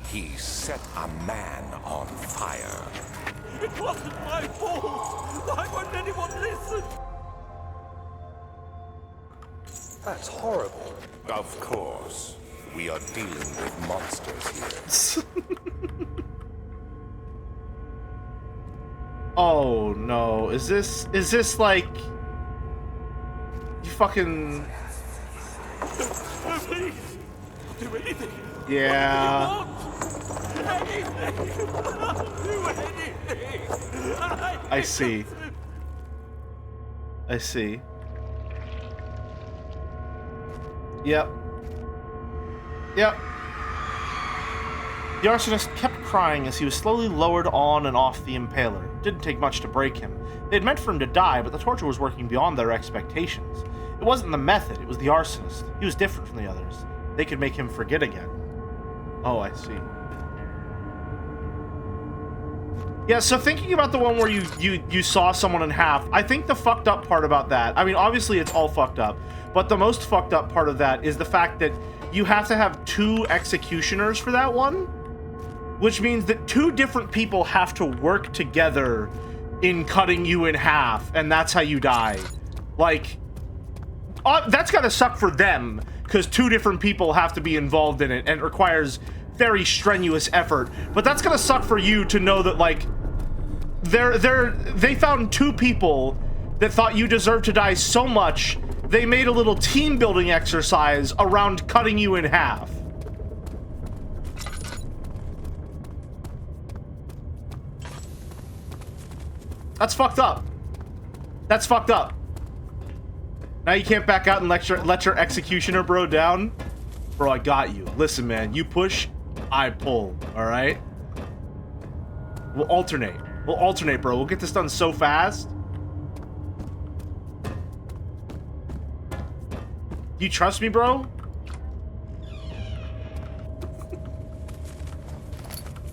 He set a man on fire. It wasn't my fault. Why won't anyone listen? That's horrible. Of course. We are dealing with monsters here. oh no, is this like... You fucking... Please, do anything. Yeah. Anything. Do anything. I see. I see. Yep. Yep. The arsonist kept crying as he was slowly lowered on and off the impaler. It didn't take much to break him. They had meant for him to die, but the torture was working beyond their expectations. It wasn't the method, it was the arsonist. He was different from the others. They could make him forget again. Oh, I see. Yeah, so thinking about the one where you saw someone in half, I think the fucked up part about that, I mean, obviously it's all fucked up, but the most fucked up part of that is the fact that you have to have 2 executioners for that one, which means that 2 different people have to work together in cutting you in half, and that's how you die. Like, that's gotta suck for them, because 2 different people have to be involved in it, and it requires very strenuous effort. But that's gonna suck for you to know that, like, they found 2 people that thought you deserved to die so much, they made a little team building exercise around cutting you in half. That's fucked up. That's fucked up. Now you can't back out and let your executioner bro down? Bro, I got you. Listen, man, you push, I pull, alright? We'll alternate. We'll alternate, bro. We'll get this done so fast. You trust me, bro?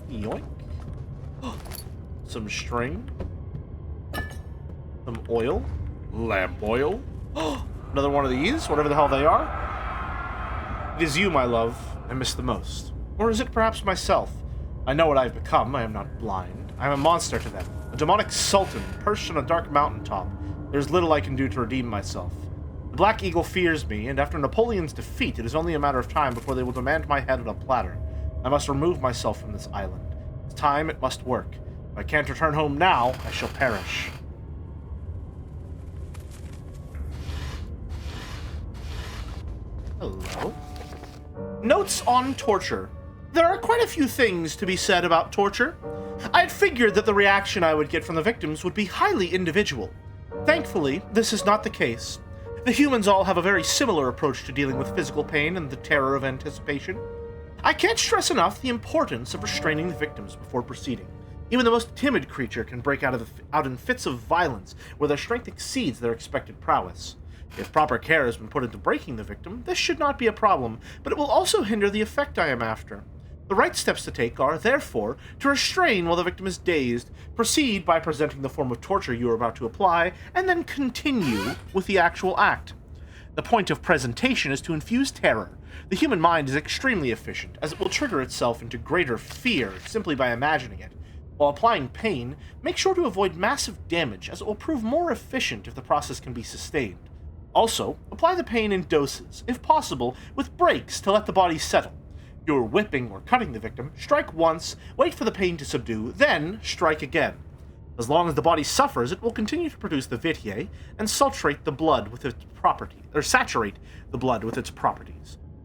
Yoink. Some string. Some oil. Lamp oil. Another one of these, whatever the hell they are. It is you, my love, I miss the most. Or is it perhaps myself? I know what I've become. I am not blind. I am a monster to them. A demonic sultan, perched on a dark mountaintop. There's little I can do to redeem myself. The Black Eagle fears me, and after Napoleon's defeat, it is only a matter of time before they will demand my head on a platter. I must remove myself from this island. It's time, it must work. If I can't return home now, I shall perish. Hello? Notes on torture. There are quite a few things to be said about torture. I had figured that the reaction I would get from the victims would be highly individual. Thankfully, this is not the case. The humans all have a very similar approach to dealing with physical pain and the terror of anticipation. I can't stress enough the importance of restraining the victims before proceeding. Even the most timid creature can break out in fits of violence where their strength exceeds their expected prowess. If proper care has been put into breaking the victim, this should not be a problem, but it will also hinder the effect I am after. The right steps to take are, therefore, to restrain while the victim is dazed, proceed by presenting the form of torture you are about to apply, and then continue with the actual act. The point of presentation is to infuse terror. The human mind is extremely efficient, as it will trigger itself into greater fear simply by imagining it. While applying pain, make sure to avoid massive damage, as it will prove more efficient if the process can be sustained. Also, apply the pain in doses, if possible, with breaks to let the body settle. If you are whipping or cutting the victim, strike once, wait for the pain to subdue, then strike again. As long as the body suffers, it will continue to produce the vitiae and saturate the blood with its properties.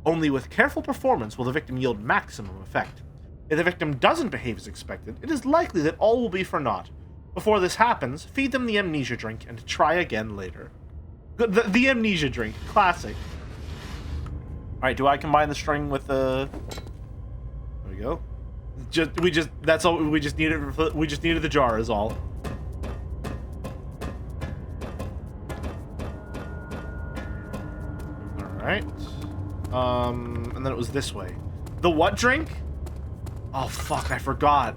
Only with careful performance will the victim yield maximum effect. If the victim doesn't behave as expected, it is likely that all will be for naught. Before this happens, feed them the amnesia drink and try again later. The amnesia drink, classic. Alright, do I combine the string with the... There we go. That's all, we just needed the jar is all. Alright. And then it was this way. The what drink? Oh fuck, I forgot.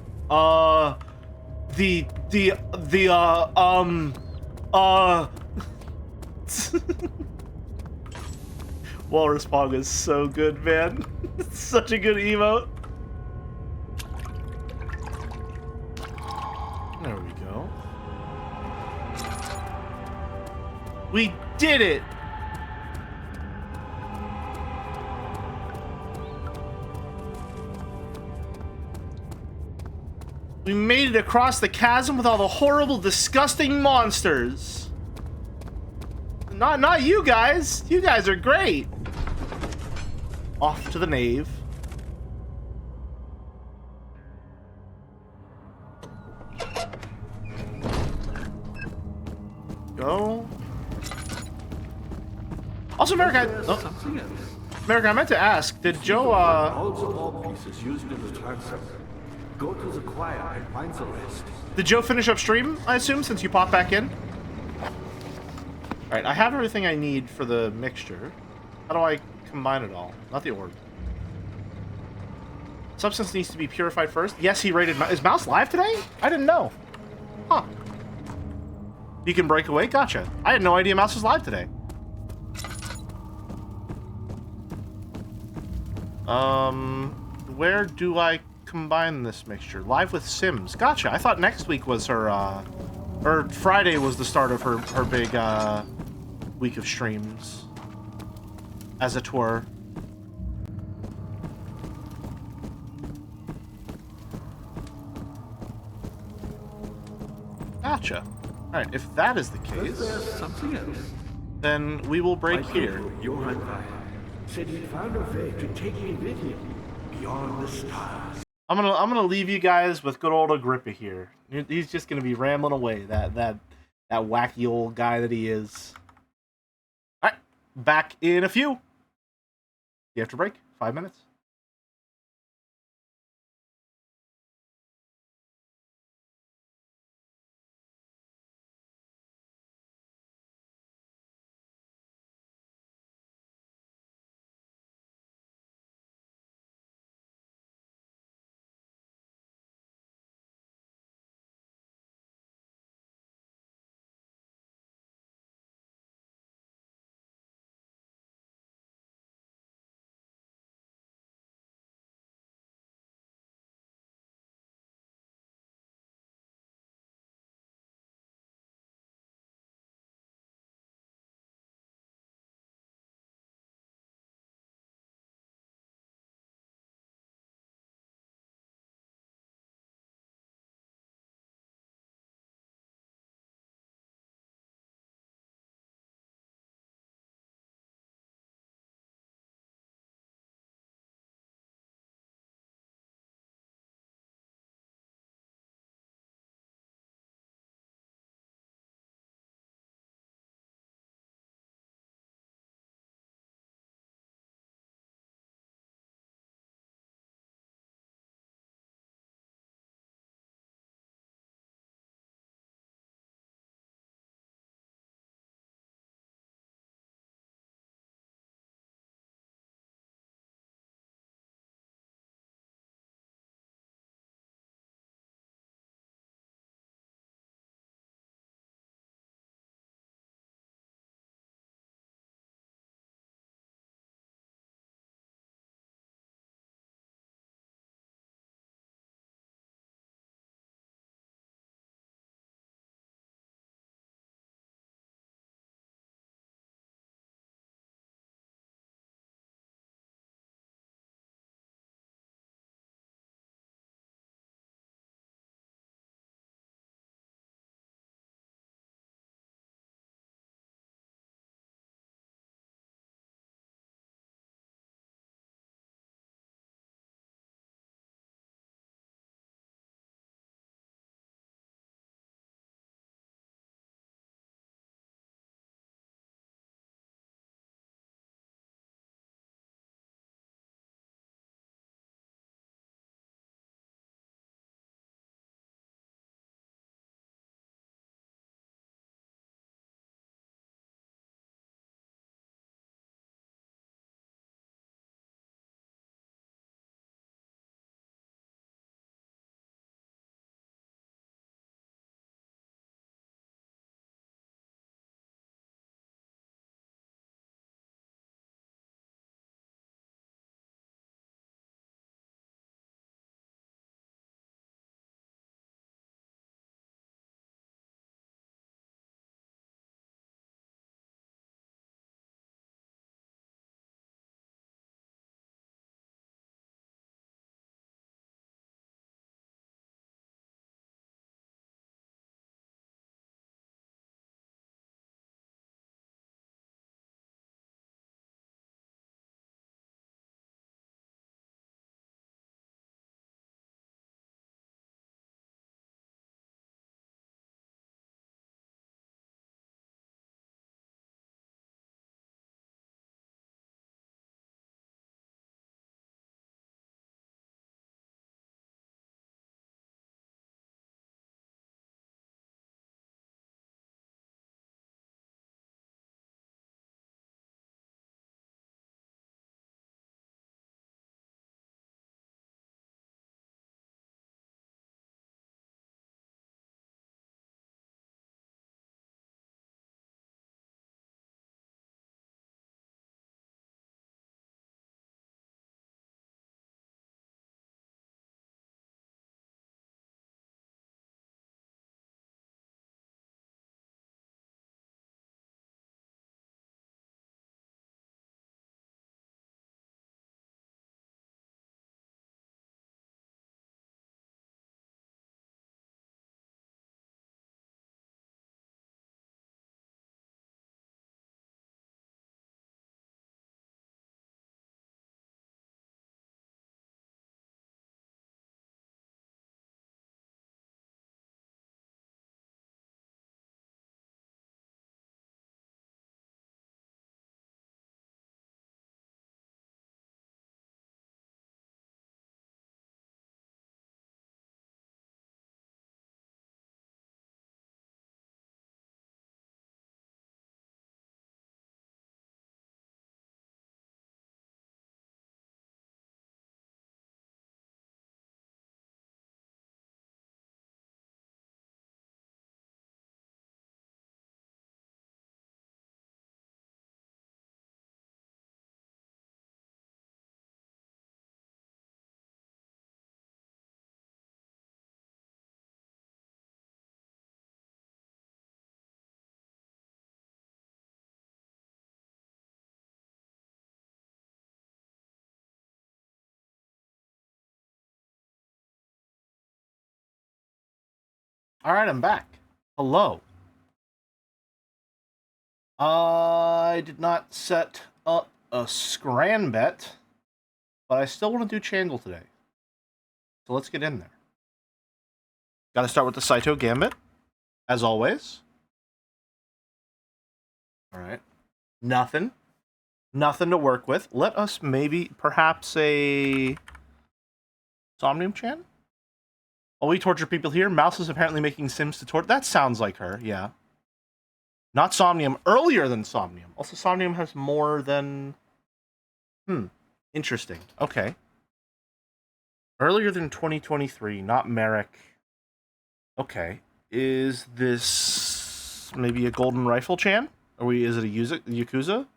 Walrus Pong is so good, man. It's such a good emote. There we go. We did it! We made it across the chasm with all the horrible, disgusting monsters. Not you guys. You guys are great. Off to the nave. Go. Also, America, America, I meant to ask, did Joe, Also, all pieces used in the transept. Go to the choir and find the rest. Did Joe finish up stream, I assume, since you popped back in? Alright, I have everything I need for the mixture. How do I combine it all? Not the orb. Substance needs to be purified first. Yes, he rated... Is Mouse live today? I didn't know. Huh. You can break away? Gotcha. I had no idea Mouse was live today. Where do I combine this mixture? Live with Sims. Gotcha. I thought next week was her, or Friday was the start of her big, week of streams. As it were. Gotcha. Alright, if that is the case, There's something else. then we will break here. Johann Weyer said he found a way to take me with him beyond the stars. I'm gonna leave you guys with good old Agrippa here. He's just gonna be rambling away, that wacky old guy that he is. Alright, back in a few. You have to break 5 minutes. All right, I'm back. Hello. I did not set up a Scran bet, but I still want to do Chandle today. So let's get in there. Got to start with the Saito Gambit, as always. All right. Nothing to work with. Let us perhaps a Somnium Chan? While we torture people here, Mouse is apparently making Sims to torture. That sounds like her, yeah. Not Somnium, earlier than Somnium. Also, Somnium has more than... Interesting. Okay. Earlier than 2023, not Merrick. Okay. Is this maybe a Golden Rifle Chan? Is it a Yakuza?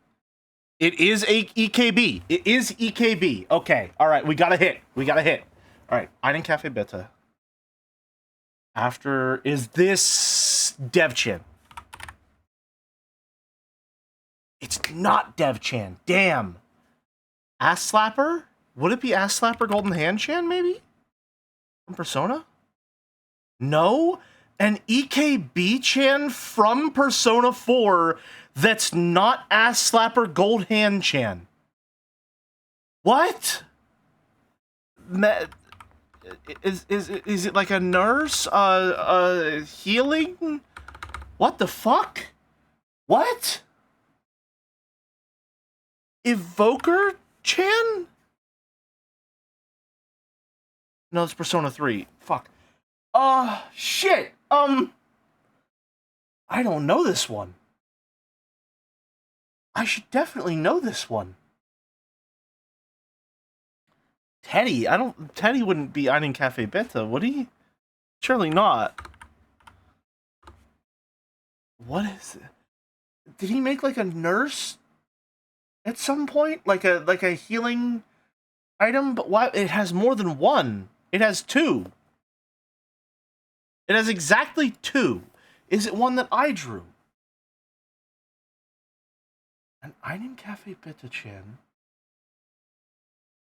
It is a EKB. It is EKB. Okay. All right. We got a hit. All right. Einen Cafe Beta. After, is this DevChan? It's not DevChan. Damn. Ass Slapper? Would it be Ass Slapper Golden Hand Chan, maybe? From Persona? No? An EKB Chan from Persona 4 that's not Ass Slapper Gold Hand Chan. What? Is it like a nurse? Healing? What the fuck? What? Evoker Chan? No, it's Persona 3. Fuck. Shit. I don't know this one. I should definitely know this one. Teddy wouldn't be Einen Cafe Beta, would he? Surely not. What is it? Did he make like a nurse at some point? Like a healing item? But why? It has more than one. It has two. It has exactly two. Is it one that I drew? An Einen Cafe Beta Chan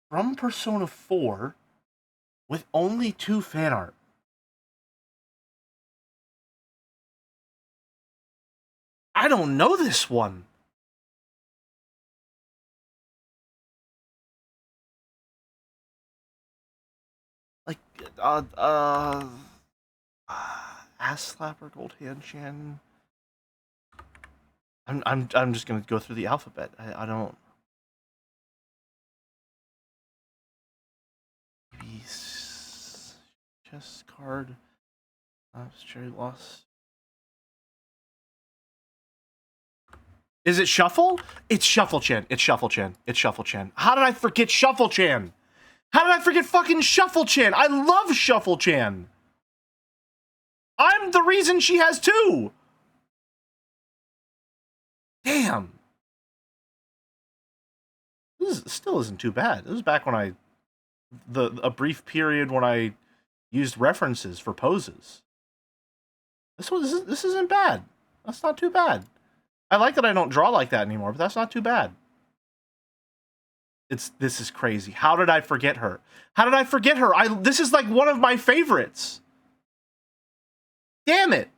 from Persona 4 with only 2 fan art. I don't know this one. Like, Ass Slapper, Gold Hand Chan. I'm just gonna go through the alphabet. I don't. Maybe chest card. Cherry loss. Is it Shuffle? It's Shuffle Chan. It's Shuffle Chan. It's Shuffle Chan. How did I forget Shuffle Chan? How did I forget fucking Shuffle Chan? I love Shuffle Chan. I'm the reason she has 2. Damn. This still isn't too bad. This was back when a brief period when I used references for poses. This isn't bad. That's not too bad. I like that I don't draw like that anymore, but that's not too bad. This is crazy. How did I forget her? How did I forget her? This is like one of my favorites. Damn it.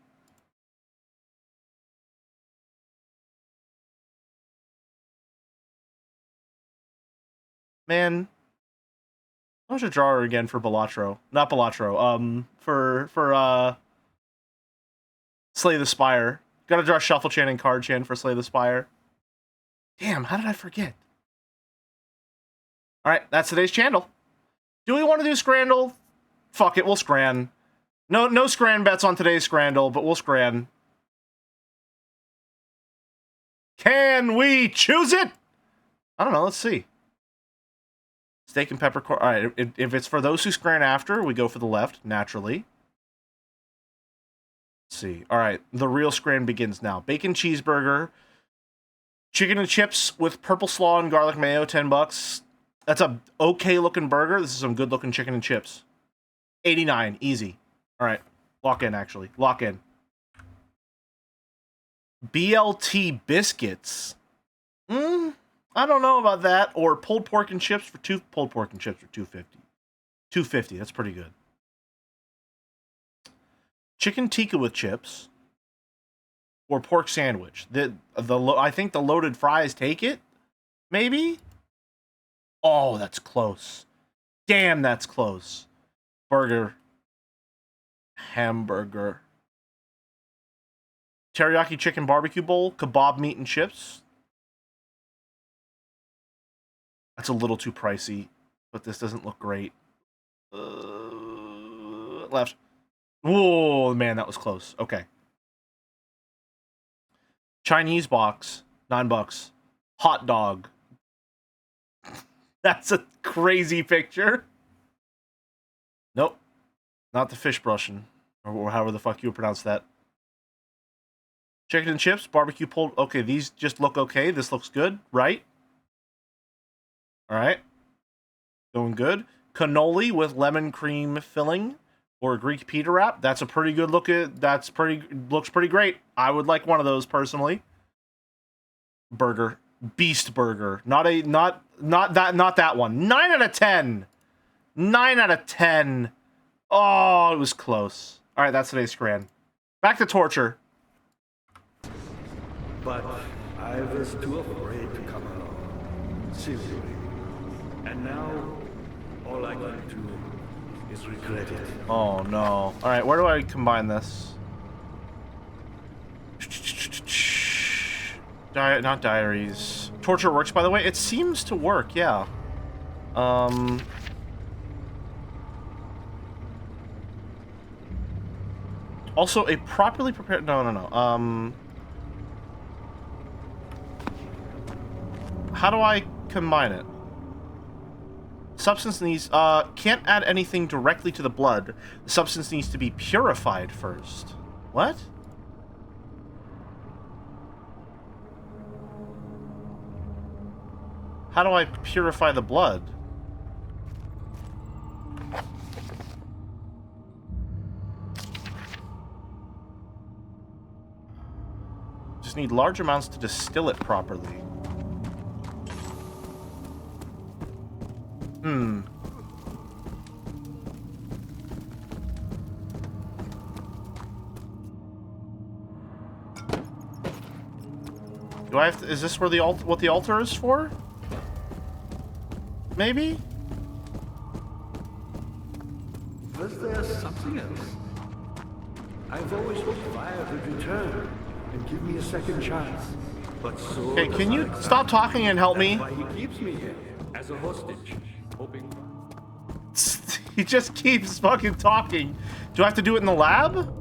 Man, I should draw her again for Balatro. Not Balatro. For Slay the Spire. Gotta draw Shuffle Chan and Card Chan for Slay the Spire. Damn, how did I forget? Alright, that's today's channel. Do we want to do Scrandle? Fuck it, we'll Scran. No Scran bets on today's Scrandle, but we'll Scran. Can we choose it? I don't know, let's see. Steak and peppercorn. Alright, if it's for those who Scran after, we go for the left, naturally. Let's see. Alright, the real Scran begins now. Bacon cheeseburger. Chicken and chips with purple slaw and garlic mayo, $10. That's a okay looking burger. This is some good looking chicken and chips. 89, easy. Alright, lock in actually. Lock in. BLT biscuits. I don't know about that. Or pulled pork and chips for $250. $250. That's pretty good. Chicken tikka with chips. Or pork sandwich. I think the loaded fries take it? Maybe? Oh, that's close. Damn, that's close. Burger. Hamburger. Teriyaki chicken barbecue bowl. Kebab meat and chips. That's a little too pricey, but this doesn't look great. Left. Whoa, man, that was close. Okay. Chinese box, $9. Hot dog. That's a crazy picture. Nope. Not the fish brushing. Or however the fuck you pronounce that. Chicken and chips, barbecue pulled. Okay, these just look okay. This looks good, right? Alright. Going good. Cannoli with lemon cream filling. Or a Greek pita wrap. That's a pretty good look. Looks pretty great. I would like one of those personally. Burger. Beast burger. Not that one. 9 out of 10. 9 out of 10. Oh, it was close. Alright, that's today's scran. Back to torture. But I was too afraid to come along. Seriously. And now, all I can do is regret it. Oh no. Alright, where do I combine this? Not diaries. Torture works, by the way. It seems to work, yeah. Also, a properly prepared... No. How do I combine it? Substance needs... can't add anything directly to the blood. The substance needs to be purified first. What? How do I purify the blood? Just need large amounts to distill it properly. Do I have to, is this where what the altar is for? Maybe? Was there something else? I've always hoped fire would return and give me a second chance. But so Okay, can you stop talking and help me? That's why he keeps me here as a hostage, hoping. He just keeps fucking talking. Do I have to do it in the lab?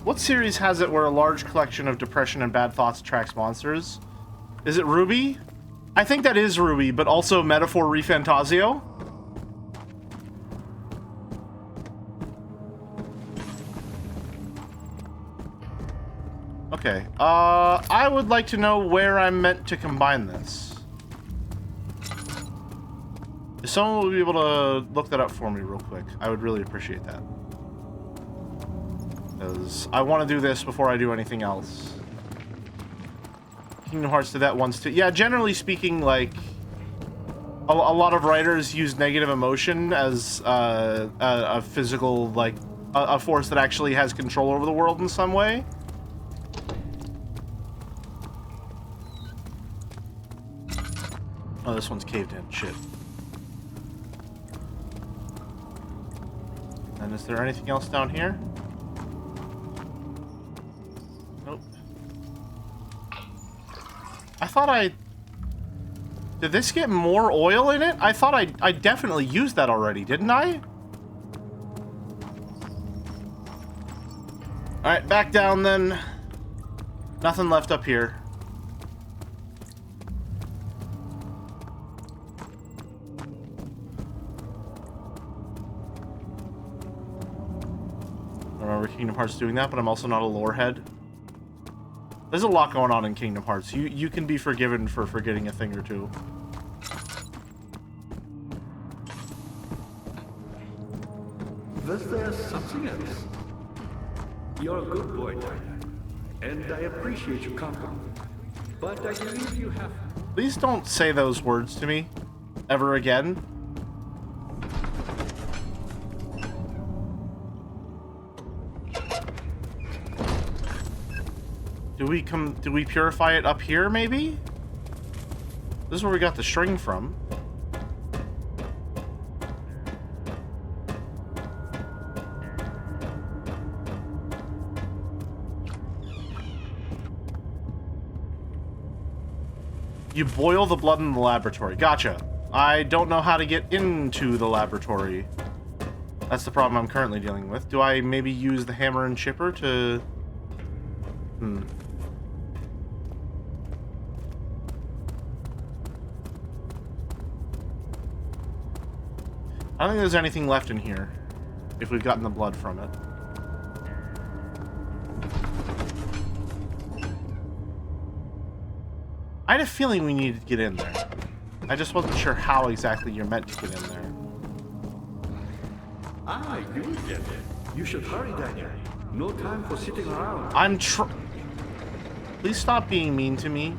What series has it where a large collection of depression and bad thoughts attracts monsters? Is it Ruby? I think that is Ruby, but also Metaphor ReFantasio. Okay, I would like to know where I'm meant to combine this. If someone would be able to look that up for me real quick, I would really appreciate that. Because I want to do this before I do anything else. Kingdom Hearts did that once too. Yeah, generally speaking, like, a lot of writers use negative emotion as a physical, like, a force that actually has control over the world in some way. Oh, this one's caved in. Shit. And is there anything else down here? Nope. I thought Did this get more oil in it? I thought I definitely used that already, didn't I? Alright, back down then. Nothing left up here. I remember Kingdom Hearts doing that, but I'm also not a lore head. There's a lot going on in Kingdom Hearts. You can be forgiven for forgetting a thing or two. unless there's something else. You're a good boy, Daniel, and I appreciate your compliment. But I believe you have... Please don't say those words to me ever again. Do we purify it up here, maybe? This is where we got the string from. You boil the blood in the laboratory. Gotcha. I don't know how to get into the laboratory. That's the problem I'm currently dealing with. Do I maybe use the hammer and chipper to... I don't think there's anything left in here, if we've gotten the blood from it. I had a feeling we needed to get in there. I just wasn't sure how exactly you're meant to get in there. Ah, you get it. You should hurry, Daniel. No time for sitting around. Please stop being mean to me.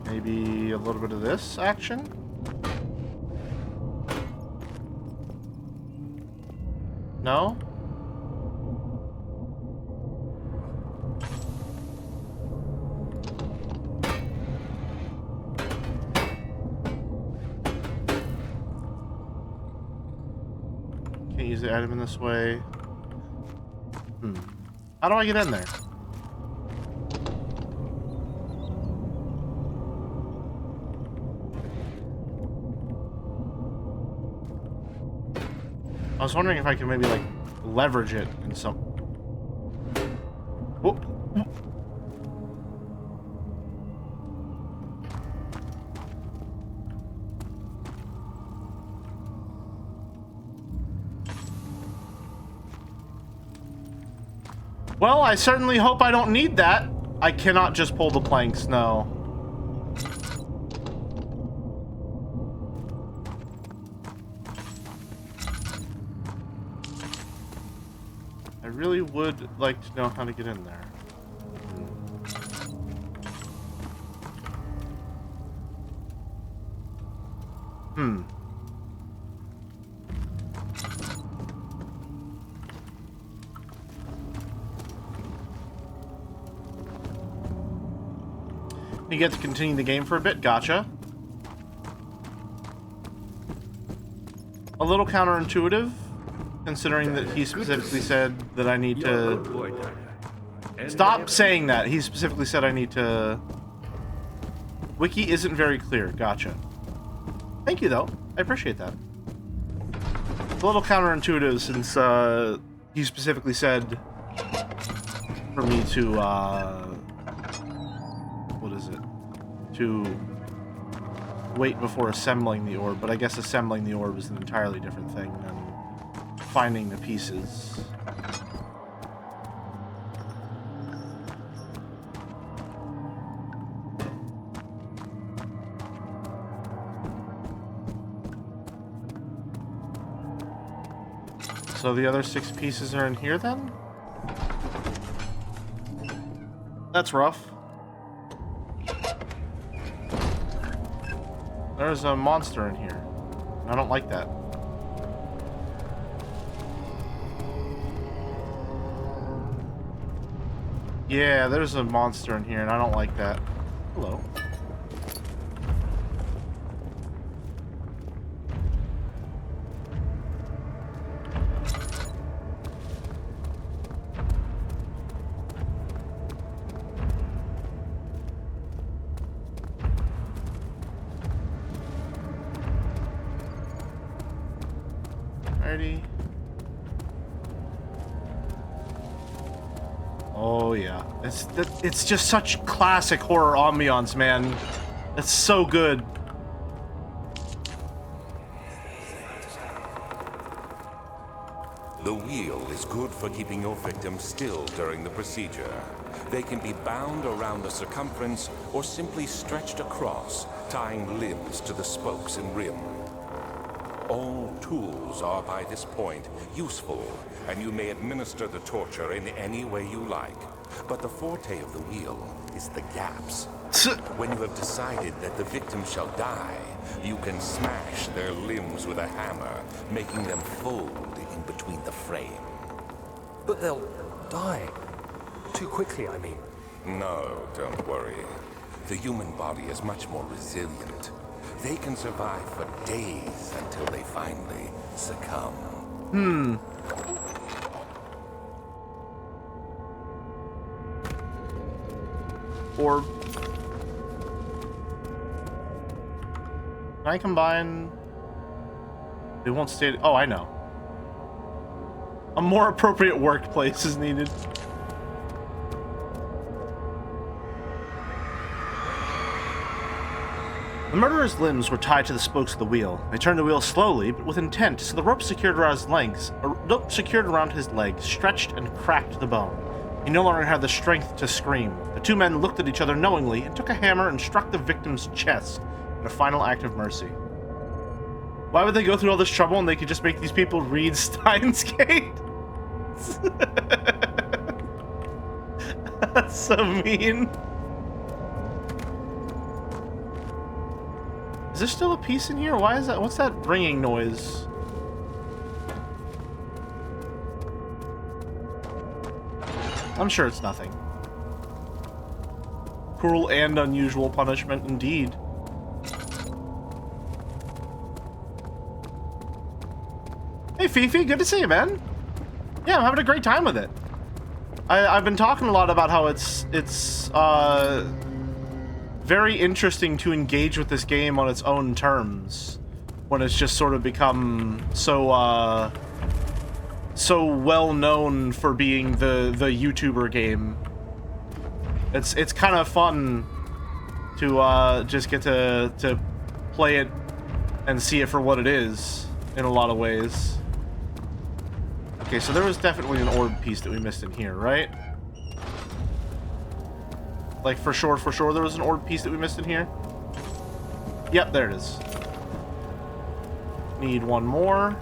Maybe a little bit of this action? No? Can't use the item in this way. How do I get in there? I was wondering if I could maybe, like, leverage it in some... Whoa. Well, I certainly hope I don't need that. I cannot just pull the planks, no. I really would like to know how to get in there. You get to continue the game for a bit, gotcha. A little counterintuitive, considering that he specifically said that I need to... Stop saying that. He specifically said I need to... Wiki isn't very clear, gotcha. Thank you, though. I appreciate that. It's a little counterintuitive since he specifically said for me to... what is it? To wait before assembling the orb, but I guess assembling the orb is an entirely different thing than finding the pieces. So the other 6 pieces are in here then? That's rough. There's a monster in here. I don't like that. Yeah, there's a monster in here, and I don't like that. Hello. Alrighty. Oh yeah, it's just such classic horror ambiance, man. It's so good. The wheel is good for keeping your victim still during the procedure. They can be bound around the circumference or simply stretched across, tying limbs to the spokes and rim. All tools are by this point useful, and you may administer the torture in any way you like. But the forte of the wheel is the gaps. When you have decided that the victim shall die, you can smash their limbs with a hammer, making them fold in between the frame. But they'll die. Too quickly, I mean. No, don't worry. The human body is much more resilient. They can survive for days until they finally succumb. Or can I combine? They won't stay. Oh, I know. A more appropriate workplace is needed. The murderer's limbs were tied to the spokes of the wheel. They turned the wheel slowly, but with intent, so the rope secured around his legs stretched and cracked the bone. He no longer had the strength to scream. The two men looked at each other knowingly and took a hammer and struck the victim's chest in a final act of mercy. Why would they go through all this trouble when they could just make these people read Steins Gate? That's so mean. Is there still a piece in here? Why is that? What's that ringing noise? I'm sure it's nothing. Cruel and unusual punishment indeed. Hey Fifi, good to see you, man. Yeah, I'm having a great time with it. I've been talking a lot about how it's very interesting to engage with this game on its own terms when it's just sort of become so so well known for being the YouTuber game. It's kind of fun to just get to play it and see it for what it is in a lot of ways. Okay, so there was definitely an orb piece that we missed in here, right? Like, for sure, there was an orb piece that we missed in here. Yep, there it is. Need one more.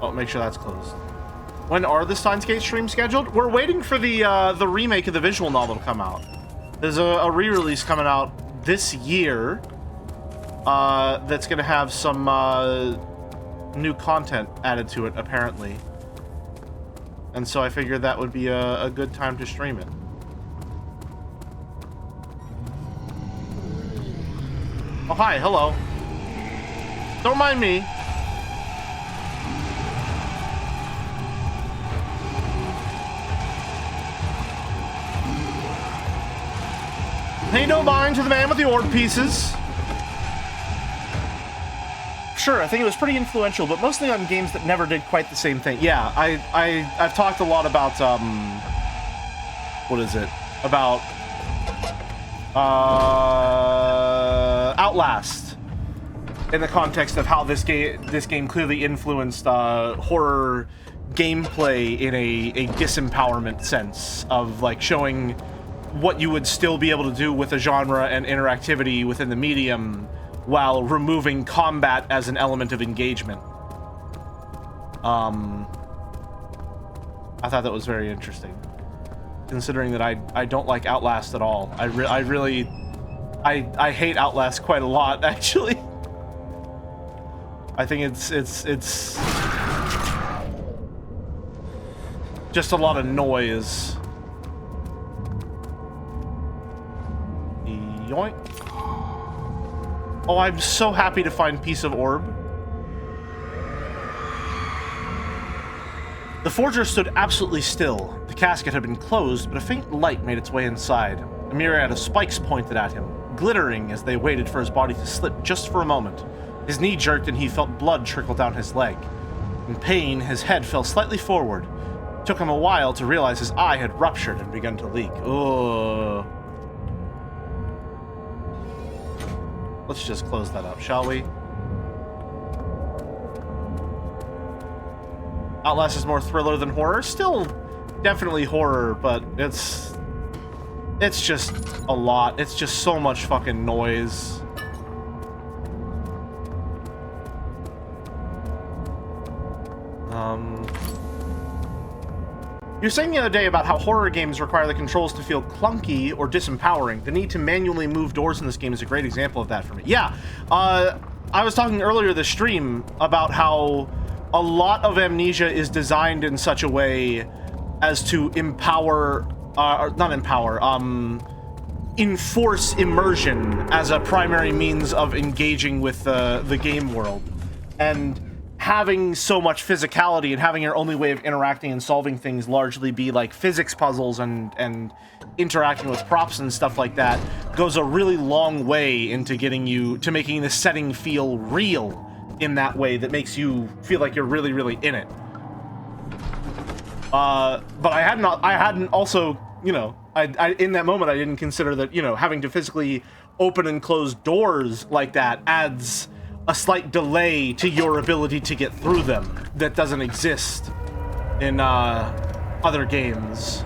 Oh, make sure that's closed. When are the Steins Gate streams scheduled? We're waiting for the remake of the visual novel to come out. There's a re-release coming out this year that's going to have some new content added to it, apparently. And so I figured that would be a good time to stream it. Oh, hi, hello. Don't mind me. Pay no mind to the man with the orb pieces. Sure, I think it was pretty influential, but mostly on games that never did quite the same thing. Yeah, I've talked a lot about what is it? About Outlast, in the context of how this game clearly influenced horror gameplay in a disempowerment sense of like showing what you would still be able to do with a genre and interactivity within the medium, while removing combat as an element of engagement. I thought that was very interesting, considering that I don't like Outlast at all. I hate Outlast quite a lot, actually. I think it's just a lot of noise. Yoink. Oh, I'm so happy to find Piece of Orb. The forger stood absolutely still. The casket had been closed, but a faint light made its way inside. A myriad of spikes pointed at him, glittering as they waited for his body to slip just for a moment. His knee jerked and he felt blood trickle down his leg. In pain, his head fell slightly forward. It took him a while to realize his eye had ruptured and begun to leak. Ugh. Let's just close that up, shall we? Outlast is more thriller than horror. Still definitely horror, but it's It's just a lot. It's just so much fucking noise. You're saying the other day about how horror games require the controls to feel clunky or disempowering. The need to manually move doors in this game is a great example of that for me. Yeah, I was talking earlier this stream about how a lot of Amnesia is designed in such a way as to empower, not empower, enforce immersion as a primary means of engaging with the game world. And having so much physicality and having your only way of interacting and solving things largely be like physics puzzles and interacting with props and stuff like that goes a really long way into getting you to making the setting feel real in that way that makes you feel like you're really, really in it. But I hadn't also, you know, I in that moment I didn't consider that, you know, having to physically open and close doors like that adds a slight delay to your ability to get through them that doesn't exist in other games.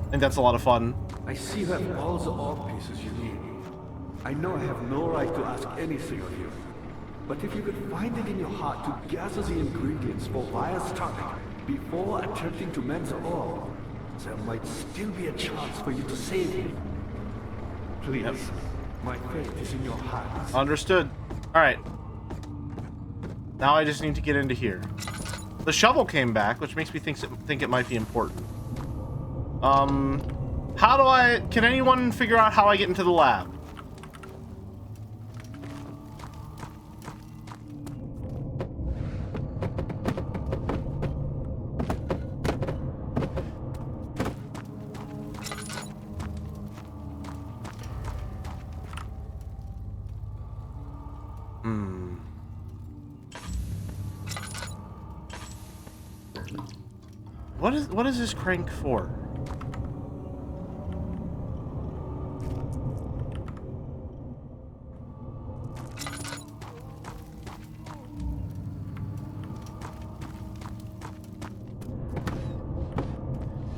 I think that's a lot of fun. I see you have all the orb pieces you need. I know I have no right to ask anything of you, but if you could find it in your heart to gather the ingredients for Vire's tonic before attempting to mend the orb, there might still be a chance for you to save him. Please, my faith is in your heart. Understood. Alright. Now I just need to get into here. The shovel came back, which makes me think it might be important. How do can anyone figure out how I get into the lab? What is this crank for?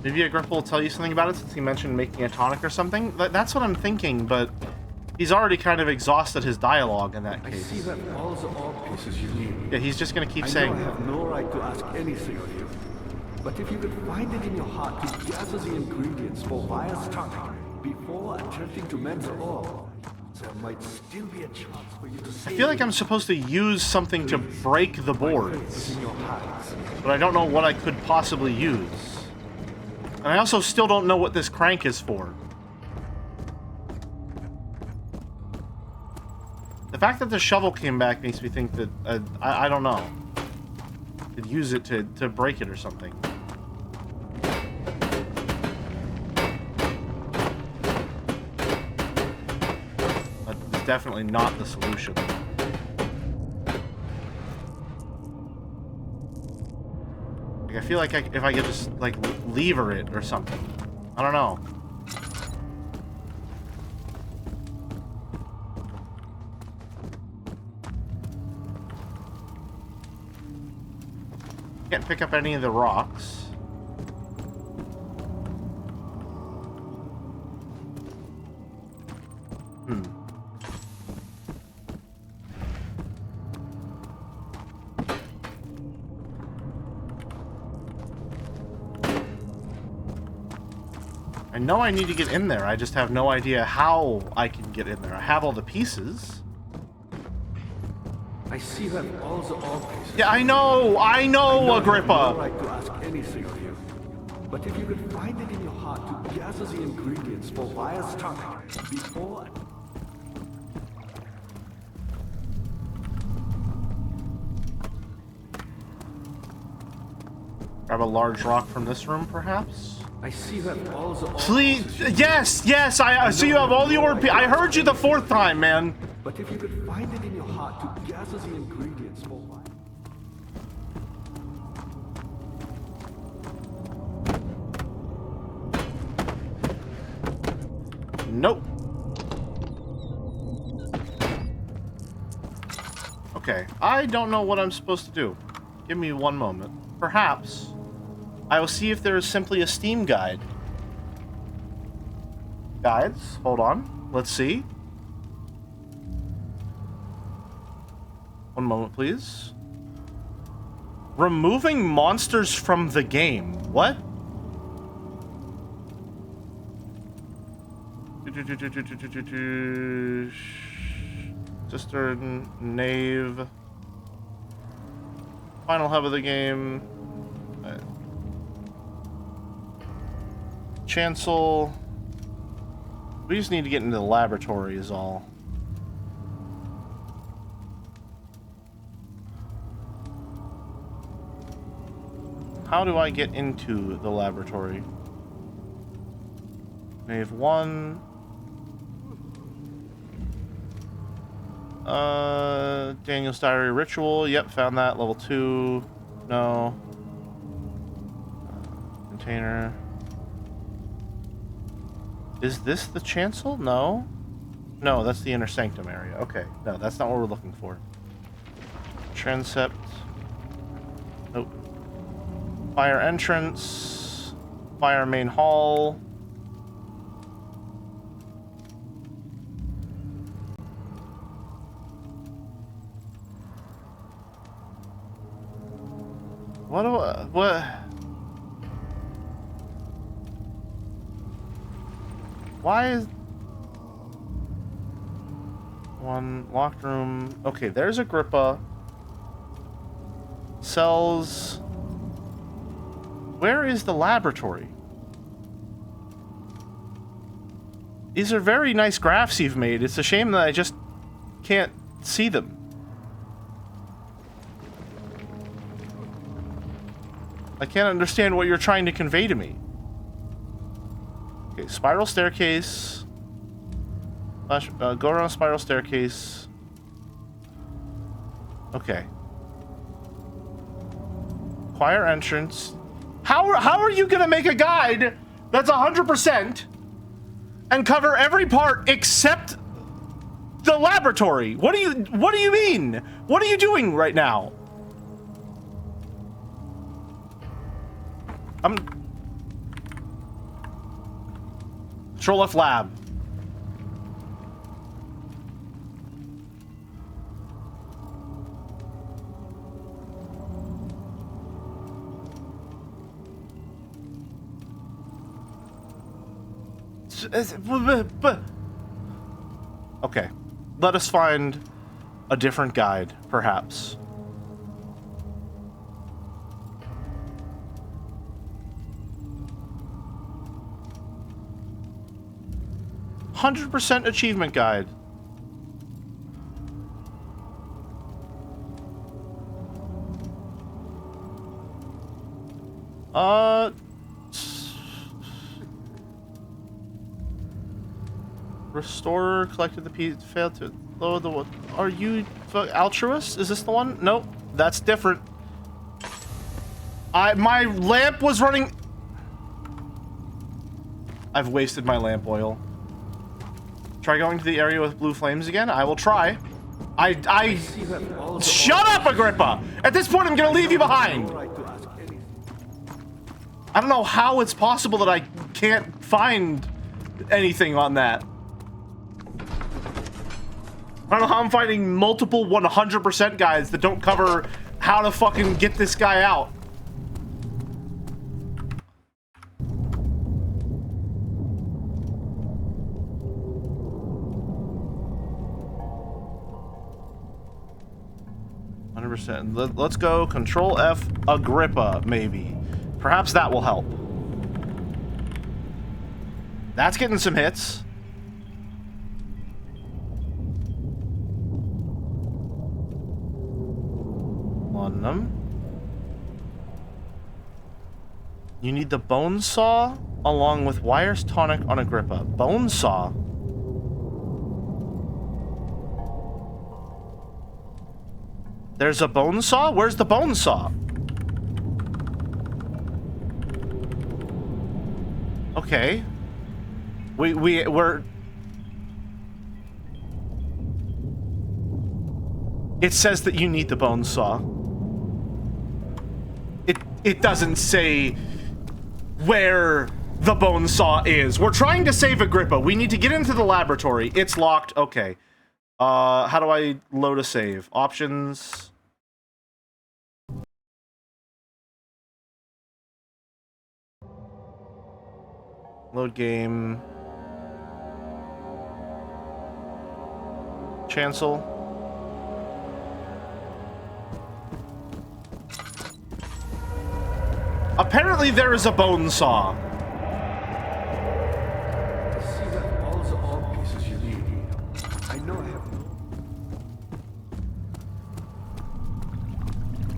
Maybe Agrippa will tell you something about it since he mentioned making a tonic or something. That's what I'm thinking, but he's already kind of exhausted his dialogue in that case. I see that all the orb pieces you need. Yeah, he's just gonna keep I saying. know I have no right to ask anything of you, but if you could find it in your heart to gather the ingredients for Vire's tonic before attempting to mend the orb, there might still be a chance for you to save. I feel like I'm supposed to use something to break the boards, but I don't know what I could possibly use. And I also still don't know what this crank is for. The fact that the shovel came back makes me think that, I don't know. Could use it to break it or something. But it's definitely not the solution. I feel like if I could just, like, lever it or something. I don't know. Can't pick up any of the rocks. I know I need to get in there. I just have no idea how I can get in there. I have all the pieces. I see that all the orb pieces. Yeah, I know, Agrippa. I have no right to ask anything of you, but if you could find it in your heart to gather the ingredients for Vire's tonic before. Grab a large rock from this room, perhaps? I see that all the orb Please, pieces. yes, I see you have all the orb. I heard you the fourth time, man. But if you could find it in your heart to gather the ingredients for Vire. Nope. Okay, I don't know what I'm supposed to do. Give me one moment. Perhaps I will see if there is simply a Steam guide. Guides? Hold on. Let's see. One moment, please. Removing monsters from the game. What? Sister Knave. Final hub of the game. Chancel. We just need to get into the laboratory is all. How do I get into the laboratory? Knave 1. Daniel's Diary Ritual. Yep, found that. Level 2. No. Container. Is this the chancel? No. No, that's the inner sanctum area. Okay. No, that's not what we're looking for. Transept. Nope. Fire entrance. Fire main hall. What? Why is... One locked room. Okay, there's Agrippa. Cells. Where is the laboratory? These are very nice graphs you've made. It's a shame that I just can't see them. I can't understand what you're trying to convey to me. Okay, spiral staircase. Go around a spiral staircase. Okay. Choir entrance. How are you gonna make a guide that's 100% and cover every part except the laboratory? What do you mean? What are you doing right now? Control F lab. Okay. Let us find a different guide, perhaps. %, achievement guide. Restorer collected the piece, failed to lower the... Are you altruist? Is this the one? Nope, that's different. My lamp was running... I've wasted my lamp oil. Try going to the area with blue flames again? I will try. Shut up, Agrippa! At this point, I'm gonna leave you behind! I don't know how it's possible that I can't find anything on that. I don't know how I'm finding multiple 100% guides that don't cover how to fucking get this guy out. Let's go Control F Agrippa, maybe. Perhaps that will help. That's getting some hits. Laudanum. You need the bone saw along with wires tonic on Agrippa. Bone saw? There's a bone saw? Where's the bone saw? Okay. We're... It says that you need the bone saw. It doesn't say where the bone saw is. We're trying to save Agrippa. We need to get into the laboratory. It's locked. Okay. How do I load a save? Options. Load game. Chancel. Apparently there is a bone saw. I see that all the odd pieces you need. I know I have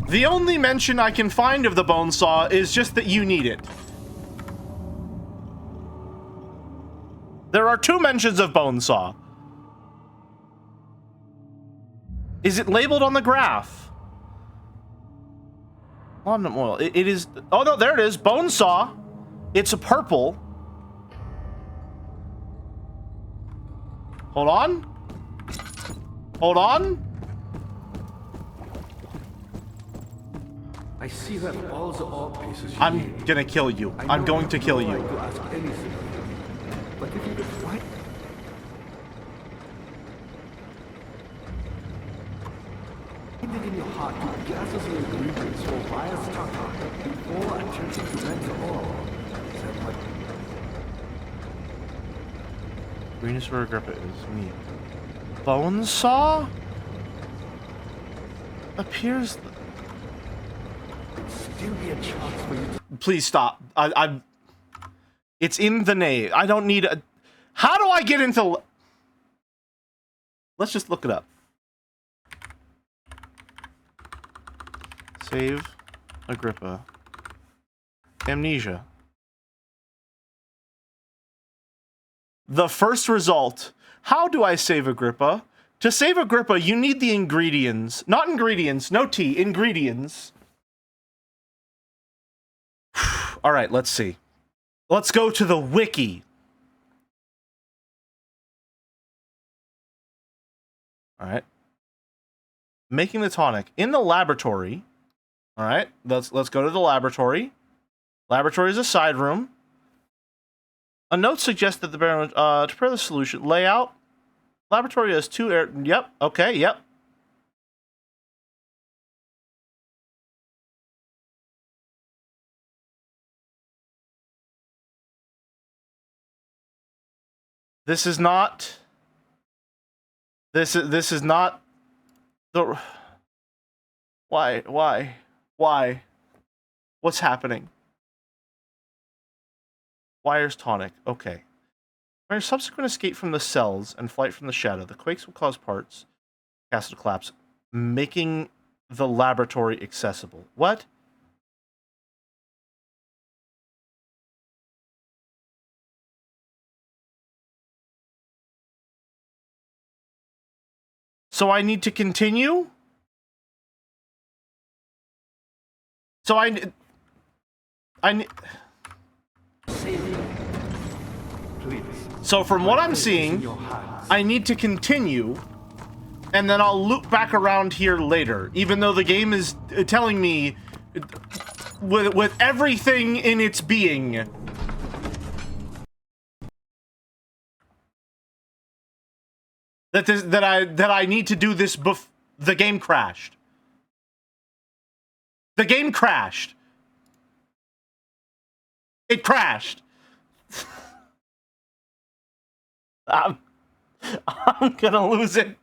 no. The only mention I can find of the bone saw is just that you need it. There are 2 mentions of bone saw. Is it labeled on the graph? Laudanum oil. It is. Oh no, there it is. Bone saw. It's a purple. Hold on. Hold on. I see that all the odd pieces you I'm need. gonna kill you. I I'm know going to kill I have you. no right to ask anything. But if you could find it in your heart to gather the ingredients for Vire's Tata before attempting to render all, then what? Greenest where Agrippa is me. Bone saw appears. Still be a chance for you to. Please stop. I'm. It's in the name. I don't need a. How do I get into? Let's just look it up. Save Agrippa. Amnesia. The first result. How do I save Agrippa? To save Agrippa, you need the ingredients. Not ingredients, no T, ingredients. All right, let's see. Let's go to the wiki. All right. Making the tonic in the laboratory. All right, let's go to the laboratory. Laboratory is a side room. A note suggests that the Baron to prepare the solution layout. Laboratory has 2 air. Yep. Okay. Yep. This is not. This is not the. Why? What's happening? Wires tonic. Okay. When your subsequent escape from the cells and flight from the shadow, the quakes will cause parts castle to collapse, making the laboratory accessible. What? So I need to continue? So I need. So from what I'm seeing, I need to continue, and then I'll loop back around here later, even though the game is telling me, with everything in its being, that I need to do this the game crashed. The game crashed. It crashed. I'm gonna lose it.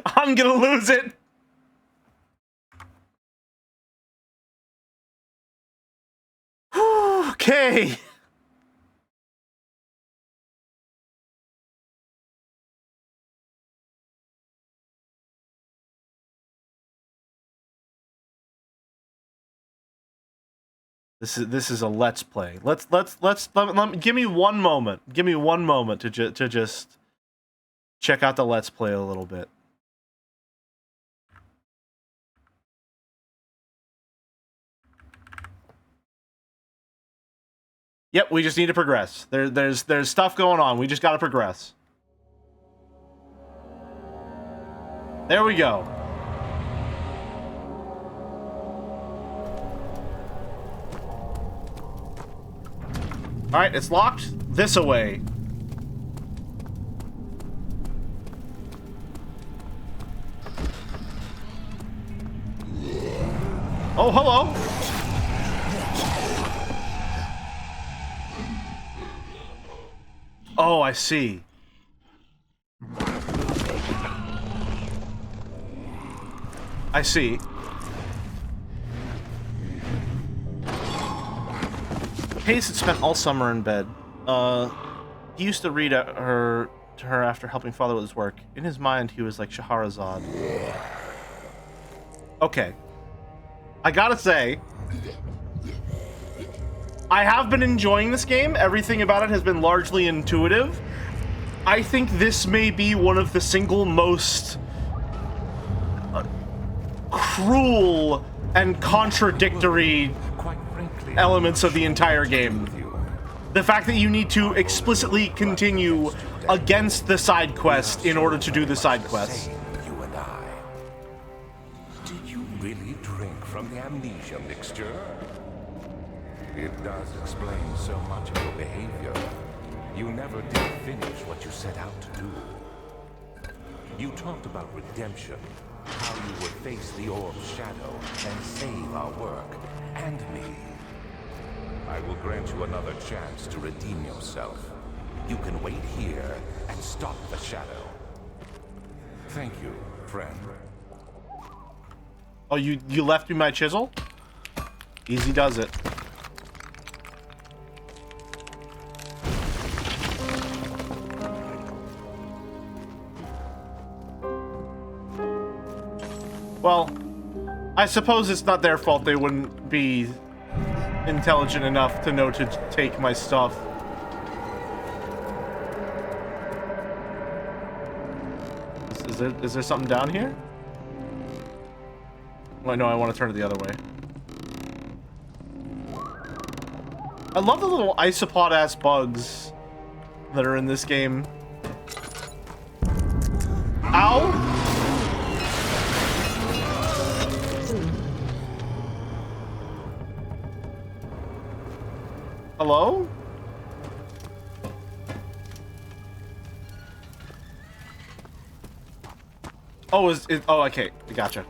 I'm gonna lose it. Okay. This is a let's play. Let give me one moment. Give me one moment to just check out the let's play a little bit. Yep, we just need to progress. There's stuff going on. We just got to progress. There we go. Alright, it's locked. This away. Oh, hello. Oh, I see. I see. Hayes had spent all summer in bed. He used to read to her after helping father with his work. In his mind, he was like Shahrazad. Okay. I gotta say, I have been enjoying this game. Everything about it has been largely intuitive. I think this may be one of the single most cruel and contradictory elements of the entire game. The fact that you need to explicitly continue against the side quest in order to do the side quest. You and I. Did you really drink from the amnesia mixture? It does explain so much of your behavior. You never did finish what you set out to do. You talked about redemption, how you would face the orb's shadow and save our work, and me. I will grant you another chance to redeem yourself. You can wait here and stop the shadow. Thank you, friend. Oh, you left me my chisel? Easy does it. Well, I suppose it's not their fault they wouldn't be intelligent enough to know to take my stuff. Is there something down here? Well, no, I want to turn it the other way. I love the little isopod-ass bugs that are in this game. Ow! Hello? Oh, oh, okay. Gotcha.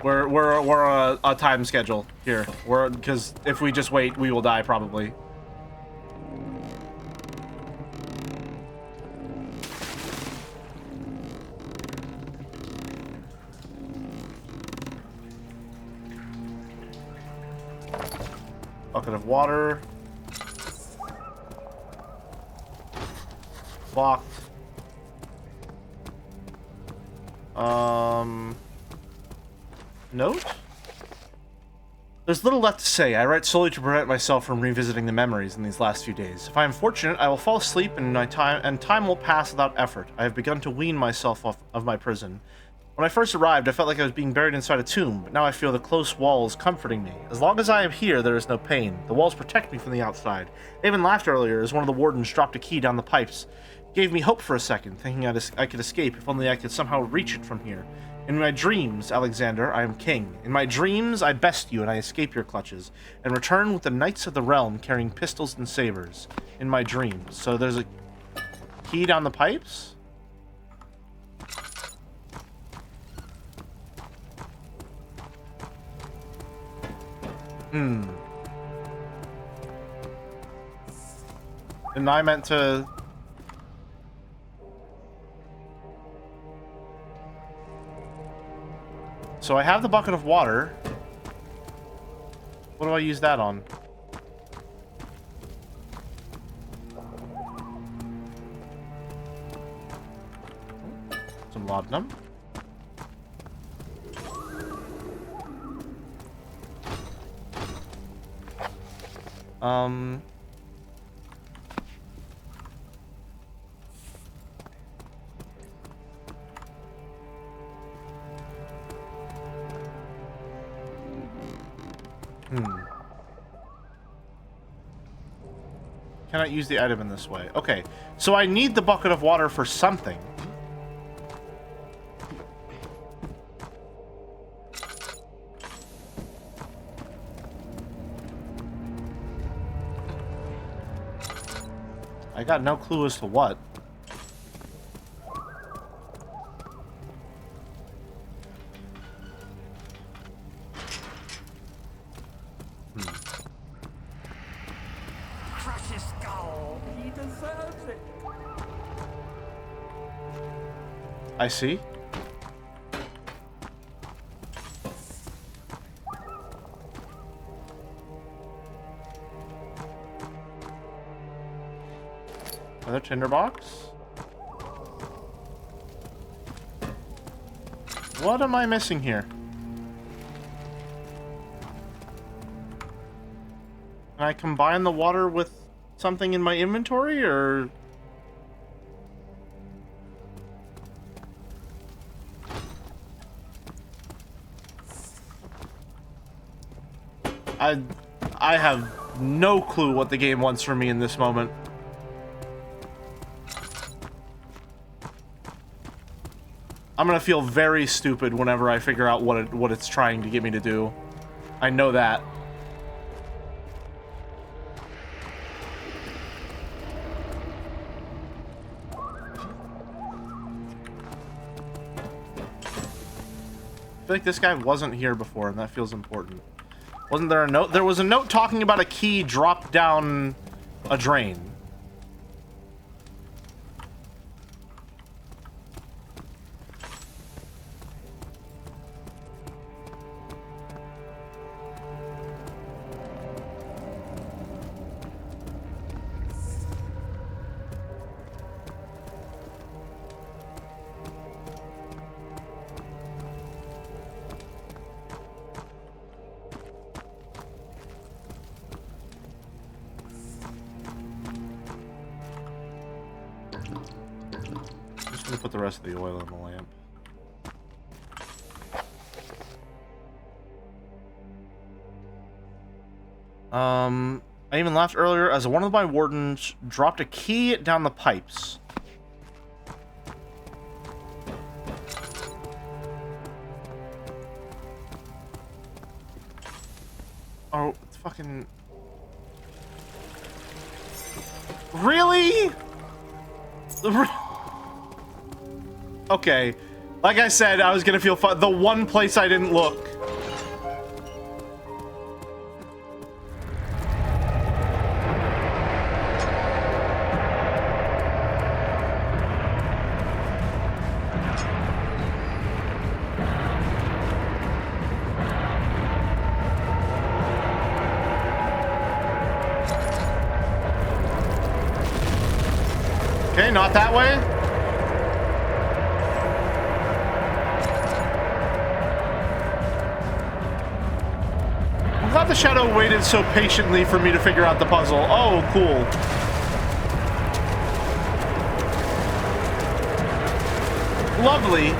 We're a time schedule here. Because if we just wait, we will die probably. Bucket of water. Locked. Note? There's little left to say. I write solely to prevent myself from revisiting the memories in these last few days. If I am fortunate, I will fall asleep and time will pass without effort. I have begun to wean myself off of my prison. When I first arrived, I felt like I was being buried inside a tomb, but now I feel the close walls comforting me. As long as I am here, there is no pain. The walls protect me from the outside. I even laughed earlier as one of the wardens dropped a key down the pipes. It gave me hope for a second, thinking I could escape if only I could somehow reach it from here. In my dreams, Alexander, I am king. In my dreams, I best you and I escape your clutches, and return with the knights of the realm carrying pistols and sabers. In my dreams. So there's a key down the pipes? And I meant to... So I have the bucket of water. What do I use that on? Some laudanum. Cannot use the item in this way. Okay, so I need the bucket of water for something. I got no clue as to what. Crush his skull. He deserves it. I see. Another tinderbox? What am I missing here? Can I combine the water with something in my inventory, or... I have no clue what the game wants from me in this moment. I'm gonna feel very stupid whenever I figure out what it's trying to get me to do. I know that. I feel like this guy wasn't here before, and that feels important. Wasn't there a note? There was a note talking about a key dropped down a drain. Put the rest of the oil in the lamp. I even laughed earlier as one of my wardens dropped a key down the pipes. Oh, it's fucking... Really? Okay, like I said, I was gonna feel fun. The one place I didn't look. Okay, not that way. I'm glad the shadow waited so patiently for me to figure out the puzzle. Oh, cool. Lovely.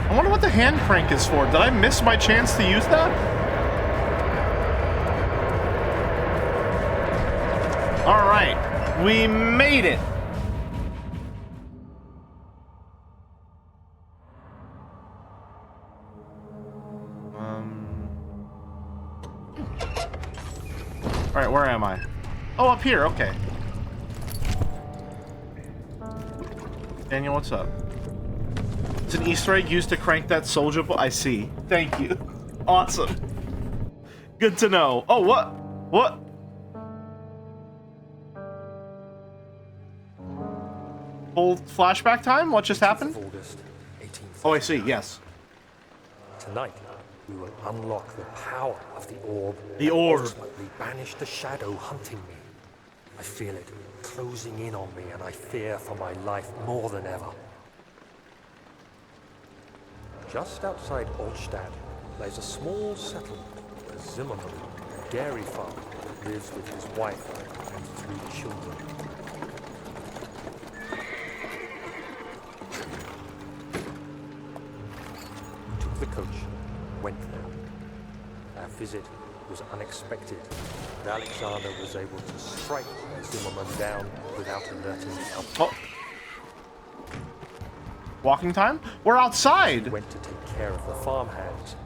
I wonder what the hand crank is for. Did I miss my chance to use that? All right, we made it. All right, where am I? Oh, up here. Okay. Daniel, what's up? It's an Easter egg used to crank that soldier. I see. Thank you. Awesome. Good to know. Oh, what? What? Full flashback time? What just happened? August, 18th. Oh, I see. Yes. Tonight, we will unlock the power of the orb. The orb. And ultimately banish the shadow hunting me. I feel it closing in on me, and I fear for my life more than ever. Just outside Olstad lies a small settlement where Zimmerman, a dairy farmer, lives with his wife and 3 children. We took the coach, went there. Our visit was unexpected, and Alexander was able to strike Zimmerman down without alerting us. Oh. Walking time? We're outside. Went to take care care of the farmhands,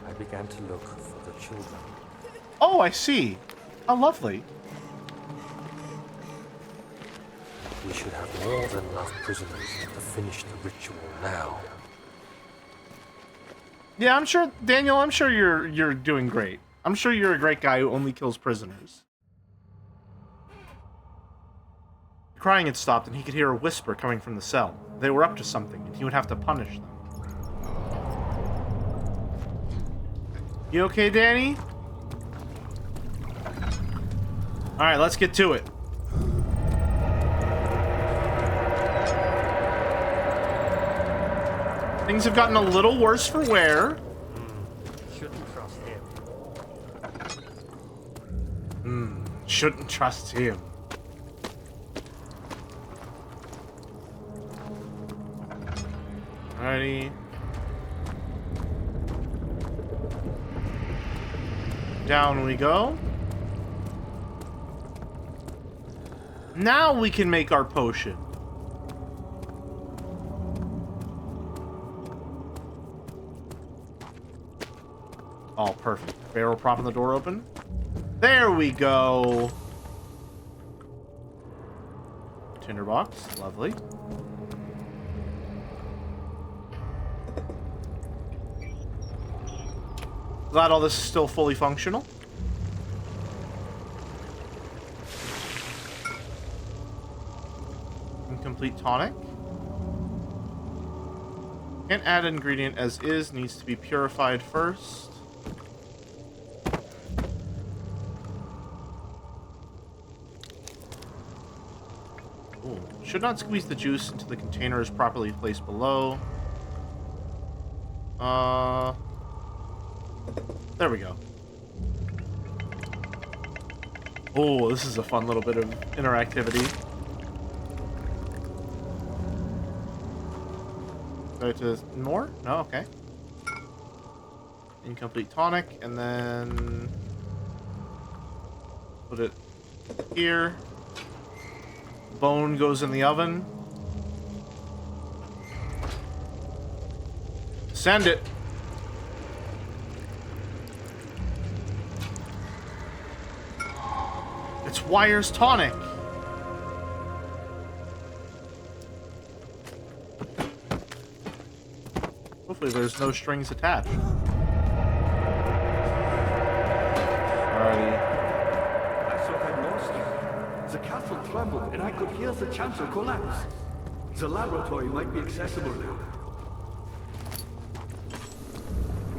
I began to look for the children. Oh, I see. How lovely. We should have more than enough prisoners to finish the ritual now. Yeah, I'm sure, Daniel, I'm sure you're doing great. I'm sure you're a great guy who only kills prisoners. The crying had stopped, and he could hear a whisper coming from the cell. They were up to something, and he would have to punish them. You okay, Danny? Alright, let's get to it. Things have gotten a little worse for wear. Shouldn't trust him. Shouldn't trust him. Alrighty. Down we go. Now we can make our potion. Oh, perfect. Barrel propping the door open. There we go. Tinderbox. Lovely. Glad all this is still fully functional. Incomplete tonic. Can't add an ingredient as is. Needs to be purified first. Ooh. Should not squeeze the juice until the container is properly placed below. There we go. Oh, this is a fun little bit of interactivity. Go to more? No, okay. Incomplete tonic, and then put it here. Bone goes in the oven. Send it. It's Wire's tonic. Hopefully there's no strings attached. Alrighty. I thought I'd lost you. The castle trembled, and I could hear the chancel collapse. The laboratory might be accessible now.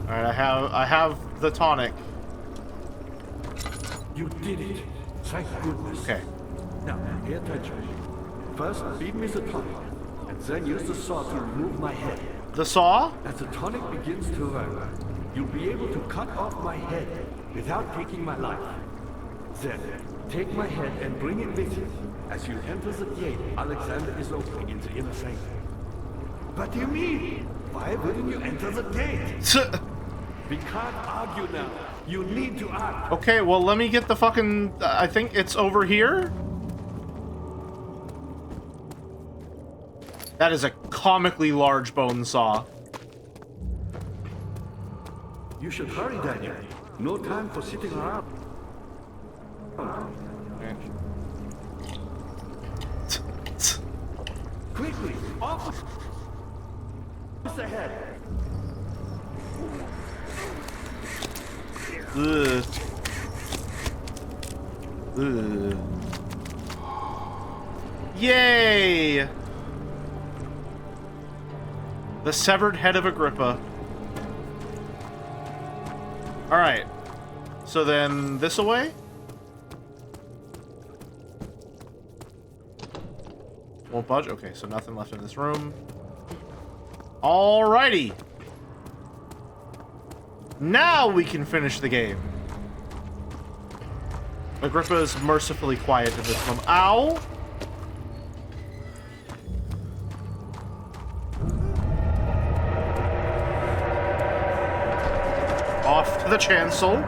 Alright, I have the tonic. You did it. Thank goodness. Okay. Now, pay attention. First, feed me the tonic, and then use the saw to remove my head. The saw? As the tonic begins to run, you'll be able to cut off my head without taking my life. Then, take my head and bring it with you. As you enter the gate, Alexander is opening in the inner sanctum. What do you mean? Why wouldn't you enter the gate? We can't argue now. You need to act. Okay, well, let me get the fucking... I think it's over here? That is a comically large bone saw. You should hurry, Daniel. No time for sitting around. Quickly, off the head. Ugh. Ugh. Yay! The severed head of Agrippa. Alright. So then, this away? Won't budge? Okay, so nothing left in this room. Alrighty! Now we can finish the game. Agrippa is mercifully quiet at this moment. Ow! Off to the chancel.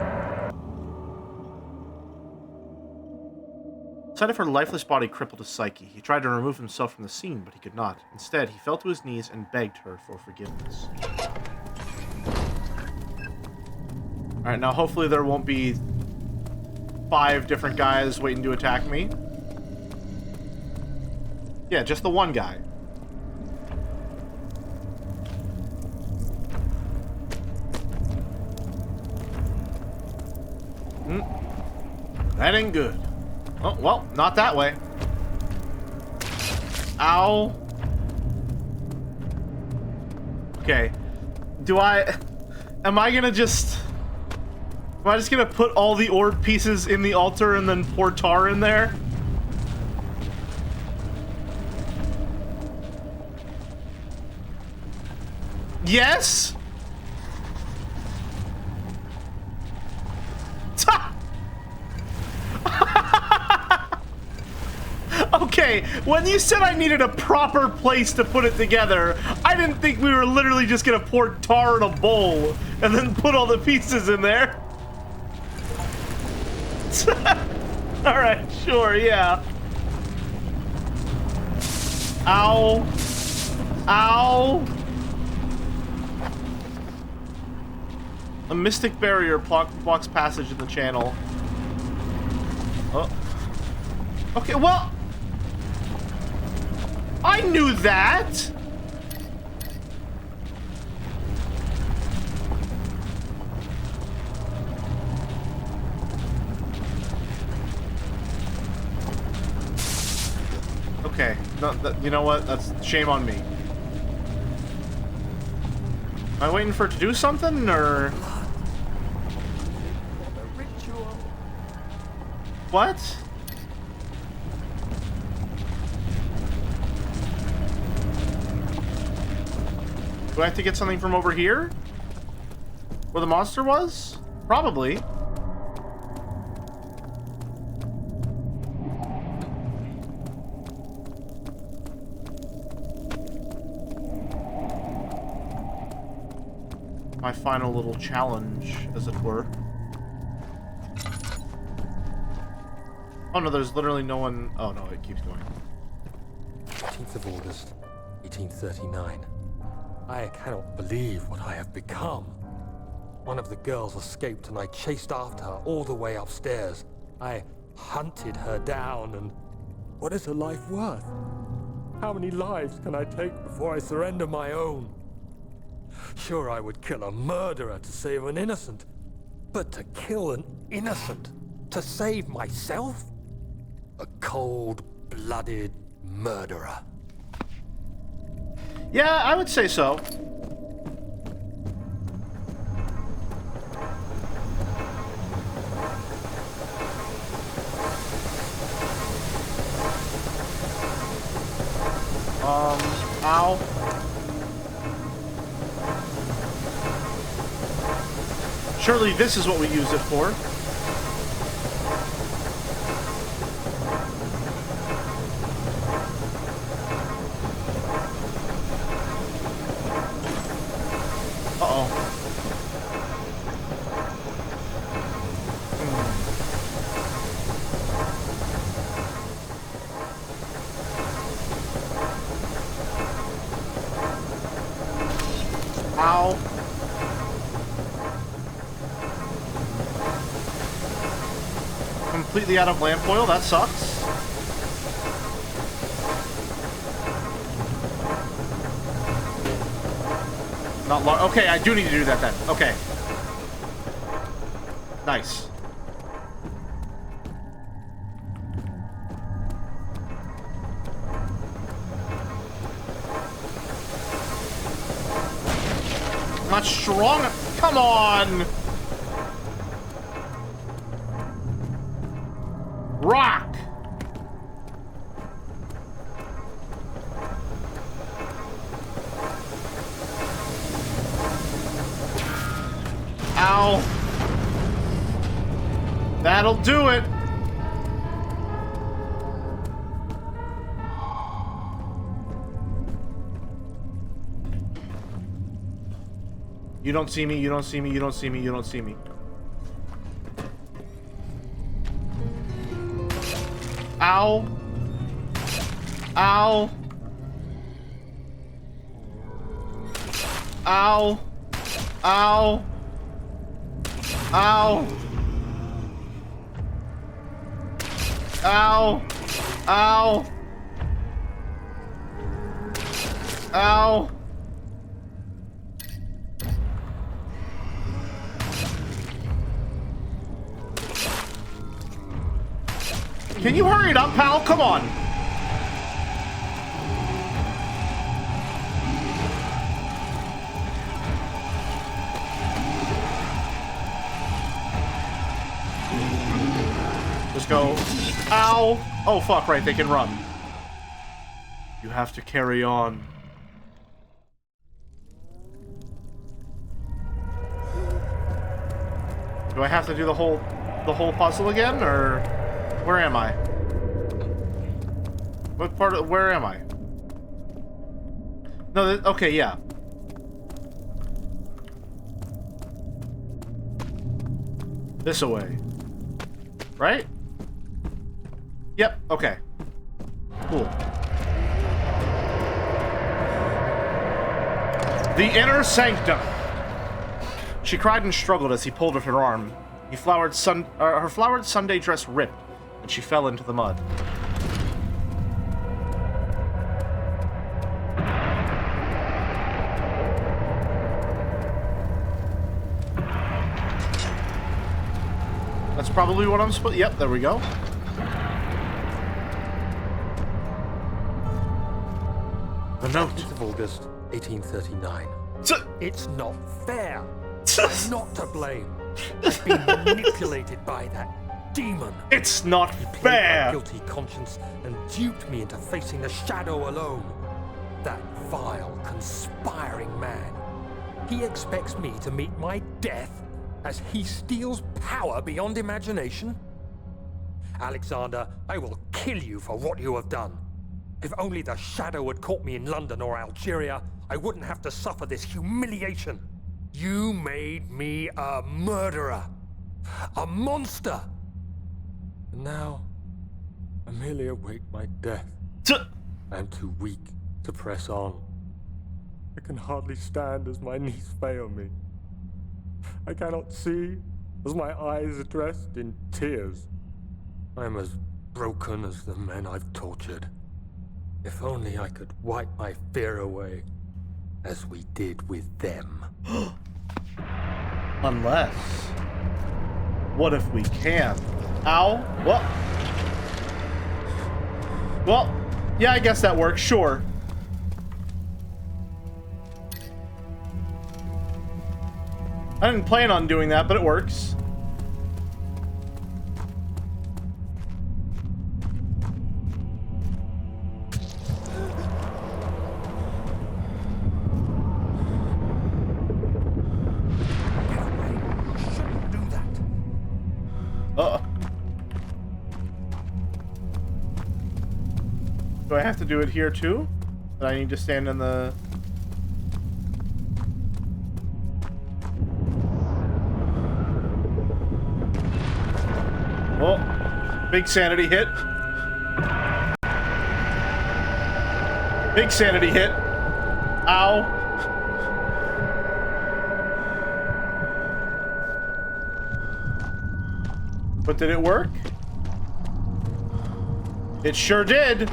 Sight of her lifeless body crippled his psyche. He tried to remove himself from the scene, but he could not. Instead, he fell to his knees and begged her for forgiveness. Alright, now hopefully there won't be 5 different guys waiting to attack me. Yeah, just the one guy. That ain't good. Oh, well, not that way. Ow. Okay. Am I just gonna put all the orb pieces in the altar and then pour tar in there? Yes? Okay, when you said I needed a proper place to put it together, I didn't think we were literally just gonna pour tar in a bowl and then put all the pieces in there. Alright, sure, yeah. Ow. Ow. A mystic barrier blocks passage in the channel. Oh. Okay, well... I knew that! Okay, you know what? That's shame on me. Am I waiting for it to do something, or...? What? Do I have to get something from over here? Where the monster was? Probably. My final little challenge, as it were. Oh no, there's literally no one... Oh no, it keeps going. 18th of August, 1839. I cannot believe what I have become. One of the girls escaped and I chased after her all the way upstairs. I hunted her down, and what is a life worth? How many lives can I take before I surrender my own? Sure, I would kill a murderer to save an innocent, but to kill an innocent to save myself? A cold-blooded murderer. Yeah, I would say so. Ow. Surely this is what we use it for. Ow. Completely out of lamp oil, that sucks. Not long. Okay, I do need to do that then. Okay. Nice. Not strong. Come on. Rock. Ow. That'll do it. You don't see me, you don't see me, you don't see me, you don't see me. Ow. Ow. Ow. Ow. Ow! Ow! Ow! Ow! Can you hurry it up, pal? Come on! Just go. Ow! Oh, fuck, right, they can run. You have to carry on. Do I have to do the whole puzzle again, or where am I? What part of where am I? No, okay, yeah. This away. Right? Yep, okay. Cool. The inner sanctum. She cried and struggled as he pulled at her arm. Her flowered Sunday dress ripped, and she fell into the mud. That's probably what I'm supposed. Yep, there we go. The note. 10th of August, 1839. It's not fair. I'm not to blame. I've been manipulated by that demon. It's not He played fair. my guilty conscience and duped me into facing the shadow alone. That vile, conspiring man. He expects me to meet my death as he steals power beyond imagination. Alexander, I will kill you for what you have done. If only the shadow had caught me in London or Algeria, I wouldn't have to suffer this humiliation. You made me a murderer, a monster. And now, I merely await my death. I'm too weak to press on. I can hardly stand as my knees fail me. I cannot see as my eyes are dressed in tears. I'm as broken as the men I've tortured. If only I could wipe my fear away, as we did with them. Unless... What if we can? Ow. What? Well, yeah, I guess that works, sure. I didn't plan on doing that, but it works. Do I have to do it here too? Do I need to stand in the... Oh, big sanity hit. Big sanity hit. Ow. But did it work? It sure did.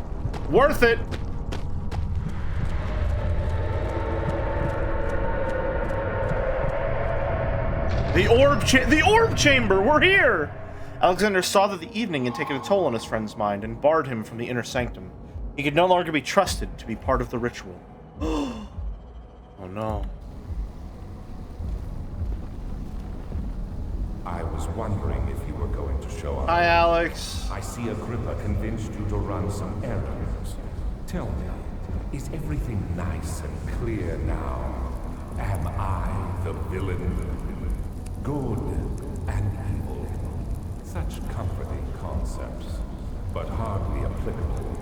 Worth it. The orb chamber. We're here. Alexander saw that the evening had taken a toll on his friend's mind and barred him from the inner sanctum. He could no longer be trusted to be part of the ritual. Oh no. I was wondering if you were going to show up. Hi, Alex. I see Agrippa convinced you to run some errands. Tell me, is everything nice and clear now? Am I the villain? Good and evil. Such comforting concepts, but hardly applicable.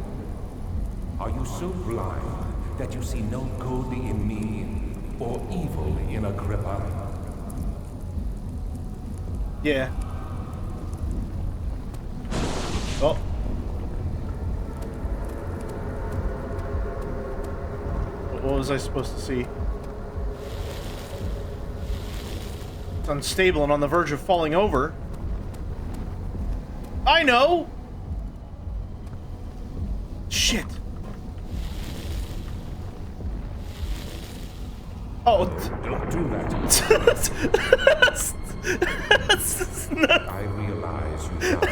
Are you so blind that you see no good in me or evil in Agrippa? Yeah. Oh. What was I supposed to see? It's unstable and on the verge of falling over. I know! Shit. Oh. Don't do that. I realize you have my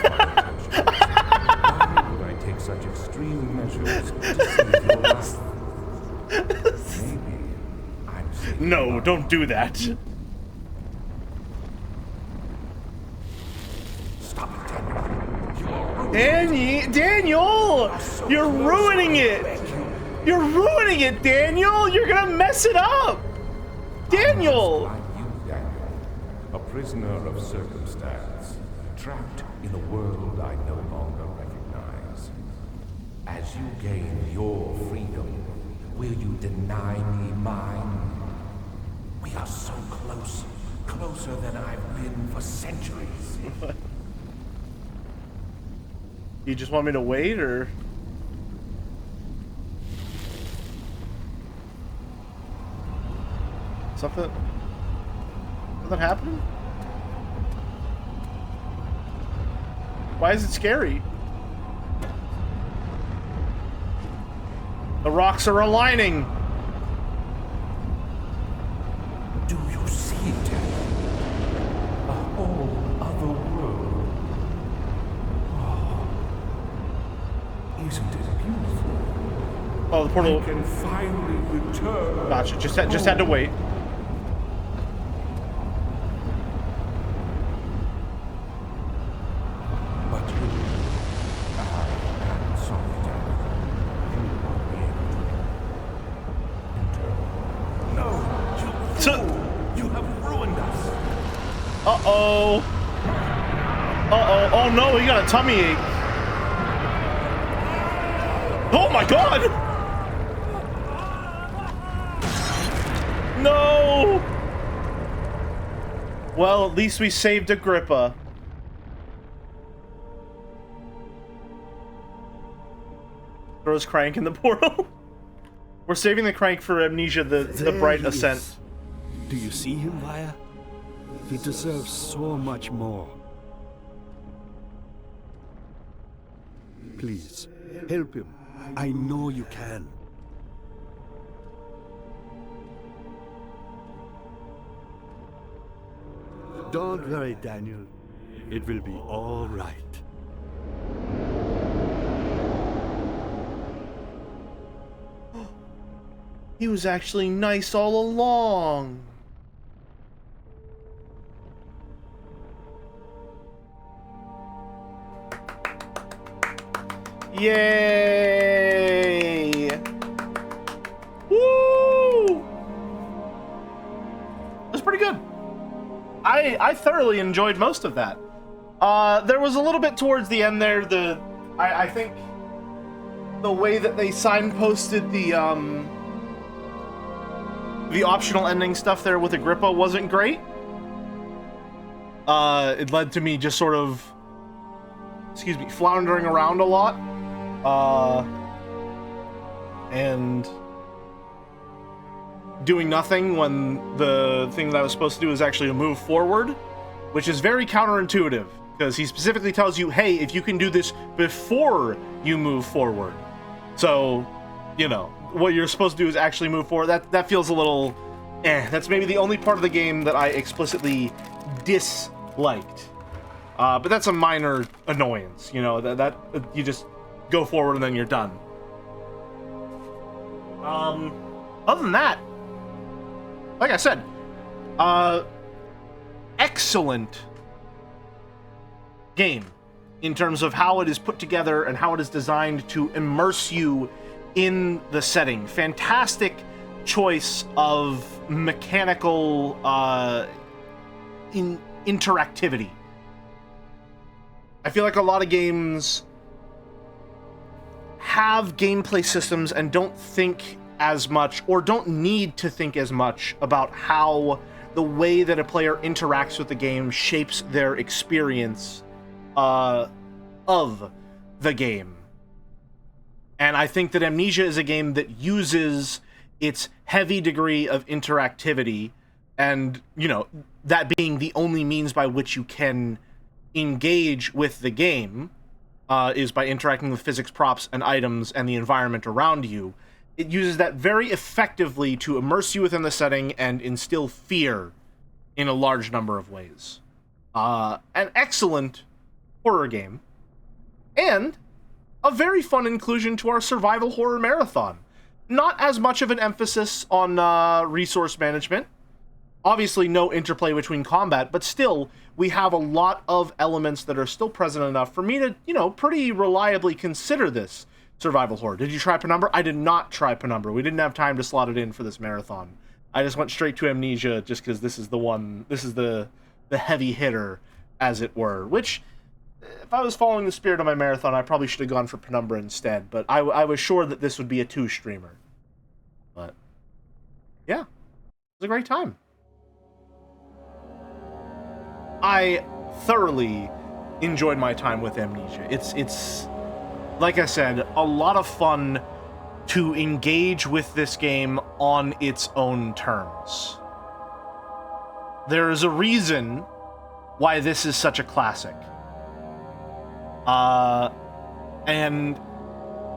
attention. Why would I take such extreme measures to save your life? Maybe I'm safe. No, don't do that. Stop it, Daniel. Daniel! You're ruining it! You're ruining it, Daniel! You're gonna mess it up! Daniel! Like you, Daniel, a prisoner of circumstance, trapped in a world I no longer recognize. As you gain your freedom, will you deny me mine? We are so close, closer than I've been for centuries. You just want me to wait, or...? Something happened? Why is it scary? The rocks are aligning. Do you see it, Daniel? A whole other world. Oh, isn't it beautiful? Oh, the portal. I can finally return. Gotcha. Just had to wait. But you, I am sorry, Daniel. You won't be able to enter. No, you fool! You have ruined us. Uh-oh. Uh-oh. Oh no, he got a tummy ache. Oh my god! No! Well, at least we saved Agrippa. Throws Crank in the portal. We're saving the Crank for Amnesia, the bright he ascent. is. Do you see him, Vaya? He deserves so much more. Please, help him. I know you can. Don't worry, Daniel. It will be all right. He was actually nice all along. Yay! Woo! It was pretty good. I thoroughly enjoyed most of that. There was a little bit towards the end there. I think the way that they signposted the optional ending stuff there with Agrippa wasn't great. It led to me just sort of, floundering around a lot. And doing nothing when the thing that I was supposed to do is actually to move forward, which is very counterintuitive, because he specifically tells you, hey, if you can do this before you move forward. So, you know, what you're supposed to do is actually move forward. That feels a little That's maybe the only part of the game that I explicitly disliked. But that's a minor annoyance, you know, that you just go forward and then you're done. Other than that, like I said, excellent game in terms of how it is put together and how it is designed to immerse you in the setting. Fantastic choice of mechanical interactivity. I feel like a lot of games have gameplay systems and don't think as much, or don't need to think as much, about how the way that a player interacts with the game shapes their experience of the game. And I think that Amnesia is a game that uses its heavy degree of interactivity And, you know, that being the only means by which you can engage with the game is by interacting with physics, props, and items and the environment around you. It uses that very effectively to immerse you within the setting and instill fear in a large number of ways. An excellent horror game, and a very fun inclusion to our survival horror marathon. Not as much of an emphasis on resource management. Obviously, no interplay between combat, but still, we have a lot of elements that are still present enough for me to, you know, pretty reliably consider this survival horror. Did you try Penumbra? I did not try Penumbra. We didn't have time to slot it in for this marathon. I just went straight to Amnesia just because this is the one, this is the heavy hitter, as it were. Which, if I was following the spirit of my marathon, I probably should have gone for Penumbra instead, but I was sure that this would be a 2-streamer. But, yeah, it was a great time. I thoroughly enjoyed my time with Amnesia. It's like I said, a lot of fun to engage with this game on its own terms. There is a reason why this is such a classic. And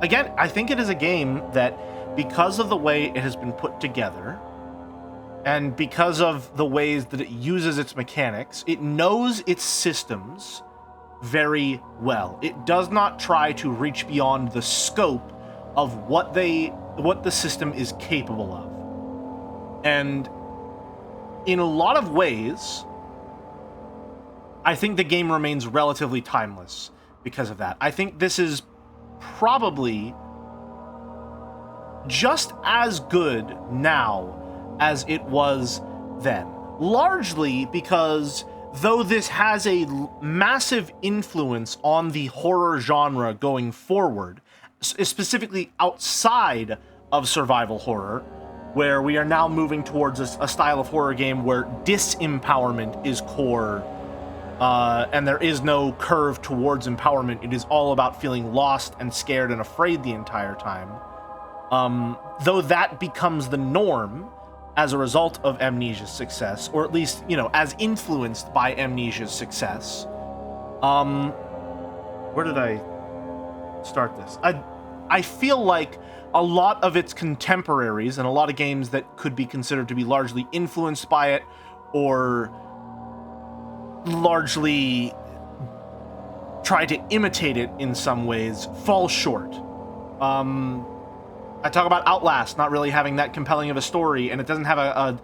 again, I think it is a game that, because of the way it has been put together, and because of the ways that it uses its mechanics, it knows its systems very well. It does not try to reach beyond the scope of what the system is capable of. And in a lot of ways, I think the game remains relatively timeless because of that. I think this is probably just as good now as it was then. Largely because, though this has a massive influence on the horror genre going forward, specifically outside of survival horror, where we are now moving towards a style of horror game where disempowerment is core, and there is no curve towards empowerment. It is all about feeling lost and scared and afraid the entire time. Though that becomes the norm as a result of Amnesia's success, or at least, you know, as influenced by Amnesia's success. Where did I start this? I feel like a lot of its contemporaries and a lot of games that could be considered to be largely influenced by it or largely try to imitate it in some ways fall short. I talk about Outlast not really having that compelling of a story, and it doesn't have a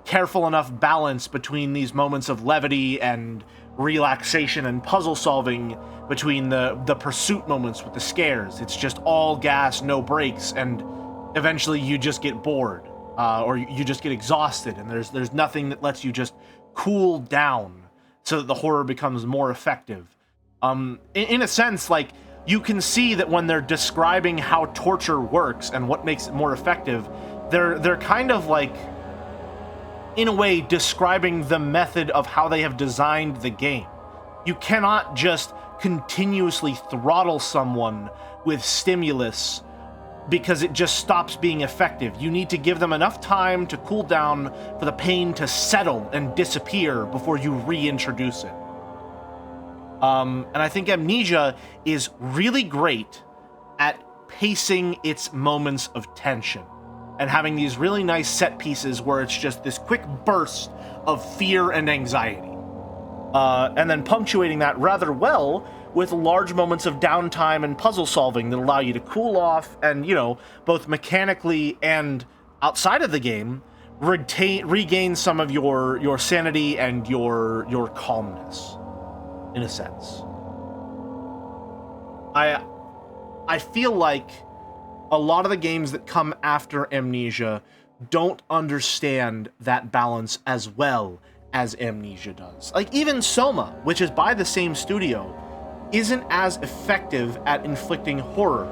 careful enough balance between these moments of levity and relaxation and puzzle solving between the pursuit moments with the scares. It's just all gas, no brakes, and eventually you just get bored, or you just get exhausted, and there's nothing that lets you just cool down so that the horror becomes more effective. In a sense, like, you can see that when they're describing how torture works and what makes it more effective, they're kind of like, in a way, describing the method of how they have designed the game. You cannot just continuously throttle someone with stimulus because it just stops being effective. You need to give them enough time to cool down for the pain to settle and disappear before you reintroduce it. And I think Amnesia is really great at pacing its moments of tension and having these really nice set pieces where it's just this quick burst of fear and anxiety. And then punctuating that rather well with large moments of downtime and puzzle solving that allow you to cool off and, you know, both mechanically and outside of the game, regain some of your sanity and your calmness. In a sense. I feel like a lot of the games that come after Amnesia don't understand that balance as well as Amnesia does. Like, even Soma, which is by the same studio, isn't as effective at inflicting horror,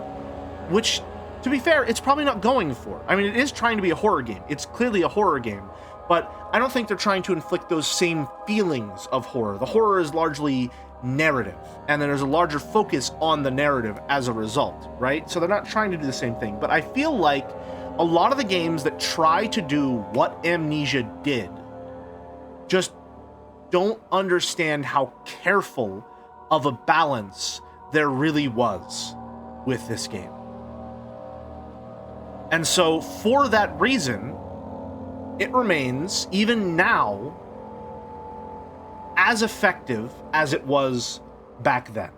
which, to be fair, it's probably not going for. I mean, it is trying to be a horror game. It's clearly a horror game, but I don't think they're trying to inflict those same feelings of horror. The horror is largely narrative, and then there's a larger focus on the narrative as a result, right? So they're not trying to do the same thing, but I feel like a lot of the games that try to do what Amnesia did just don't understand how careful of a balance there really was with this game. And so, for that reason, it remains, even now, as effective as it was back then.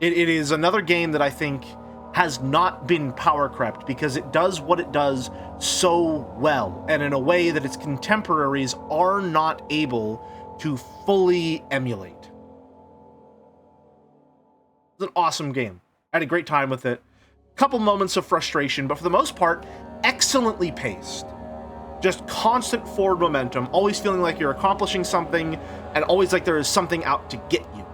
It is another game that I think has not been power crept because it does what it does so well, and in a way that its contemporaries are not able to fully emulate. It's an awesome game. I had a great time with it. Couple moments of frustration, but for the most part, excellently paced. Just constant forward momentum, always feeling like you're accomplishing something, and always like there is something out to get you.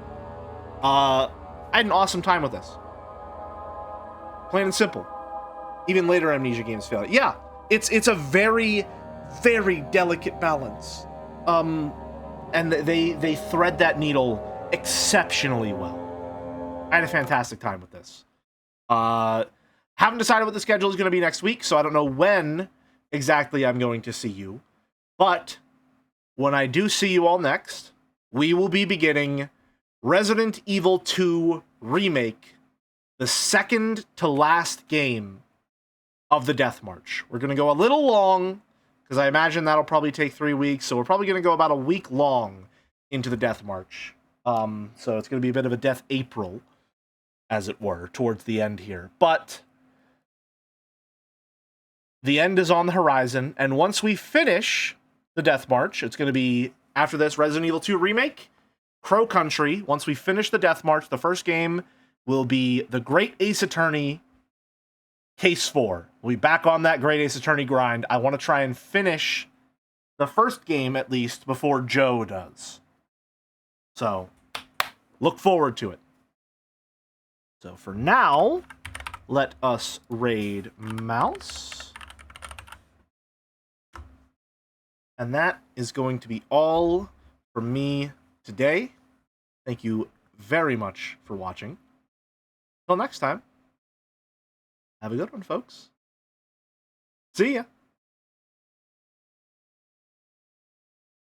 I had an awesome time with this. Plain and simple. Even later Amnesia games fail. Yeah, it's a very, very delicate balance. And they thread that needle exceptionally well. I had a fantastic time with this. Haven't decided what the schedule is going to be next week, so I don't know when exactly I'm going to see you. But when I do see you all next, we will be beginning Resident Evil 2 Remake, the second to last game of the Death March. We're going to go a little long, because I imagine that'll probably take 3 weeks, so we're probably going to go about a week long into the Death March. So it's going to be a bit of a Death April, as it were, towards the end here. But the end is on the horizon, and once we finish the Death March, it's going to be, after this, Resident Evil 2 Remake, Crow Country. Once we finish the Death March, the first game will be the Great Ace Attorney Case 4. We'll be back on that Great Ace Attorney grind. I want to try and finish the first game, at least, before Joe does. So, look forward to it. So for now, let us raid Mouse. And that is going to be all from me today. Thank you very much for watching. Till next time, have a good one, folks. See ya.